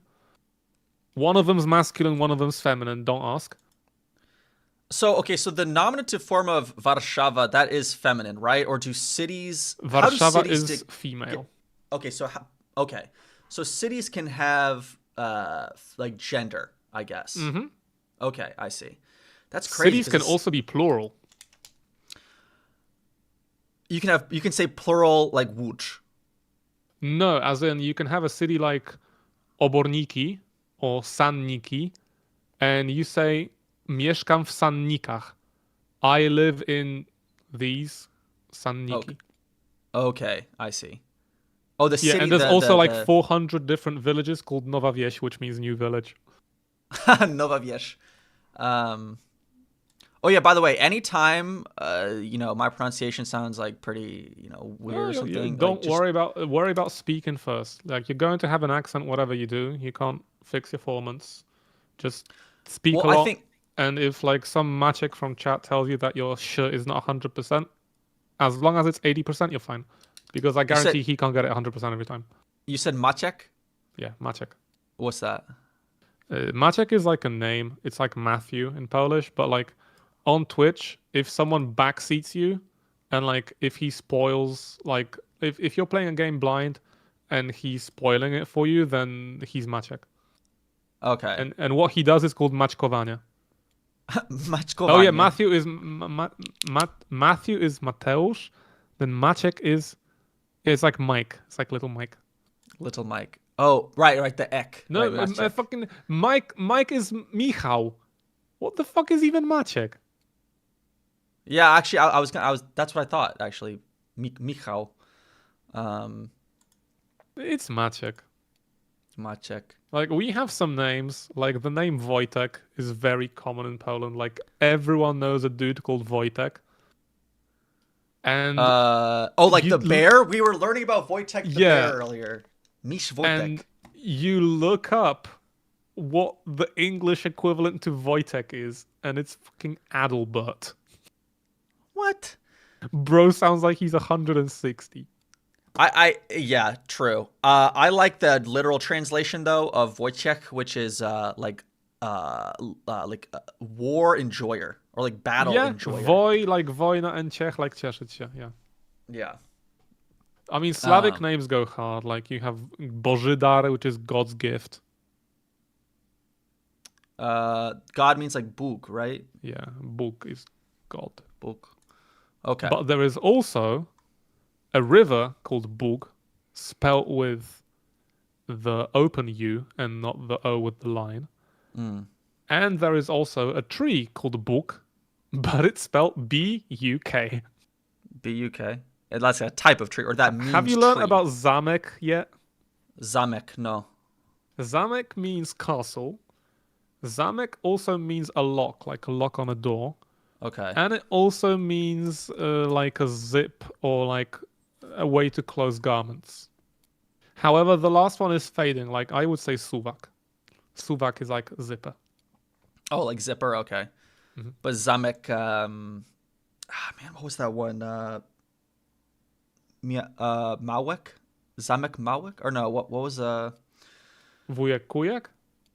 One of them's masculine, one of them's feminine. Don't ask. So the nominative form of Warszawa, that is feminine, right? Or do cities? how do Warszawa cities is female. Okay, so cities can have like gender, I guess. Mhm. Okay, I see. That's crazy. Cities 'cause can it's- also be plural. you can say plural like Łódź. No, as in you can have a city like Oborniki or Sanniki, and you say mieszkam w Sannikach. I live in these Sanniki. Okay, I see. Oh, the Yeah, city. and there's the- also the- like the- 400 different villages called Nowa Wieś, which means new village. Nowa Wieś. Oh yeah. By the way, anytime my pronunciation sounds like pretty weird or something. Don't like, just- worry about speaking first. Like you're going to have an accent, whatever you do. You can't fix your formants. Just speak Well, a lot. I think And if like some Maciek from chat tells you that your sh is not 100%, as long as it's 80%, you're fine. Because I guarantee he can't get it 100% every time. you said Maciek. Yeah, Maciek. What's that? Maciek is like a name. It's like Matthew in Polish, but like on Twitch, if someone backseats you and like if he spoils, like if you're playing a game blind and he's spoiling it for you, then he's Maciek. Okay. And what he does is called Maćkowanie. Maćkowanie. Oh yeah, Matthew is Matthew is Mateusz, then Maciek is it's like Mike. It's like little Mike. Little Mike. Oh, right, the ek. No, right, Maciek. fucking Mike is Michał. What the fuck is even Maciek? Yeah, actually, I was that's what I thought actually. Michał. It's Maciek. Maciek. Like we have some names, like the name Wojtek is very common in Poland. Like everyone knows a dude called Wojtek. And like you the bear? We were learning about Wojtek the Yeah. bear earlier. Mish Wojtek. and you look up what the English equivalent to Wojtek is, and it's fucking Adalbert. What? Bro sounds like he's 160. Yeah, true. I like the literal translation though of Wojciech, which is like war enjoyer or like battle Yeah, enjoyer. Woj like wojna and Czech like cieszyć się, yeah. Yeah. I mean, Slavic names go hard. Like you have Bożydar, which is God's gift. God means like Bóg, right? Yeah, Bóg is God. Bóg. Okay. But there is also a river called Bug, spelt with the open U and not the O with the line. And there is also a tree called Buk, but it's spelled B-U-K. B-U-K. That's a type of tree, or that means Have you learned tree. about Zamek yet? Zamek? No. Zamek means castle. Zamek also means a lock, like a lock on a door. Okay. And it also means like a zip or like a way to close garments. However, the last one is fading. Like I would say suwak. Suwak is like zipper. Oh, like zipper. Okay. But Zamek. Man, what was that one? Małek. Zamek Małek? Or no? What was Wujek Kujek?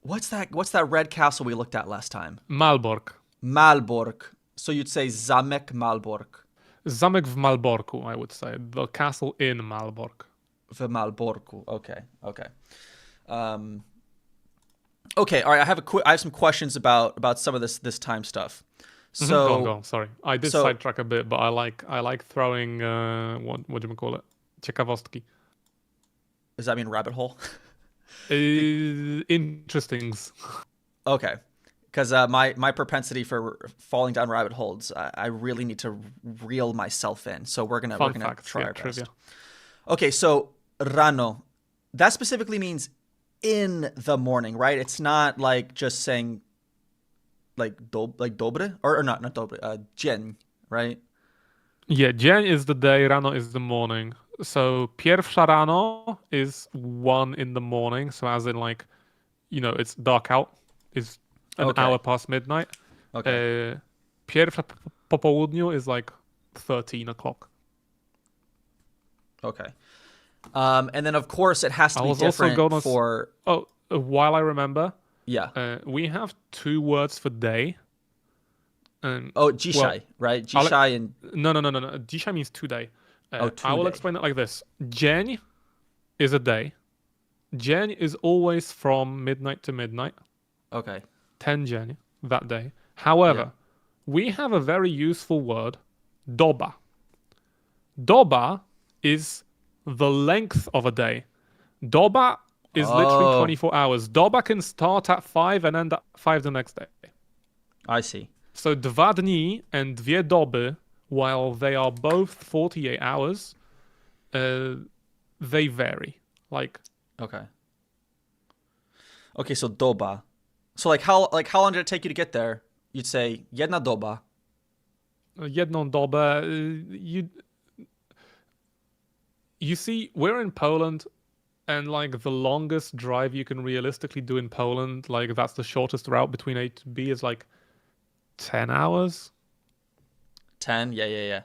What's that red castle we looked at last time? Malbork. Malbork. So you'd say Zamek Malbork. Zamek w Malborku, I would say. The castle in Malbork. W Malborku. Okay. Okay, all right. I have some questions about some of this time stuff. So Go on. Sorry, I did so- sidetrack a bit, but I like throwing what do you call it? Ciekawostki. does that mean rabbit hole? Interestings. Okay, because my propensity for falling down rabbit holes, I really need to reel myself in. So we're gonna Fun facts, try yeah, our best. trivia. Okay, so rano, that specifically means in the morning, right? It's not like just saying like dobre or not dobre, dzień, right? Yeah, dzień is the day, rano is the morning. So pierwsza rano is 1 in the morning, so as in like, you know, it's dark out. It's an Okay. hour past midnight. Okay. Pierwsza po południu is like 13 o'clock. Okay. And then of course it has to I be was also different gonna for Oh, while I remember, yeah. we have 2 words for day. Oh, dzisiaj, right? Dzisiaj and No. Dzisiaj means today. I will today. explain it like this. Dzień is a day. Dzień is always from midnight to midnight. okay. 10 dzień, that day. However, we have a very useful word, doba. Doba is the length of a day. Doba is literally 24 hours. Doba can start at 5 and end at 5 the next day. I see. So 2 dni and 2 doby, while they are both 48 hours, they vary. Like, Okay. Okay, so doba. So like how long did it take you to get there? You'd say jedna doba. jedną dobę, you see, we're in Poland, and like the longest drive you can realistically do in Poland, like that's the shortest route between A to B, is like 10 hours. 10? Yeah.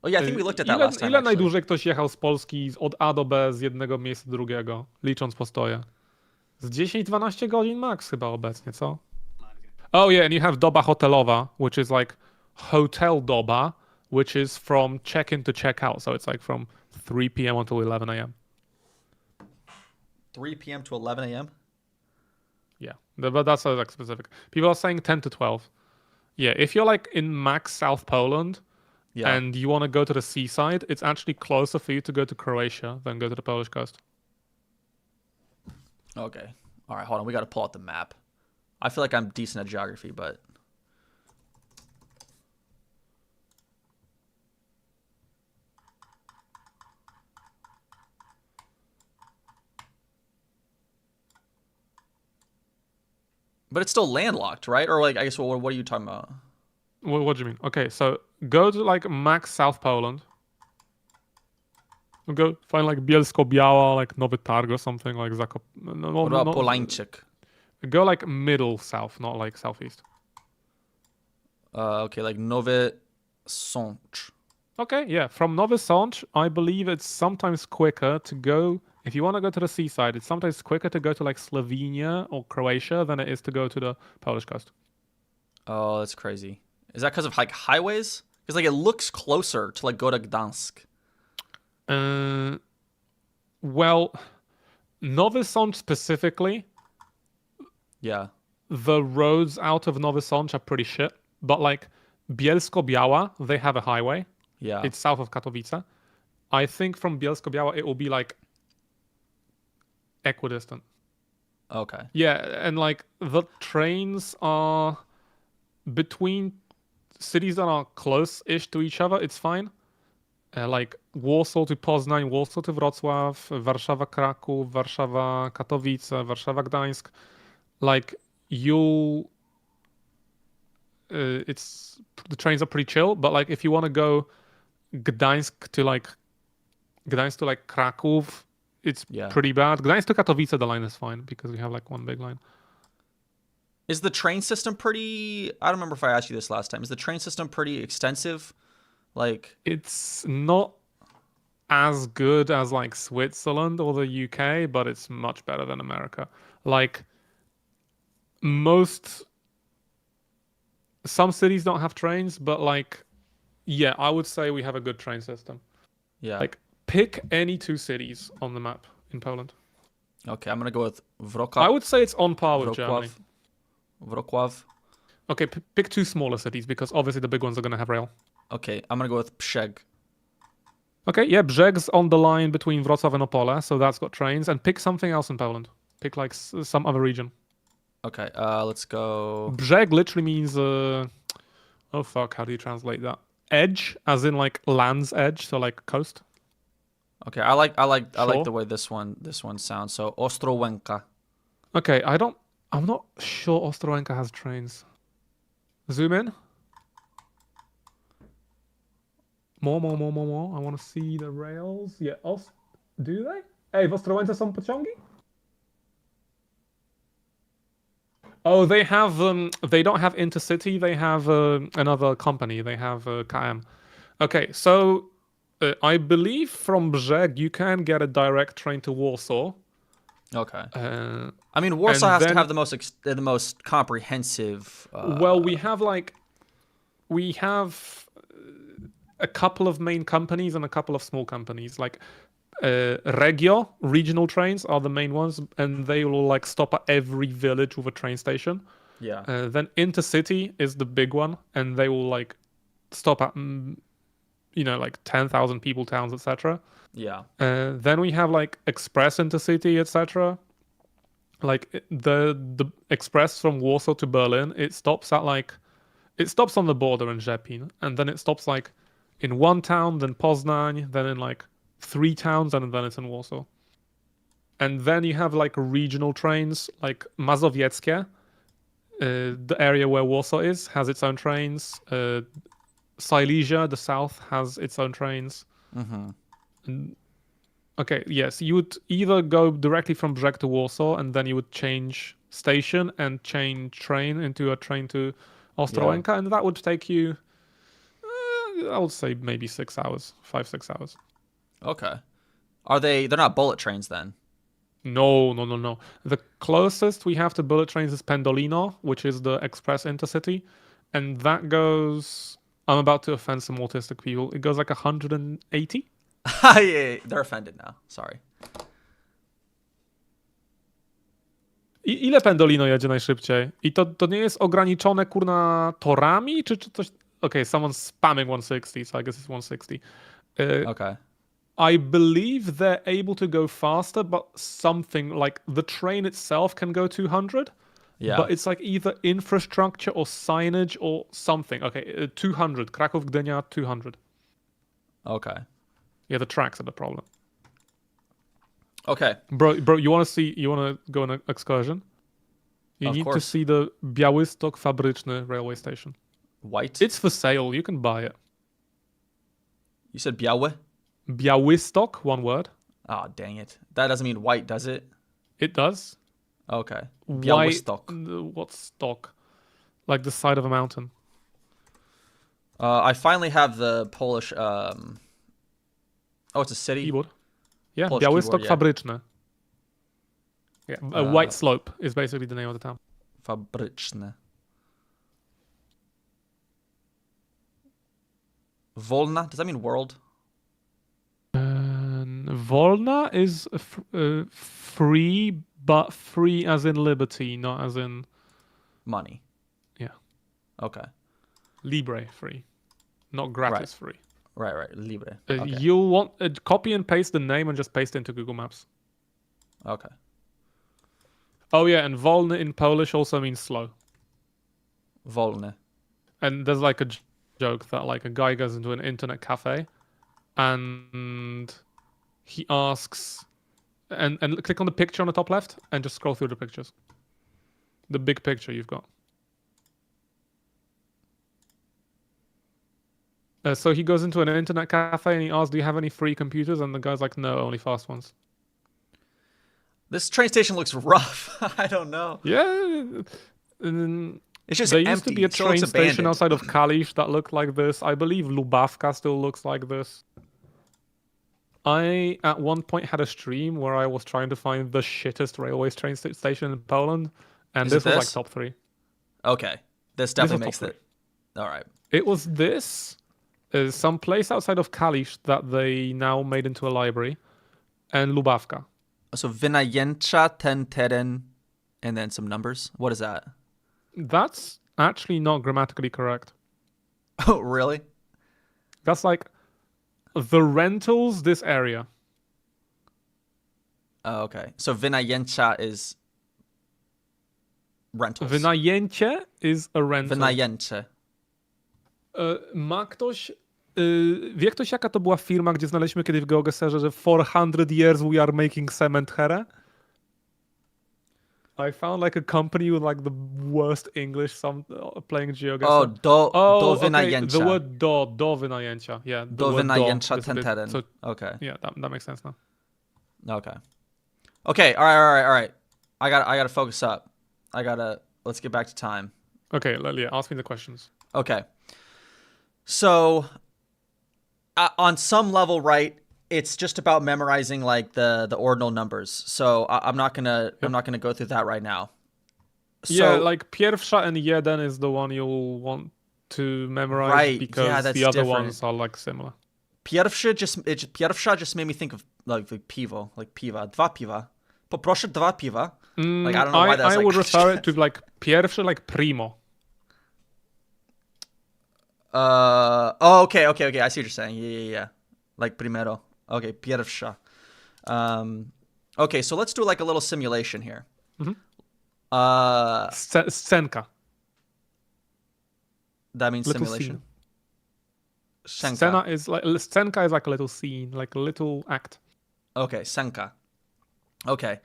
Oh yeah, I think we looked at that ile, last time. Ile actually. najdłużej ktoś jechał z Polski od A do B z jednego miejsca do drugiego, licząc postoje? Z 10-12 godzin max chyba obecnie, co? Oh yeah, and you have doba hotelowa, which is like hotel doba, which is from check-in to check-out. So it's like from 3 p.m. until 11 a.m. 3 p.m. to 11 a.m. Yeah, but that's like specific. People are saying 10 to 12. Yeah, if you're like in max South Poland Yeah. and you want to go to the seaside, it's actually closer for you to go to Croatia than go to the Polish coast. Okay. All right, hold on. We got to pull out the map. I feel like I'm decent at geography, but it's still landlocked, right? Or like I guess what are you talking about? What do you mean? Okay, so go to like max South Poland. Go find like Bielsko-Biała, like Nowy Targ or something like Zakop. No, What about Polańczyk? Go like middle south, not like southeast. Okay, like Nowy Sącz. Okay, yeah. From Nowy Sącz, I believe it's sometimes quicker to go. If you want to go to the seaside, it's sometimes quicker to go to like Slovenia or Croatia than it is to go to the Polish coast. Oh, that's crazy. Is that because of like highways? Because like it looks closer to like go to Gdansk. Well, Nowy Sącz specifically, Yeah. the roads out of Nowy Sącz are pretty shit. But like Bielsko-Biała, they have a highway. Yeah. It's south of Katowice. I think from Bielsko-Biała it will be like equidistant. Okay. Yeah, and like the trains are between cities that are close-ish to each other. It's fine. Like Warsaw to Poznań, Warsaw to Wrocław, Warszawa, Kraków, Warszawa, Katowice, Warszawa, Gdańsk. Like you'll, it's the trains are pretty chill. But like if you want to go Gdańsk to like Kraków, it's Yeah. pretty bad. Gdańsk to Katowice, the line is fine because we have like one big line. Is the train system pretty? I don't remember if I asked you this last time. Is the train system pretty extensive? Like, It's not as good as like Switzerland or the UK, but it's much better than America. Like some cities don't have trains, but like, yeah, I would say we have a good train system. yeah. Like pick any 2 cities on the map in Poland. Okay, I'm gonna go with I Wrocław. would say it's on par with Germany. Wrocław. Okay, pick two smaller cities because obviously the big ones are going to have rail. Okay, I'm gonna go with Przeg. Okay, yeah, Brzeg's on the line between Wrocław and Opole, so that's got trains. And pick something else in Poland. Pick like some other region. Okay, let's go. Brzeg literally means oh fuck, how do you translate that? Edge, as in like land's edge, so like coast. Okay, I like Sure. the way this one sounds. So Ostrołęka. Okay, I'm not sure Ostrołęka has trains. Zoom in. More. I want to see the rails. Yeah, do they? Hey, w Ostrołęce są pociągi? Oh, they have they don't have Intercity, they have another company. They have KM. Okay, so I believe from Brzeg you can get a direct train to Warsaw. Okay. Uh, I mean, Warsaw and has to then- have the most comprehensive. well, we have a couple of main companies and a couple of small companies. Like Regio regional trains are the main ones, and they will like stop at every village with a train station. Yeah. Then Intercity is the big one, and they will like stop at like 10,000 people towns, etc. Yeah. Then we have like Express Intercity, etc. Like the express from Warsaw to Berlin, it stops on the border in Rzepin, and then it stops like in one town, then Poznań, then in like 3 towns, and then it's in Warsaw. And then you have like regional trains, like Mazowieckie, the area where Warsaw is, has its own trains. Silesia, the south, has its own trains. Okay, yes, you would either go directly from Brzeg to Warsaw, and then you would change station and change train into a train to Ostrołęka, and that would take you, I would say maybe 6 hours, 5-6 hours. Okay. They're not bullet trains then? No. The closest we have to bullet trains is Pendolino, which is the express intercity, and that goes. I'm about to offend some autistic people. It goes like 180. Yeah, they're offended now. Sorry. Ile Pendolino jedzie najszybciej? I to nie jest ograniczone kurna torami, czy coś? Okay, someone's spamming 160, so I guess it's 160. Okay. I believe they're able to go faster, but something like the train itself can go 200. Yeah. But it's like either infrastructure or signage or something. Okay, 200. Kraków, Gdynia, 200. Okay. Yeah, the tracks are the problem. Okay. Bro, you want to go on an excursion? You Of need to course. see the Białystok Fabryczny railway station. White. It's for sale. You can buy it. You said Białe? Białystok, one word. Oh, dang it. That doesn't mean white, does it? It does. Okay. White. Białystok. What's stock? Like the side of a mountain. I finally have the Polish. Oh, it's a city. Keyboard. Yeah, Polish Białystok keyboard, yeah. Fabryczny. Yeah, a White Slope is basically the name of the town. Fabryczne. Wolna? Does that mean world? Wolna is free, but free as in liberty, not as in Money. yeah, Okay. libre free, not gratis free. Right. Libre. Okay. You'll want copy and paste the name and just paste it into Google Maps. Okay. Oh yeah, and wolny in Polish also means slow. Wolne. And there's like a joke that like a guy goes into an internet cafe and he asks and click on the picture on the top left and just scroll through the pictures. The big picture you've got. So he goes into an internet cafe and he asks, "Do you have any free computers?" And the guy's like, "No, only fast ones." This train station looks rough. I don't know. Yeah. And It's just there empty. used to be a It still train looks station abandoned. outside of Kalisz that looked like this. I believe Lubawka still looks like this. I, at one point, had a stream where I was trying to find the shittest railway train station in Poland, and Is it this was like this? top 3. Okay. This was definitely top makes three. it. All right. It was this, some place outside of Kalisz that they now made into a library, and Lubawka. So wynajęcia ten teren, and then some numbers. What is that? That's actually not grammatically correct. Oh, really? That's like the rentals this area. Oh, okay. So wynajęcia is rentals. Wynajęcie is a rental. Wynajęcie. Ma ktoś... wie ktoś, jaka to była firma, gdzie znaleźliśmy kiedyś w GeoGuessrze, że 400 years we are making cement here? I found like a company with like the worst English playing GeoGuessr. Oh, do okay, wynajęcia. the word do wynajęcia. Yeah. the Do word wynajęcia is a ten bit- teren. So, Okay. yeah, that makes sense now. Okay. Okay. All right. I gotta focus up. Let's get back to time. Okay, yeah, ask me the questions. Okay. So, on some level, right, it's just about memorizing like the ordinal numbers. So I'm not gonna go through that right now. So, Yeah, like pierwsza and jeden is the one you'll want to memorize Right, because yeah, that's the other different. ones are like similar. pierwsza just made me think of like piwo, like piwa, dwa piwa. Poproszę dwa piwa. Like I don't know why that's I like. would refer it to like pierwszy, like primo. Oh, okay. I see what you're saying. Yeah. Like primero. Okay, pierwsza. Okay, so let's do like a little simulation here. Mhm. Scenka. That means Little simulation. scene. Senka. Scenka is like a little scene, like a little act. Okay, senka. Okay.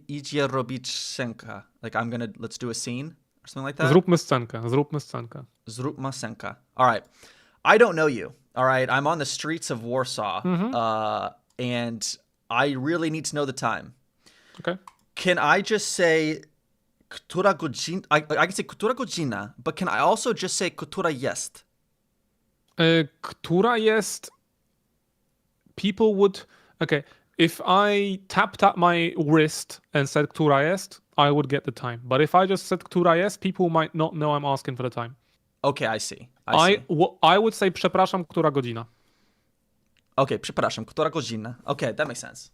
Idzie robić senka. Like let's do a scene or something like that. Zróbmy scenkę. Zróbmy senka. All right. I don't know you. All right. I'm on the streets of Warsaw. And I really need to know the time. Okay. Can I just say która godzina? I can say która godzina, but can I also just say która jest? Która jest... People would... Okay, if I tapped at my wrist and said która jest, I would get the time. But if I just said która jest, people might not know I'm asking for the time. Okay, I see. I would say przepraszam, która godzina. Okay, przepraszam, która godzina? Okay, that makes sense.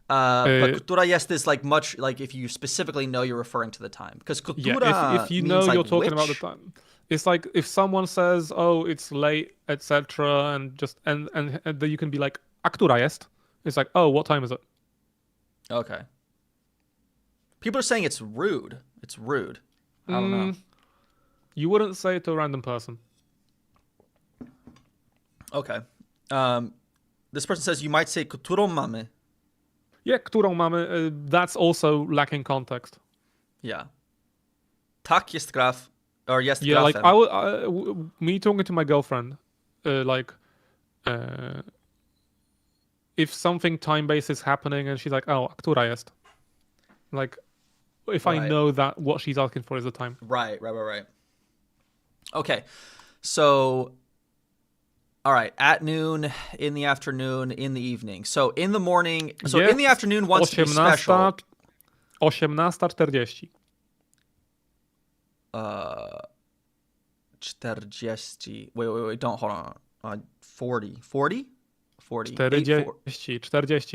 But która jest is like much like if you specifically know you're referring to the time. Because Yeah, która if you means know like you're talking about which. the time. It's like if someone says, "Oh, it's late," etc., and just and then you can be like, "A która jest?" It's like, "Oh, what time is it?" Okay. People are saying it's rude. It's rude. I don't know. You wouldn't say it to a random person. Okay. This person says you might say którą mamy. Yeah, którą mamy? That's also lacking context. Yeah. Tak jest graf. Or jest Yeah, like grafem. me talking to my girlfriend, if something time-based is happening and she's like, "Oh, a która jest?" Like, if I Right. know that what she's asking for is the time. Right. Okay. So, all right. At noon, in the afternoon, in the evening. So in the morning. So in the afternoon wants to be special. 18:40. 40. Wait. Don't hold on. 40. 40? 40. 40,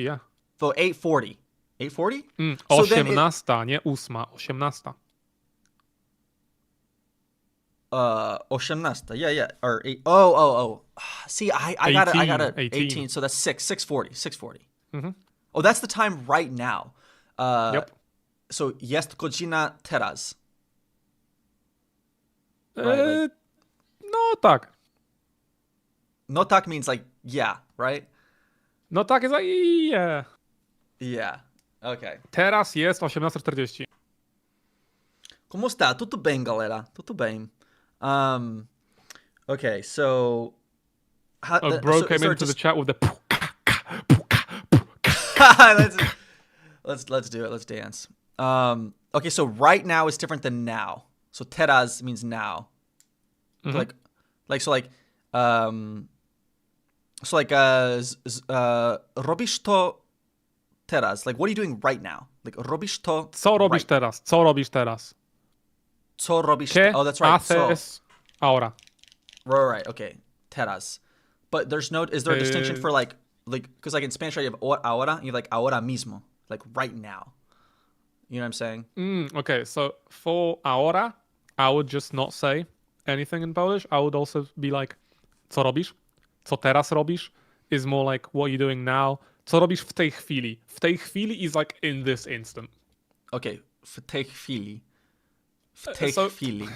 yeah. So 8:40. 8:40? So then 18, nie 8, 18. 18. Yeah. Or 8. Oh. See, I got it. 18. So that's 6:40. 6:40. Oh, that's the time right now. Yep. So jest godzina teraz. Right, No tak. No tak means like yeah, right? No tak jest, yeah. Yeah. Okay. Teraz jest 18:40. Como está? Tudo bem, galera? Tudo bem. Okay, so A bro came into the chat with the let's do it. Let's dance. Okay, so right now is different than now. So teraz means now. Like robisz to teraz. Like, what are you doing right now? Like, robisz to. Co robisz right. teraz? Co robisz teraz? Co robisz? ¿Qué Oh, that's right. So, haces ahora? right. Okay. Teraz. But there's no. Is there a distinction Uh, for like because like in Spanish right, you have ahora, you have like ahora mismo, like right now. You know what I'm saying? Okay, so for ahora, I would just not say anything in Polish. I would also be like, co robisz? Co teraz robisz? Is more like, what are you doing now? Co robisz w tej chwili? W tej chwili is like in this instant. Okay, w tej chwili. W tej so- chwili.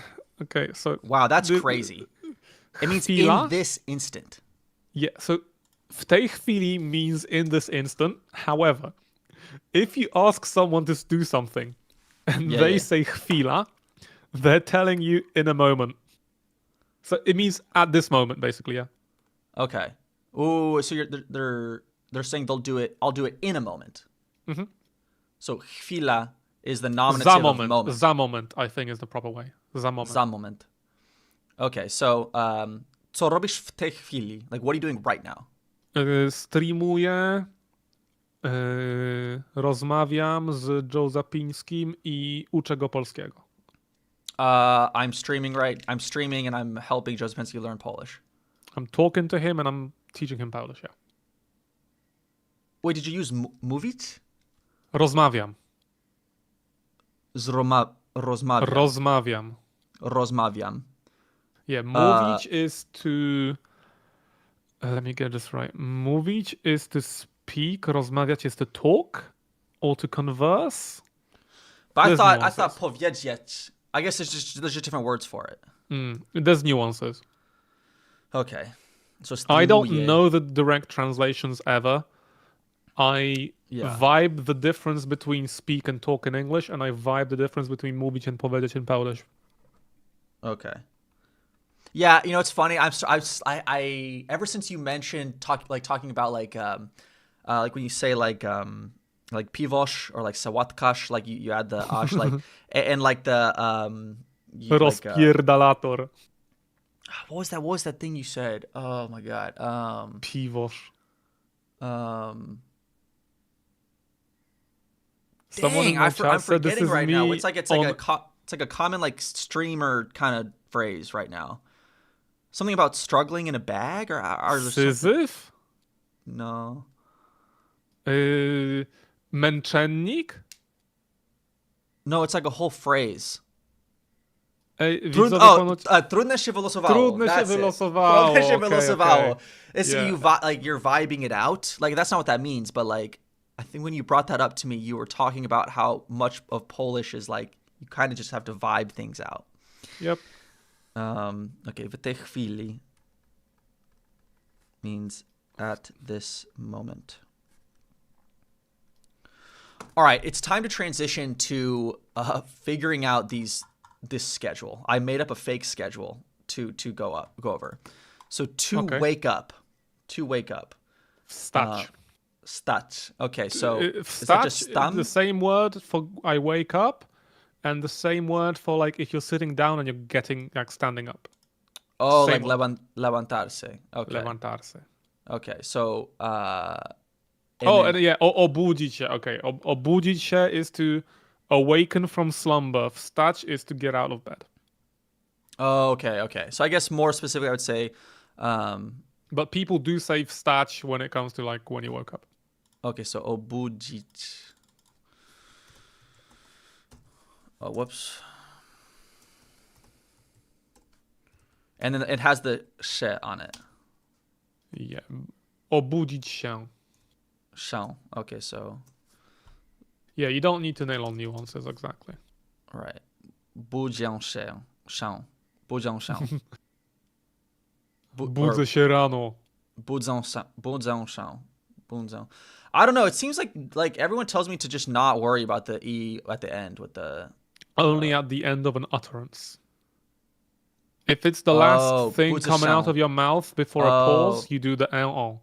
Okay, so Wow, that's the- crazy. It means chwila? in this instant. yeah, so w tej chwili means in this instant. However, if you ask someone to do something and Yeah, they yeah. say chwila, they're telling you in a moment. So it means at this moment, basically, yeah. Okay. Ooh, so they're saying they'll do it. I'll do it in a moment. Mm-hmm. So chwila is the nominative Za of moment. moment. Za moment, I think, is the proper way. Za moment. Za moment. Okay, so co robisz w tej chwili? Like, what are you doing right now? Streamuję, rozmawiam z Joe Zapińskim i uczę go polskiego. I'm streaming and I'm helping Joe Zapinski learn Polish. I'm talking to him and I'm teaching him Polish, yeah. Wait, did you use mówić? Rozmawiam. Rozmawiam. Rozmawiam. Rozmawiam. Yeah, mówić is to... let me get this right. Mówić is to speak, rozmawiać is to talk or to converse. But I There's thought nuances. powiedzieć. I guess there's just different words for it. There's nuances. Okay. So I don't streamuje. know the direct translations ever. I Yeah. vibe the difference between speak and talk in English, and I vibe the difference between mówić and powiedzieć in Polish. Okay. Yeah, you know it's funny. I ever since you mentioned talking about like when you say like pivosh or like sałatkarz, like you add the ash like and like the Rozpierdalator. what was that thing you said? Oh my god. Piwosz. Dang, Someone in my I'm chat said this forgetting is right me now. It's like on- it's like a common like streamer kind of phrase right now. Something about struggling in a bag or Syzyf? no. Męczennik? No, it's like a whole phrase. Widzowie Trudne się wylosowało. Trudne się That's it. wylosowało, Trudne się okay, wylosowało. okay. It's Yeah. like you're vibing it out. Like that's not what that means, but like I think when you brought that up to me, you were talking about how much of Polish is like you kind of just have to vibe things out. Yep. Okay, w tej chwili means at this moment. All right, it's time to transition to figuring out this schedule. I made up a fake schedule to go over. So Okay. wake up. Wstać. Stać. Okay, so is Wstać, that just stam? the same word for I wake up, and the same word for like if you're sitting down and you're getting like standing up. Oh, same like word. levantarse. Okay. Levantarse. Okay, so And yeah, obudzić się. Okay, obudzić się is to awaken from slumber. Wstać is to get out of bed. Oh, okay. So I guess more specifically, I would say, But people do say wstać when it comes to like when you woke up. okay, so obudzić. Oh, whoops. And then it has the she on it. Yeah. Obudzić się. Się. Okay, so, Yeah, you don't need to nail on nuances exactly. all right. Budzię się. Się. Budzię się. Budzę się rano. Budzę się. Budzę się. Budzę. I don't know. It seems like everyone tells me to just not worry about the E at the end with the... Only at the end of an utterance. If it's the last thing budzę coming się. out of your mouth before a pause, you do the on.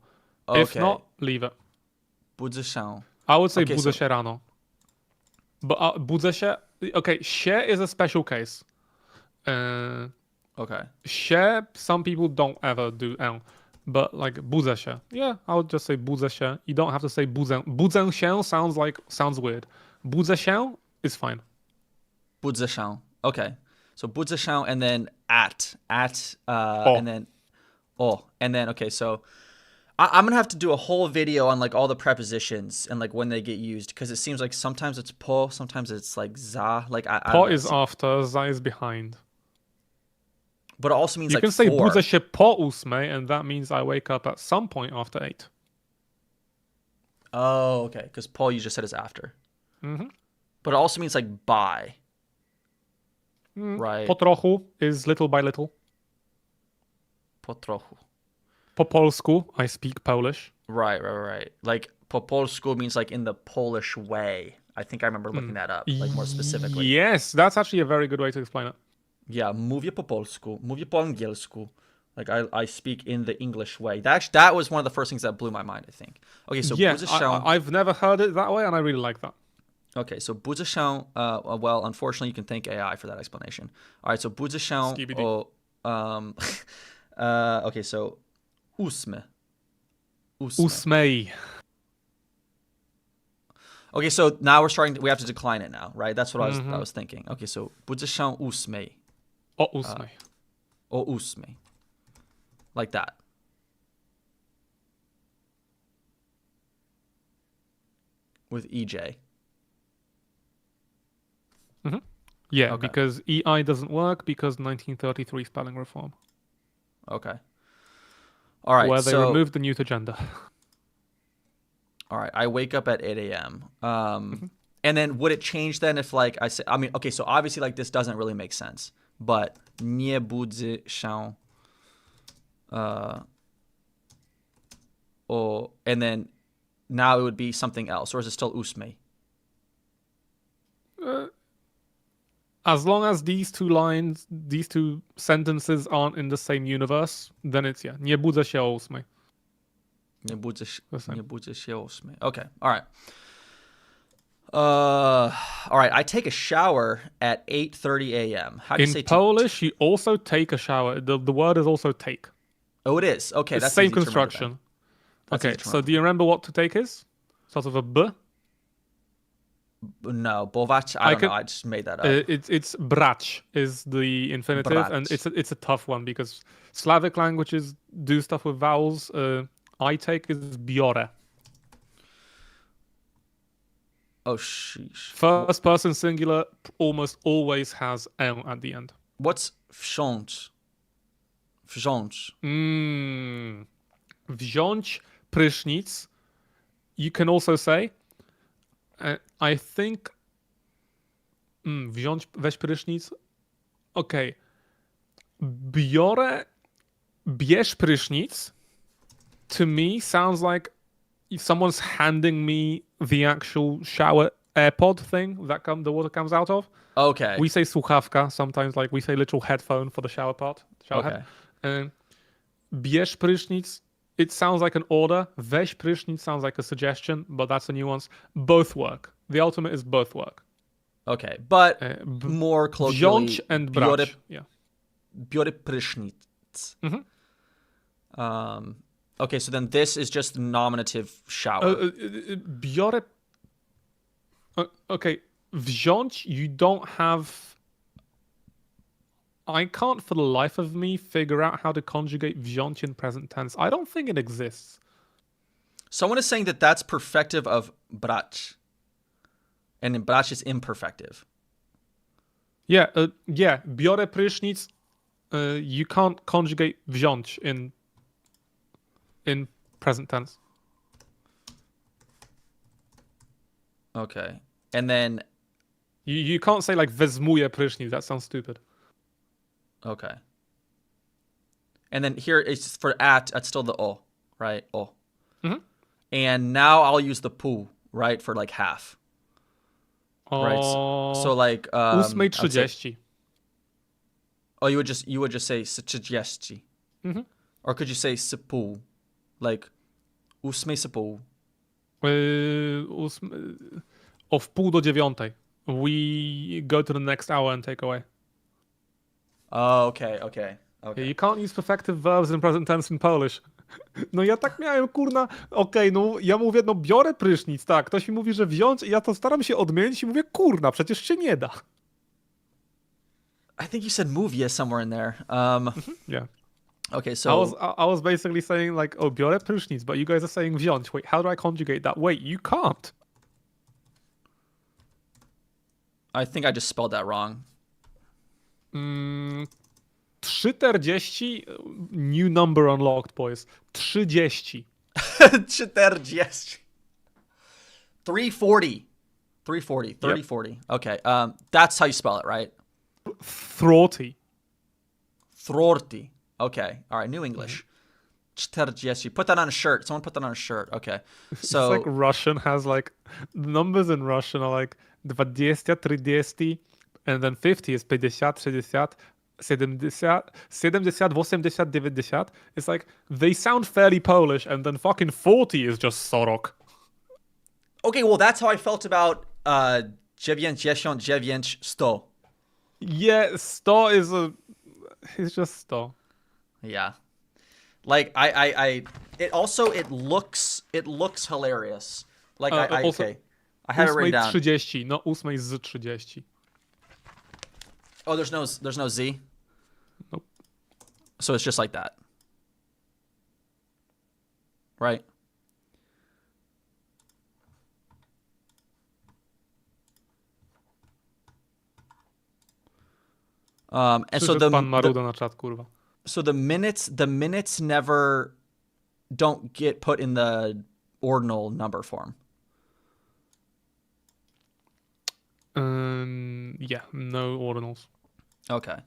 If Okay. not, leave it. Budzę się. I would say Okay, budzę so- się rano. But budzę się... Okay, się is a special case. Okay. Się, some people don't ever do L. But like budzę się. Yeah, I would just say budzę się. You don't have to say budzę. Budzę się sounds weird. Budzę się is fine. Budzę się. Okay. So budzę się and then at O. and then Oh, and then okay, so I'm gonna have to do a whole video on like all the prepositions and like when they get used because it seems like sometimes it's po, sometimes it's like za. Like I Po don't know. is after, za is behind. But it also means You like can say for. budzę się po 8, and that means I wake up at some point after 8. Oh, okay, because po you just said is after. Mhm. But it also means like by. Right. Po trochu is little by little. Po trochu. Po polsku, I speak Polish. Right. Like po polsku means like in the Polish way. I think I remember looking that up, like more specifically. Yes, that's actually a very good way to explain it. Yeah, mówię po polsku, mówię po angielsku. Like I speak in the English way. That was one of the first things that blew my mind, I think. Okay, so Yeah, budzę się. I've never heard it that way, and I really like that. Okay, so budzę się. Well, unfortunately, you can thank AI for that explanation. All right, so budzę się. Skibidi. Okay, so ósmy. 8. Okay, so now we have to decline it now, right? That's what I was thinking. Okay, so budzę się ósmej. O 8. O ósmej. Like that. With EJ. Yeah, Okay. because EI doesn't work because 1933 spelling reform, Okay. All right. where they so, removed the neuter gender. all right. I wake up at 8 a.m. And then would it change then if like I say, I mean, okay, so obviously like this doesn't really make sense, but nie budzę się. And then now it would be something else, or is it still ósmej? As long as these two sentences aren't in the same universe, then it's Nie budzę się o 8. Nie budzę się, The same. nie budzę się o 8. Okay. All right. All right. I take a shower at 8:30 a.m. How do you say In Polish, you also take a shower. The word is also take. Oh, it is. Okay, It's that's the same easy to remember then. construction. That's Okay, easy to so do you remember what to take is? Sort of a b. No, bovach. I don't can- know. I just made that up. It's brać is the infinitive, and Brać. it's a tough one because Slavic languages do stuff with vowels. I take is biorę. Oh, sheesh. First person singular almost always has l at the end. What's wsiąść? Wsiąść. Wziąć prysznic. You can also say, I think, wziąć, weź prysznic. Okay. Bierz prysznic to me sounds like if someone's handing me the actual shower AirPod thing that the water comes out of. Okay. We say słuchawka sometimes, like we say literal headphone for the shower part. Shower Okay. head. Bierz prysznic, it sounds like an order. Weź prysznic sounds like a suggestion, but that's a nuance. Both work. The ultimate is both work. Okay, but b- more colloquially. Wziąć and brać. Yeah. Biorę prysznic. Okay, so then this is just the nominative shower. Biorę. Okay, wziąć, you don't have. I can't for the life of me figure out how to conjugate wziąć in present tense. I don't think it exists. Someone is saying that that's perfective of brać. And then brać is imperfective. Yeah, biorę prysznic. You can't conjugate wziąć in present tense. Okay. And then, You can't say like wezmuję prysznic. That sounds stupid. okay. And then here it's for at, that's still the o, right? O. And now I'll use the pół, right? For like half. Right. So like, I would say- 8:30. oh, you would just say 30. Or could you say sypół? Like, 8:30. O 8:30. We go to the next hour and take away. Oh, okay. You can't use perfective verbs in present tense in Polish. No ja tak miałem, kurna. Okej, no ja mówię, no biorę prysznic, tak. Ktoś mi mówi, że wziąć i ja to staram się odmienić i mówię, kurna, przecież się nie da. I think you said mówię somewhere in there. Yeah. Okay, I so was basically saying like, oh, biorę prysznic, but you guys are saying wziąć. Wait, how do I conjugate that? Wait, you can't. I think I just spelled that wrong. 3:40, new number unlocked, boys. 30. 40. 340. 340. 3040. Okay. That's how you spell it, right? Throaty. Throarty. Okay. All right. New English. 40. Put that on a shirt. Someone put that on a shirt. Okay. So It's like Russian has like the numbers in Russian are like 20, 30, and then 50 is 50, 60, 70, 70, 80, 90. It's like they sound fairly Polish, and then fucking 40 is just Sorok. okay, well that's how I felt about 99, 100. Yeah, 100 is it's just 100. Yeah. Like it looks hilarious. Like Also, okay. I have it written down. 30, no 8 z 30. Oh, there's no Z? Nope. So it's just like that. Right? And so Przyszedł pan Maruda na czat, kurwa. so the minutes never don't get put in the ordinal number form. Yeah, no ordinals. Okay.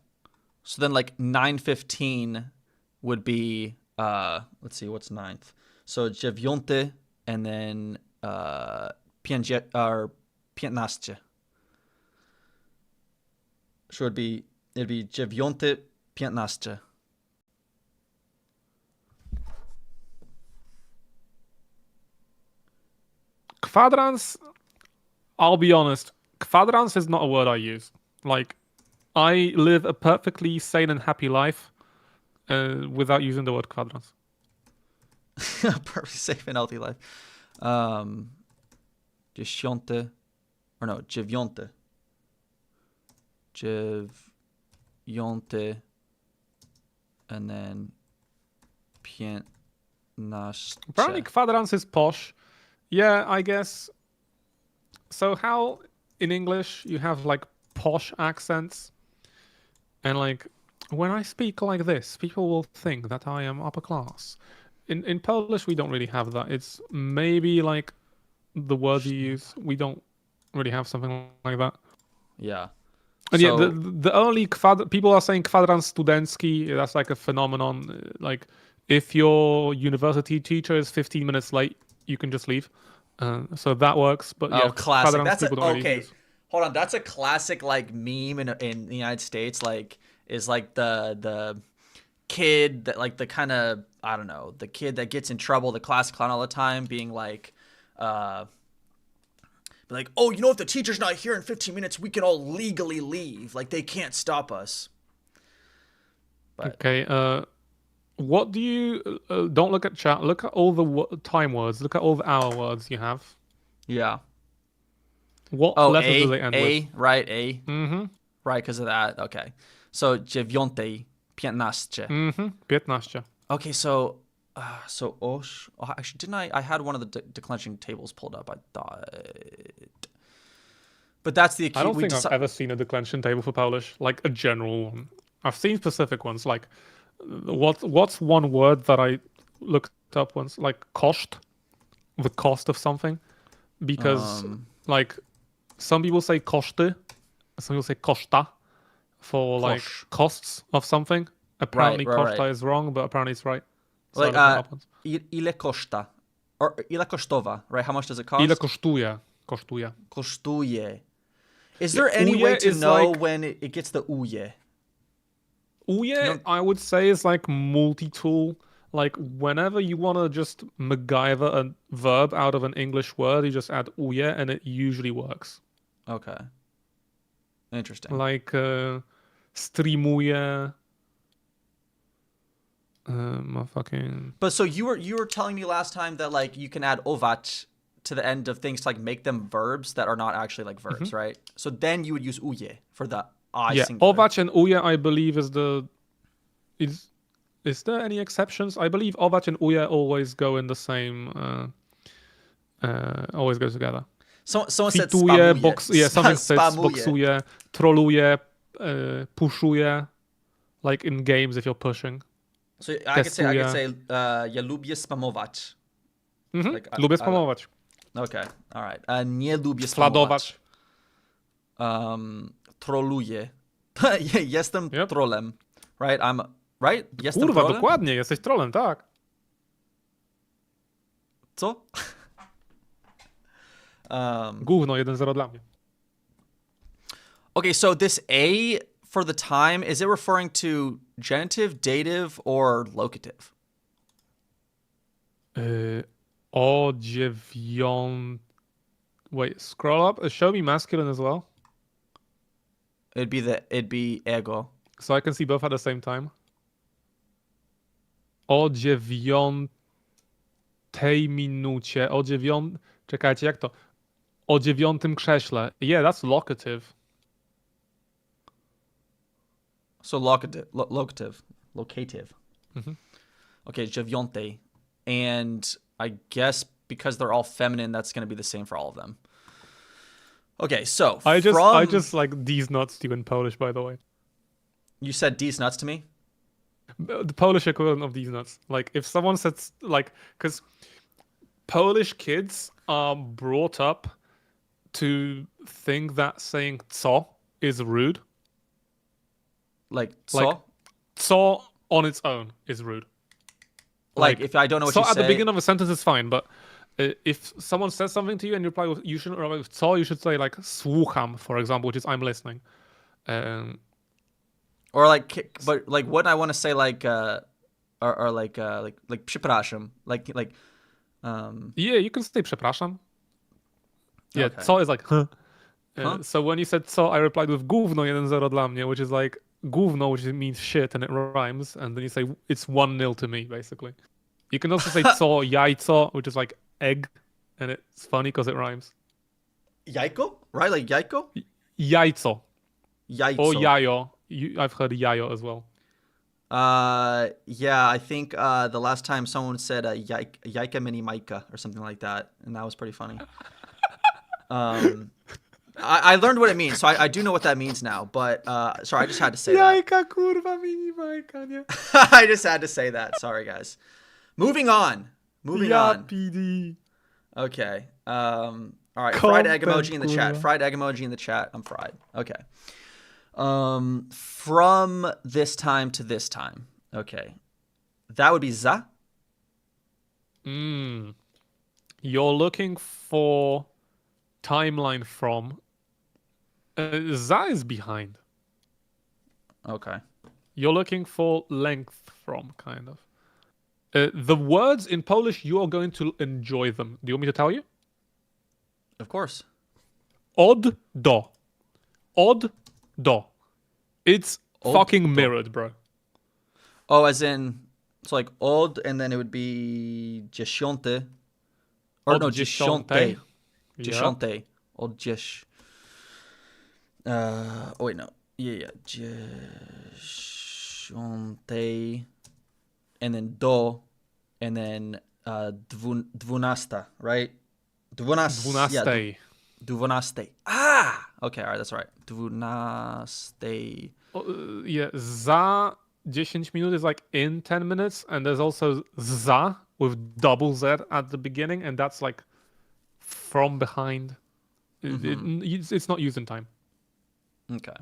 So then like 9:15 would be let's see what's ninth. So dziewiąty and then 15. So it'd be dziewiąty 15. Kwadrans, I'll be honest, kwadrans is not a word I use. Like, I live a perfectly sane and happy life without using the word kwadrans. Perfect, safe and healthy life. Dziesiąty, or no, dziewiąty. Dziewiąty, and then 15. Apparently, kwadrans is posh. Yeah, I guess. So how in English you have like posh accents, and like when I speak like this, people will think that I am upper class. In Polish, we don't really have that. It's maybe like the words you use. We don't really have something like that. Yeah. And So- yeah, the only people are saying kwadrans studencki. That's like a phenomenon. Like if your university teacher is 15 minutes late, you can just leave. So that works. But yeah, Oh, classic. kwadrans That's people don't really okay. use. Hold on, that's a classic like meme in the United States. Like is like the kid that like the kind of I don't know the kid that gets in trouble, the class clown all the time, being like, oh, you know, if the teacher's not here in 15 minutes, we can all legally leave. Like they can't stop us. But Okay. What do you? Don't look at chat. Look at all the time words. Look at all the hour words you have. yeah. What Oh, letters A, do they end with? A, right? A, Mm-hmm. right? Because of that. Okay. So dziewiąty, 15. 15. Okay, so osh. Oh, actually, didn't I had one of the declension tables pulled up. I thought, but that's the. I don't we think deci- I've ever seen a declension table for Polish, like a general one. I've seen specific ones, like what's one word that I looked up once, like koszt, the cost of something, because like some people say koszty, some people say koszta for like Kosz. costs of something. Apparently right, koszta right. is wrong, but apparently it's right. So like I looked up once. ile koszta, or ile kosztowa, right? How much does it cost? Ile kosztuje? Kosztuje. Kosztuje. Is there any Uje way to is know like- when it gets the uje? Uje, I would say, is like multi-tool. Like whenever you want to just MacGyver a verb out of an English word, you just add uje and it usually works. Okay. Interesting. Like streamuje. Motherfucking. But so you were telling me last time that like you can add ować to the end of things to like make them verbs that are not actually like verbs, right? So then you would use uje for the I Yeah, singular. ować and uje, I believe, is Is there any exceptions? I believe ować and uje always go in the same. Always go together. Someone said Fituje, spamuje. something says Spamuje. boxuje, troluje, pushuje, like in games if you're pushing. So I could say, Testuje. ja lubię spamować. Mhm. Like, Lubię spamować. Okay, all right. Nie lubię spamować. Sladować. Troluję. Jestem Yep. trolem. Right? Right? Jestem Kurwa, trolem? dokładnie, jesteś trolem, tak. Co? Gówno, 1-0 dla mnie. Okay, so this A for the time, is it referring to genitive, dative, or locative? Wait, scroll up. Show me masculine as well, It'd be ego. so I can see both at the same time. O 9:00 minucie. Czekajcie, jak to? O 9 krześle. Yeah, that's locative. So locative. Mhm. Okay, dziewiąte. And I guess because they're all feminine, that's going to be the same for all of them. Okay, so I just like these nuts to you in Polish, by the way. You said these nuts to me? The Polish equivalent of these nuts. Like if someone says like, because Polish kids are brought up to think that saying co is rude. Like, Like, co on its own is rude. Like if I don't know what so you at say. the beginning of a sentence is fine, but if someone says something to you and you reply with, you shouldn't reply with co, you should say like słucham, for example, which is I'm listening. Or like, but like, wouldn't I want to say like, or like przepraszam, like, Yeah, you can say przepraszam. Yeah, Okay. co is like, huh. Huh? So when you said co, I replied with gówno 1-0 dla mnie, which is like gówno, which means shit, and it rhymes, and then you say it's 1-0 to me, basically. You can also say co, jajco, which is like egg, and it's funny because it rhymes. jajko, right? Like jajko? Jajco. Jajco. Or jajo. I've heard jajo as well. Yeah, I think the last time someone said jajka mini majka or something like that, and that was pretty funny. I learned what it means, so I do know what that means now. But sorry, I just had to say that. Jajka, kurwa, mini majka, nie? I just had to say that. Sorry, guys. Moving on. Ja, PD. Okay. All right. Fried egg Content, emoji in the chat. kurwa. Fried egg emoji in the chat. I'm fried. Okay. From this time to this time. Okay. That would be za. You're looking for timeline from. Za is behind. Okay. You're looking for length from, kind of. The words in Polish, you are going to enjoy them. Do you want me to tell you? Of course. Od do. Od do. It's Od fucking do. mirrored, bro. Oh, as in, it's like odd, and then it would be dziesiąte. Or Od no, dziesiątej. dziesiąte. Yeah. Dziesiąte. Od dzieś. Oh wait, no. Yeah. Dziesiąte. And then do. And then dwunasta, right? Dwunastej. Dwunaste. Ah! Okay, alright, that's right. Dwunaste. Yeah, za 10 minutes is like in 10 minutes, and there's also za with double Z at the beginning, and that's like from behind. It's not used in time. Okay.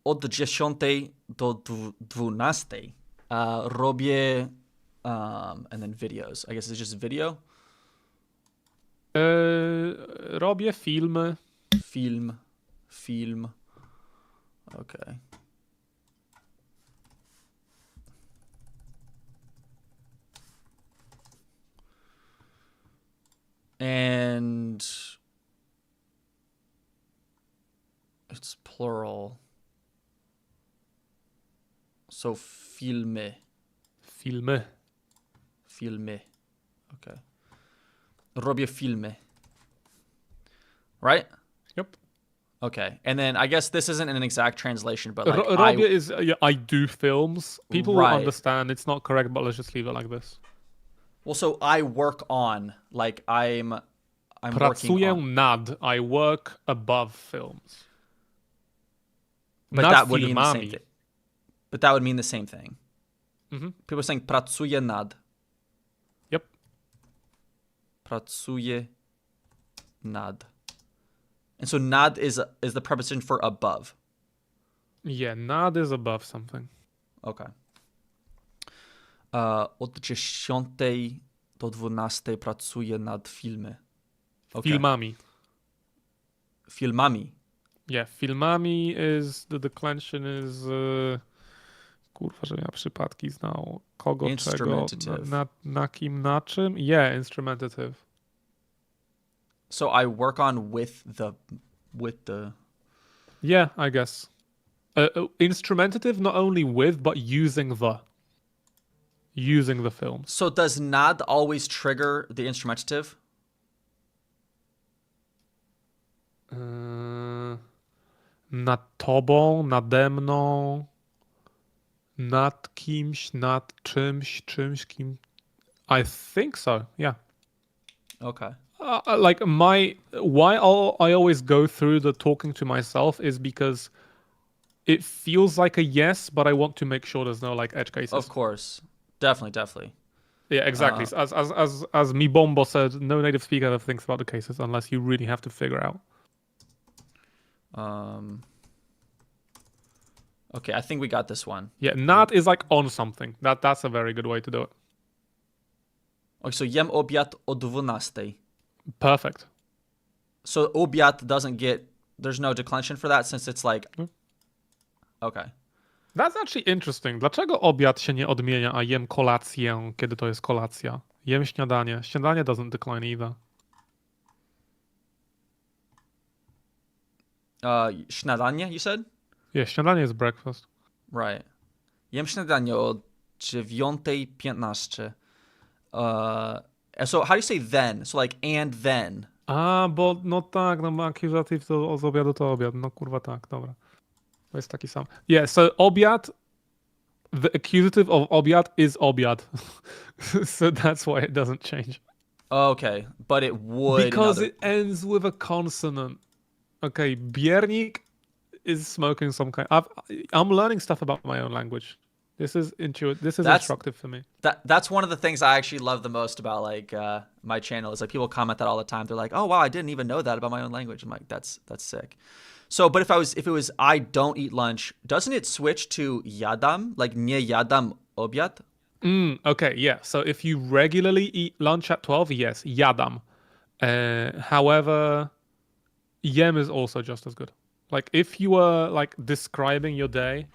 Od dziesiątej do dwunastej robię and then videos. I guess it's just video. Robię filmy. Film. Okay. And it's plural. So filmy. Filmy. Okay. Robię filmy. Right? Yep. Okay, and then I guess this isn't an exact translation, but like Robię is I do films. People will Right. understand it's not correct, but let's just leave it like this. well, so I work on, like I'm working Pracuję on, nad. I work above films. but Nad that would mean the same filmami. thing. But that would mean the same thing. Mhm. People are saying pracuję nad. Yep. Pracuję nad. And so nad is the preposition for above. Yeah, nad is above something. Okay. Od 10 do 12 pracuję nad filmy. Okay. Filmami. Filmami. Yeah, filmami is the declension is kurwa, że ja przypadki znał kogo, czego, Instrumentative. na kim, na czym. Yeah, instrumentative. So I work on with the Yeah, I guess. Instrumentative not only with, but using the films. So does nad always trigger the instrumentative? Nad tobą, nade mną, nad kimś, nad czymś, kim. I think so, yeah. Okay. Like I always go through the talking to myself is because it feels like a yes, but I want to make sure there's no like edge cases. Of course. Definitely. Yeah, exactly. As Mi Bombo said, no native speaker ever thinks about the cases unless you really have to figure out. Okay, I think we got this one. Yeah, nad is like on something. That's a very good way to do it. Okay, so jem obiad o 12. Perfect. So obiad doesn't get, there's no declension for that since it's like, okay. That's actually interesting. Dlaczego obiad się nie odmienia, a jem kolację, kiedy to jest kolacja? Jem śniadanie. Śniadanie doesn't decline either. Śniadanie, you said? Yeah, śniadanie is breakfast. Right. Jem śniadanie o 9:15. So how do you say then? So like and then. Bo no tak, no accusative to z obiadu to obiad. No kurwa tak, dobra. To jest taki sam. Yeah, so obiad, the accusative of obiad is obiad. So that's why it doesn't change. Okay, but it would Because in other- it ends with a consonant. Okay, biernik is smoking some kind. I'm learning stuff about my own language. This is That's- instructive for me. that's one of the things I actually love the most about like my channel is like people comment that all the time. They're like, "Oh wow, I didn't even know that about my own language." I'm like, "That's sick." So, but if it was I don't eat lunch, doesn't it switch to jadam? Like nie jadam obiad? Okay, yeah. So if you regularly eat lunch at 12, yes, jadam. However, jem is also just as good. Like if you were like describing your day,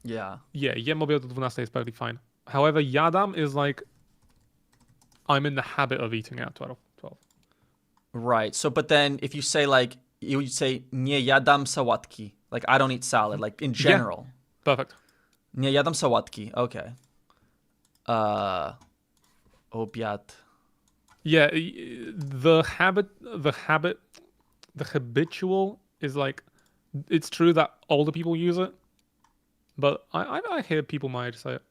Yeah. yeah, jem obiad o 12 is perfectly fine. However, jadam is like I'm in the habit of eating at 12. Right. So, but then if you say like you would say nie jadam sałatki, like I don't eat salad, like in general. Perfect. Nie jadam sałatki. Okay. Obiad. Yeah, the habitual is like it's true that older people use it, but I hear people my age say it.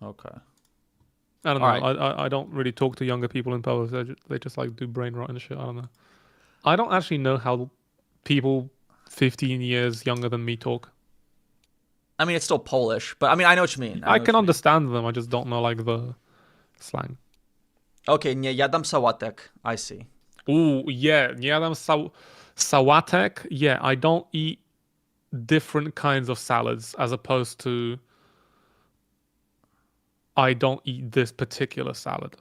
Okay. I don't know. Alright. I don't really talk to younger people in Polish. They just like do brain rot and shit. I don't know. I don't actually know how people 15 years younger than me talk. I mean, it's still Polish, but I mean, I know what you mean. I can understand them. I just don't know like the slang. Okay, nie jadam sałatek. I see. Ooh, yeah. Nie jadam sałatek. Yeah, I don't eat different kinds of salads as opposed to I don't eat this particular salad.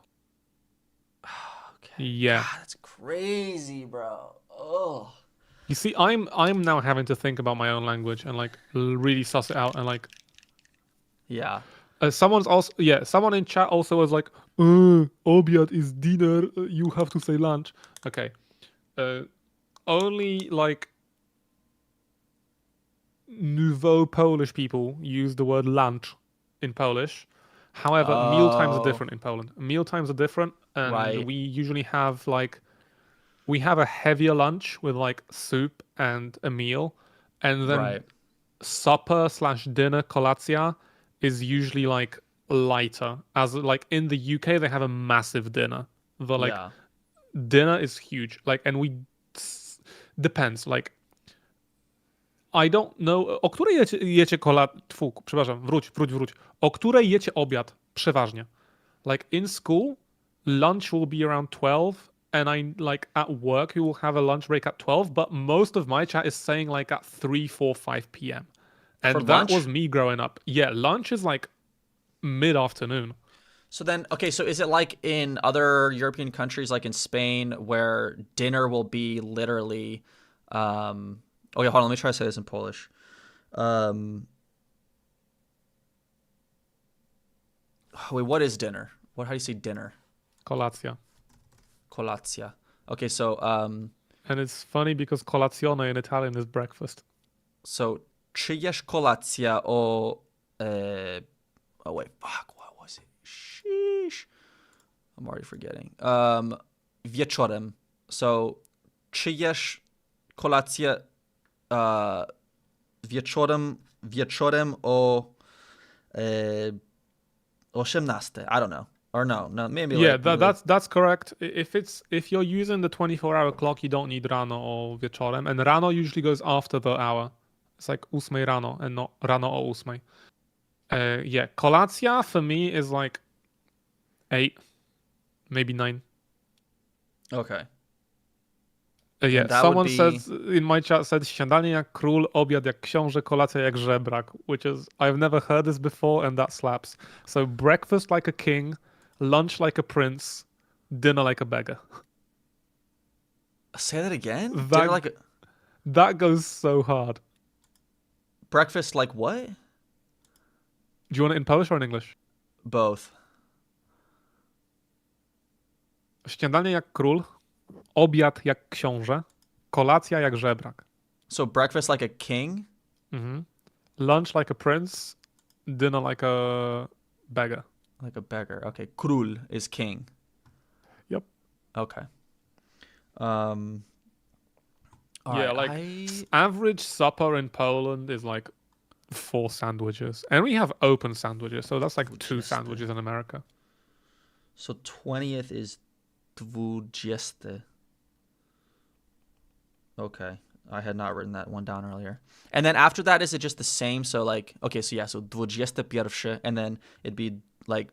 Okay. Yeah. God, that's crazy, bro. Oh. You see, I'm now having to think about my own language and like really suss it out and like Yeah. someone in chat also was like, obiad is dinner, you have to say lunch. Okay. Only like nouveau Polish people use the word lunch in Polish. However, meal times are different in Poland. Meal times are different, and Right. we usually have like we have a heavier lunch with like soup and a meal, and then Right. supper slash dinner kolacja is usually like lighter. As like in the UK, they have a massive dinner. The like Yeah. dinner is huge. Like, and depends. Like, I don't know. O której jecie przepraszam, wróć. O której jecie obiad przeważnie? Like in school, lunch will be around 12, and I like at work you will have a lunch break at 12, but most of my chat is saying like at 3, 4, 5 p.m. And For that lunch? was me growing up. Yeah, lunch is like mid-afternoon. So then, okay, so is it like in other European countries, like in Spain, where dinner will be literally, oh yeah, hold on, let me try to say this in Polish. Wait, what is dinner? How do you say dinner? Kolacja. Colacja. Okay, so, And it's funny because colazione in Italian is breakfast. so czy jesz kolacja o, oh wait, fuck, what was it? Sheesh. I'm already forgetting. Wieczorem. So, czy jesz kolację wieczorem o 18? I don't know. Or no, maybe Yeah, like, that's correct. If you're using the 24-hour clock, you don't need rano or wieczorem, and rano usually goes after the hour. It's like 8 rano and not rano o 8. Yeah, kolacja for me is like 8, maybe 9. Okay. Yeah, And that someone would be- says in my chat said śniadanie jak król, obiad jak książę, kolacja jak żebrak, which is I've never heard this before and that slaps. So breakfast like a king, lunch like a prince, dinner like a beggar. Say that again? That- Dinner like a, That goes so hard. breakfast like what? Do you want it in Polish or in English? Both. Śniadanie jak król, obiad jak książę, kolacja jak żebrak. So breakfast like a king? Lunch like a prince, dinner like a beggar. Like a beggar. Okay. Król is king. Yep. Okay. Yeah, alright, like average supper in Poland is like 4 sandwiches, and we have open sandwiches, so that's like 2 sandwiches in America. So 20th is 20. Okay. I had not written that one down earlier. And then after that, is it just the same? So like, okay, so yeah, so 21, and then it'd be like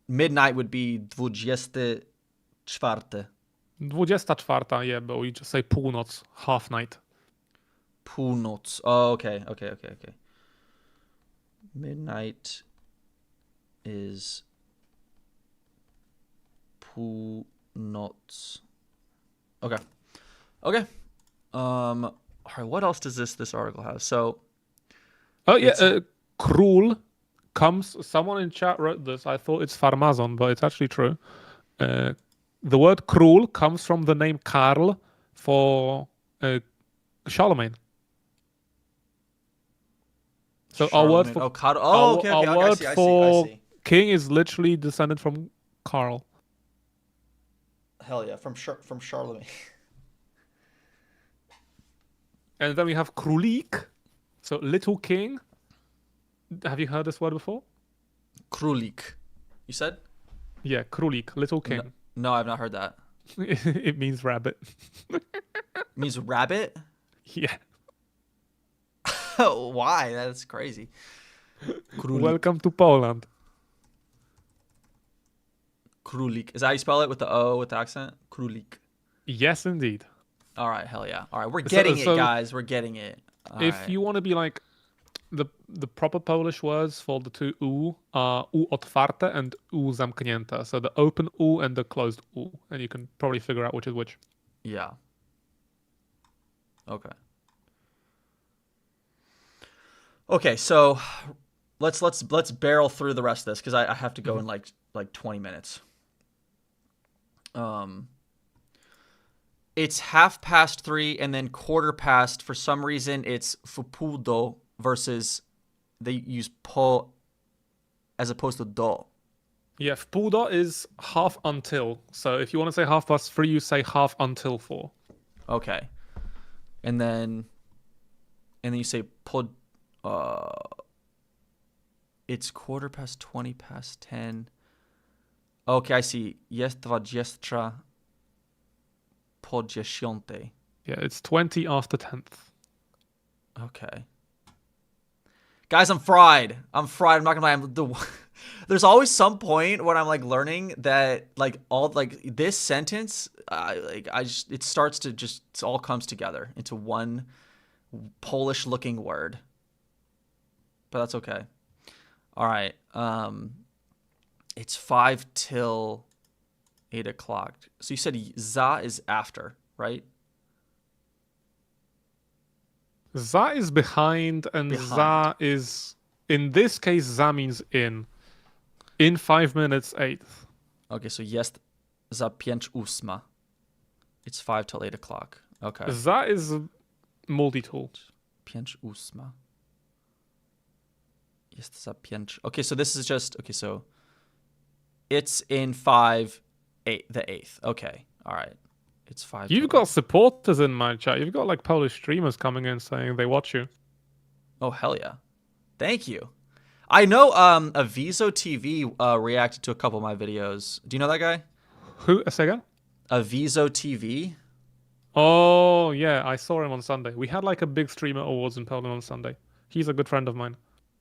midnight would be 24. 24, yeah, but we just say północ, half night. Północ. Oh, okay. Midnight is północ. Okay. All right. What else does this article have? So, Oh yeah, król comes. Someone in chat wrote this. I thought it's farmazon, but it's actually true. The word król comes from the name Karl for Charlemagne. So our word for okay. our I word see. for king is literally descended from Karl. Hell yeah, from Charlemagne. And then we have królik, so little king. Have you heard this word before? Królik. You said? Yeah, królik, little king. No, I've not heard that. It means rabbit. It means rabbit? Yeah. Why? That's crazy. Królik. Welcome to Poland. Królik. Is that how you spell it with the O with the accent? Królik. Yes, indeed. All right, hell yeah. All right, we're getting it, guys. We're getting it. If you want to be like the proper Polish words for the two u are u otwarte and u zamknięte. So the open u and the closed u, and you can probably figure out which is which. Yeah. Okay. Okay, so let's barrel through the rest of this because I have to go in like 20 minutes. It's 3:30 and then 3:15. For some reason, it's fupudo versus they use po as opposed to do. Yeah, wpół do is half until. So if you want to say 3:30, you say half until 4. Okay. And then you say it's 10:15. Okay, I see. Jest 20 po 10. Yeah, it's 20 after 10th. Okay. Guys, I'm fried. I'm not gonna lie. There's always some point when I'm like learning that like all like this sentence, it starts to just it all comes together into one Polish looking word. But that's okay. All right. It's 5 till 8 o'clock. So you said za is after, right? Za is behind, and Behind. za is, in this case, za means in. In 5 minutes, 8th. Okay, so jest za 5:08. It's 5 till 8 o'clock. Okay. Za is multi-tool. 5:08. Jest za 5. Okay, so this is just okay. So it's in 5, 8, the 8th. Okay, all right. It's 5. You've got supporters in my chat. You've got like Polish streamers coming in saying they watch you. Oh hell yeah! Thank you. I know Aviso TV reacted to a couple of my videos. Do you know that guy? Who? Say again? Aviso TV. Oh yeah, I saw him on Sunday. We had like a big streamer awards in Poland on Sunday. He's a good friend of mine.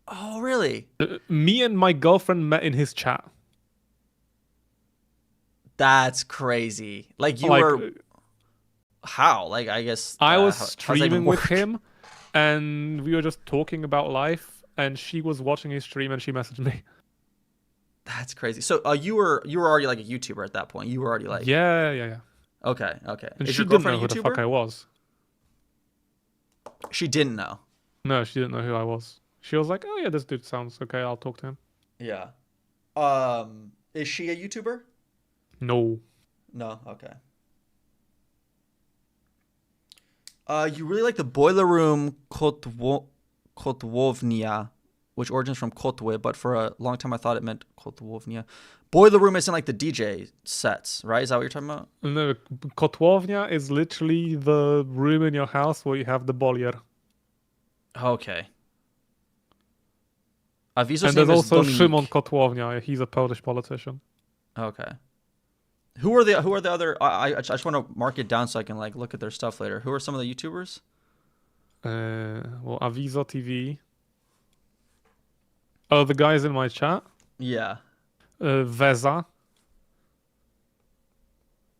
Oh really? Me and my girlfriend met in his chat. That's crazy. Like you Like, were. How? Like I guess I was how's that even streaming with work? him, and we were just talking about life. And she was watching his stream, and she messaged me. That's crazy. So you were already like a YouTuber at that point. You were already like Yeah. Okay. And Is she your didn't know girlfriend who a the fuck I YouTuber? was. She didn't know. No, she didn't know who I was. She was like, "Oh yeah, this dude sounds okay. I'll talk to him." Yeah. Is she a YouTuber? No. No. Okay. You really like the Boiler Room Kotłownia, which origins from Kotły, but for a long time I thought it meant Kotłownia. Boiler Room isn't like the DJ sets, right? Is that what you're talking about? No, kotłownia is literally the room in your house where you have the boiler. Okay. Aviso's And name there's is also Dominik. Szymon Kotłownia. He's a Polish politician. Okay. Who are the other? I just want to mark it down so I can like look at their stuff later. Who are some of the YouTubers? Well, Aviso TV. Oh, the guys in my chat. Yeah, Veza.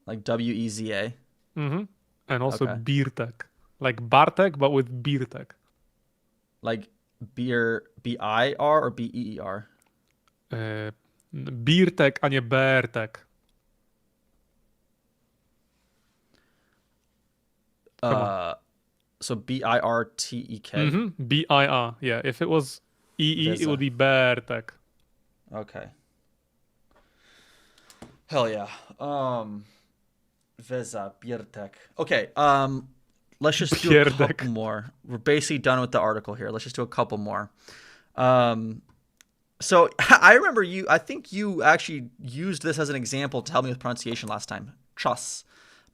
like WEZA. Mm-hmm. And also Okay. Birtek. Like Bartek, but with Birtek. Like beer BIR or BEER. Birtek, a nie Bertek. So BIRTEK. Mm-hmm. BIR. Yeah, if it was EE, it Veza. would be Bertek. Okay. Hell yeah. Veza Biertek. Okay. Let's just do a Biertek. couple more. We're basically done with the article here. Let's just do a couple more. So I remember I think you actually used this as an example to help me with pronunciation last time. Czas.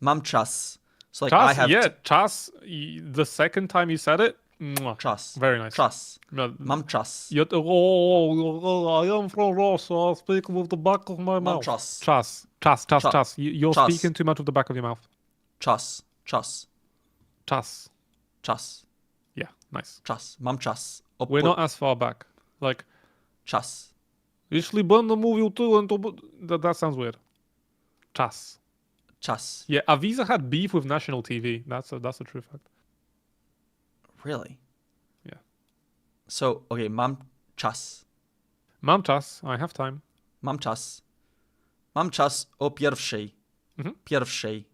Mam czas. So like I Czas, have yeah, czas. The second time you said it, mwah, czas. very nice. Czas. No, Mam czas. I am from Russia. I speak with the back of my mouth. czas. Czas. You're Czas. speaking too much with the back of your mouth. Czas. Czas. Czas. Czas. Yeah, nice. Czas. Mam czas. We're not as far back. Like, Czas. jeśli będę mówił tyłem, to... That sounds weird. Czas. Czas. Yeah, Aviza had beef with national TV. That's a true fact. Really? Yeah. So, okay, mam czas. Mam czas. I have time. Mam czas. Mam czas o pierwszej. Mhm. Pierwszej.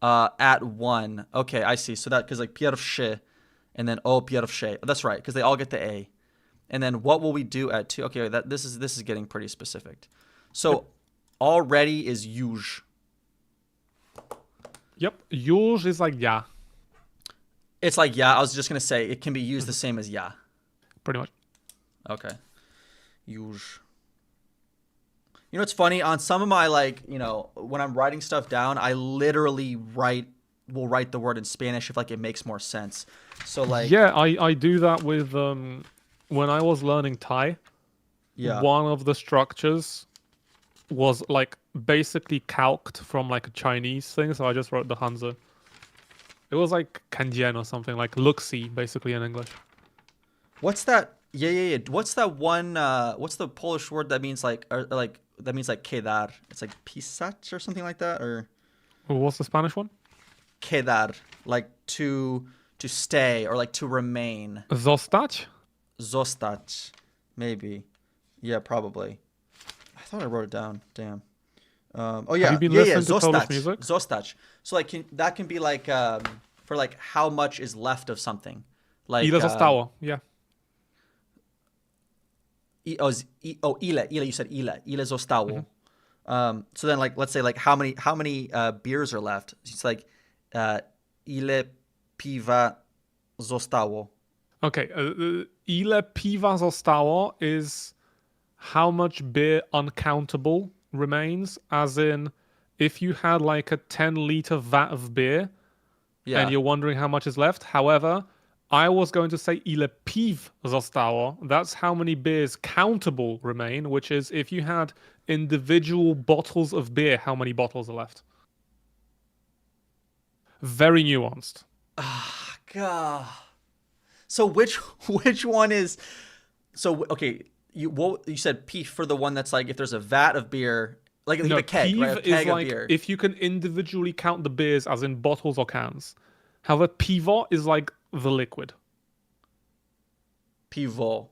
At 1. Okay, I see. So that, because like pierwszy and then o pierwszej. That's right, because they all get the A. And then what will we do at 2? Okay, this is getting pretty specific. So already is już. Yep. Już is like yeah, It's like yeah, I was just going to say it can be used the same as yeah. pretty much. Okay. Już. You know what's funny? On some of my like, when I'm writing stuff down, I literally will write the word in Spanish if like it makes more sense. So like Yeah, I do that with when I was learning Thai. yeah. One of the structures was like basically calqued from like a Chinese thing, so I just wrote the Hanzi. It was like kanjian or something, like look-see basically in English. What's that? Yeah. What's that one? What's the Polish word that means like, or like that means like quedar? It's like pisać or something like that, or What's the Spanish one? quedar, like to stay or like to remain. Zostać? Zostać, maybe. Yeah, probably. I thought I wrote it down. Damn. Oh yeah, Have you been yeah. listening to Polish Zostać, music? zostać. So like that can be like for like how much is left of something. Like Ile zostało? Yeah. Ile. You said ile zostało. So then like let's say like how many beers are left. It's like ile piwa zostało. Okay, ile piwa zostało is how much beer uncountable remains, as in if you had like a 10-liter vat of beer Yeah. and you're wondering how much is left. However, I was going to say ile piw zostało. That's how many beers countable remain, which is if you had individual bottles of beer, how many bottles are left. Very nuanced. God. So which one is? So okay, you said peef for the one that's like if there's a vat of beer, like No, a keg, right? A piv is keg of like beer. if you can individually count the beers as in bottles or cans. However, pivo is like the liquid. Piwo.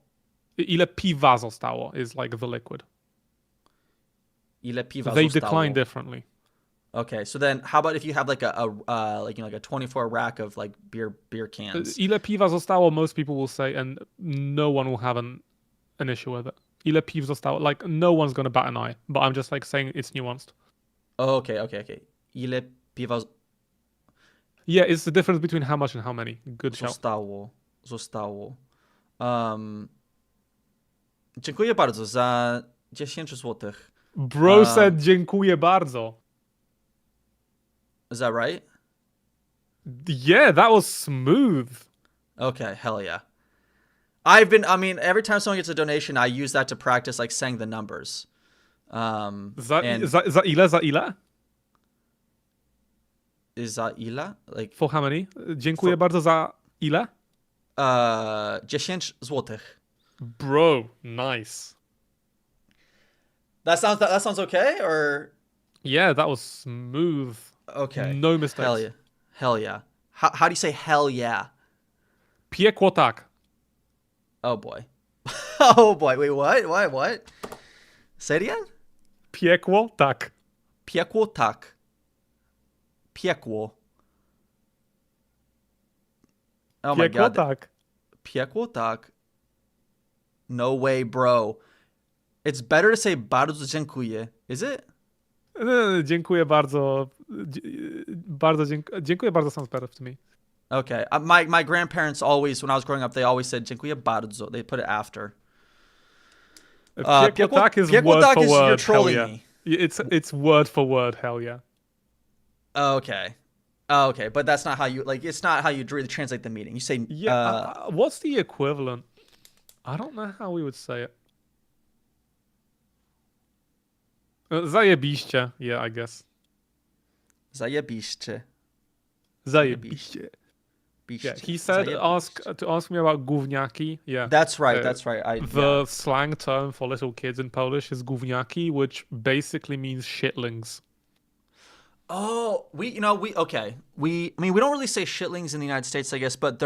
Ile piwa zostało is like the liquid. Ile piwa They zostało. decline differently. Okay, so then how about if you have like like a 24 rack of like beer cans? Ile piwa zostało, most people will say, and no one will have an issue with it. Ile piw zostało, like no one's gonna bat an eye, but I'm just like saying it's nuanced. Oh, okay. Ile piwa Yeah, it's the difference between how much and how many. Good shout. zostało. Dziękuję bardzo za 10 złotych. Bro said dziękuję bardzo. Is that right? Yeah, that was smooth. Okay, hell yeah. Every time someone gets a donation, I use that to practice like saying the numbers. Za and ile? Za ile? is that ile? Like For how many? Dziękuję bardzo za ile? 10 złotych. Bro, nice. That sounds okay, or Yeah, that was smooth. okay? No mistakes. Hell yeah. How do you say hell yeah? Piekło tak. Oh boy. Oh boy. Wait, what? Say it again. Piekło tak. Piekło tak. Piekło. Oh my Piekło god. tak. Piekło tak. No way, bro. It's better to say bardzo dziękuję. Is it? Dziękuję bardzo. Dziękuję bardzo sounds better to me. Okay. My grandparents always, when I was growing up, they always said dziękuję bardzo. They put it after. Piekło tak is piekło word tak for is word. you're Hell trolling yeah. me. It's word for word. Hell yeah. Okay. Okay, but that's not how you it's not how you really translate the meaning. You say Yeah. What's the equivalent? I don't know how we would say it. Zajebiście. Yeah, I guess. zajebiście. Zajebiście. Yeah, he said Zajebiście. ask me about gówniaki. Yeah. That's right. That's right. The slang term for little kids in Polish is gówniaki, which basically means shitlings. Oh, we okay. We don't really say shitlings in the United States, I guess, but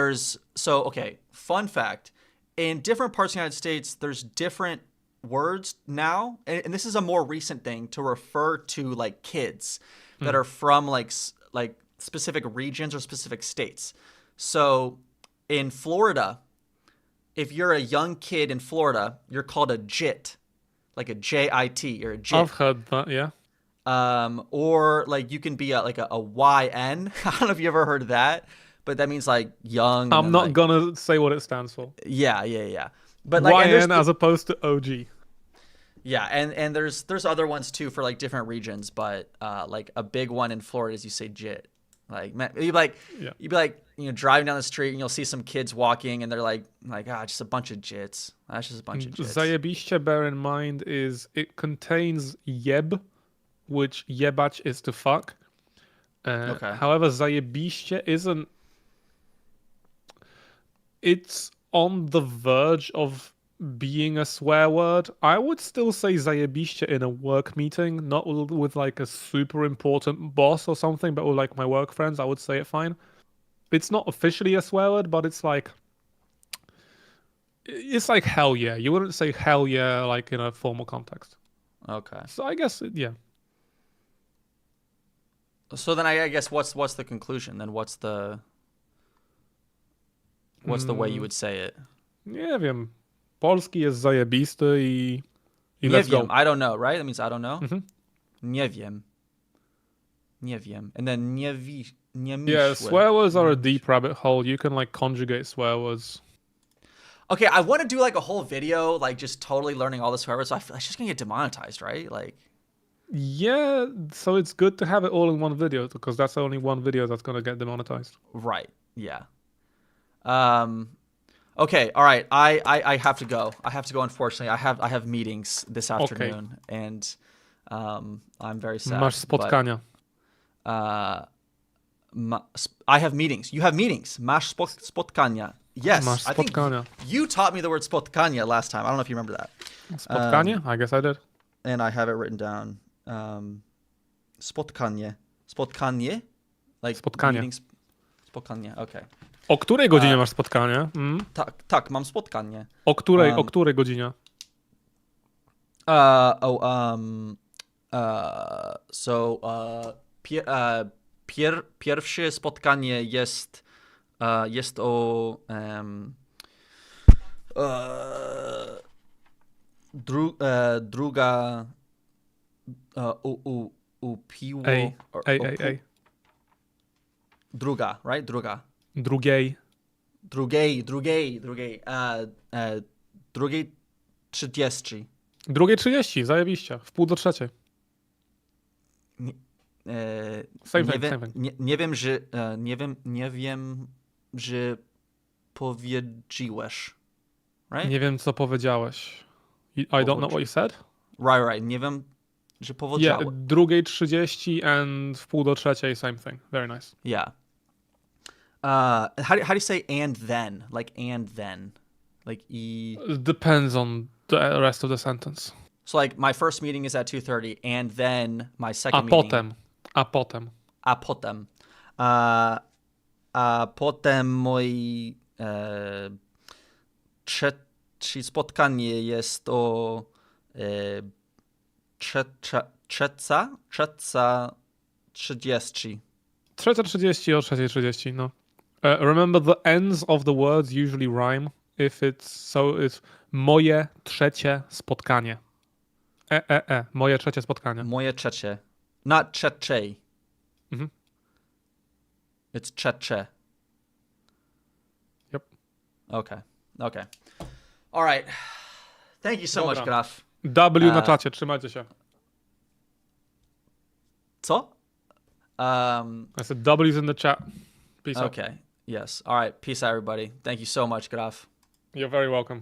okay, fun fact. In different parts of the United States, there's different words now, and this is a more recent thing to refer to like kids that are from like specific regions or specific states. So, in Florida, if you're a young kid in Florida, you're called a jit, like a JIT. You're a jit. I've heard that, yeah. Or like you can be a YN. I don't know if you ever heard of that, but that means like young. I'm not like, gonna say what it stands for. Yeah. But like YN as opposed to OG. Yeah, and there's other ones too for like different regions, but like a big one in Florida is you say jit. Like you'd be like driving down the street and you'll see some kids walking and they're like just a bunch of jits. That's just a bunch of jits. Zajebiście, bear in mind, is it contains jeb, which jebać is to fuck. Okay. However, zajebiście isn't. It's on the verge of being a swear word. I would still say zajebiście in a work meeting, not with like a super important boss or something, but with like my work friends, I would say it fine. It's not officially a swear word, but it's like hell yeah. You wouldn't say hell yeah like in a formal context. Okay. So I guess yeah. So then I guess what's the conclusion? Then what's the way you would say it? Nie wiem. Polski jest zajebisty i Nie let's wiem. go. I don't know, right? That means I don't know. Mhm. Nie wiem. Nie wiem. And then nie Yeah, miszłem. swear words are a deep rabbit hole. You can like conjugate swear words. Okay, I want to do like a whole video, like just totally learning all the swear words. So I feel it's just gonna get demonetized, right? Like, Yeah, so it's good to have it all in one video because that's only one video that's gonna get demonetized. right? Yeah. Okay. All right. I have to go. I have to go. Unfortunately, I have meetings this afternoon, and I'm very sad. Masz spotkania. I have meetings. You have meetings. Masz spotkania. Yes. Masz I think spotkania. you taught me the word spotkania last time. I don't know if you remember that. Spotkanie? I guess I did. And I have it written down. Spotkanie. Spotkanie? Like Spotkanie. meetings. Spotkanie. Okay. O której godzinie masz spotkanie? Tak, mam spotkanie. O której godzinie? Pierwsze spotkanie jest o druga u piwo. Ej. Druga, right? Druga. Drugiej. Drugiej 30. 2:30, zajebiście. W pół do trzeciej. Same thing. Nie wiem, że powiedziałeś. Right? Nie wiem, co powiedziałeś. I don't know what you said? Right. Nie wiem, że powiedziałeś. Yeah, 2:30 and w pół do trzeciej, same thing. Very nice. Yeah. How do you say and then? Like and then. Like It depends on the rest of the sentence. So like my first meeting is at 2:30 and then my second A meeting. potem. A potem. A potem moje trzecie spotkanie jest o trzecia 30. 3:30 o 3:30, no. Remember the ends of the words usually rhyme. It's moje trzecie spotkanie. Moje trzecie spotkanie. Moje trzecie. Not trzeciej. Mhm. It's trzecie. Yep. Okay. All right. Thank you so much, Dobra. Graf. W na czacie, trzymajcie się. Co? I said W's in the chat. Peace out. Okay. Yes. All right. Peace out, everybody. Thank you so much, Graf. You're very welcome.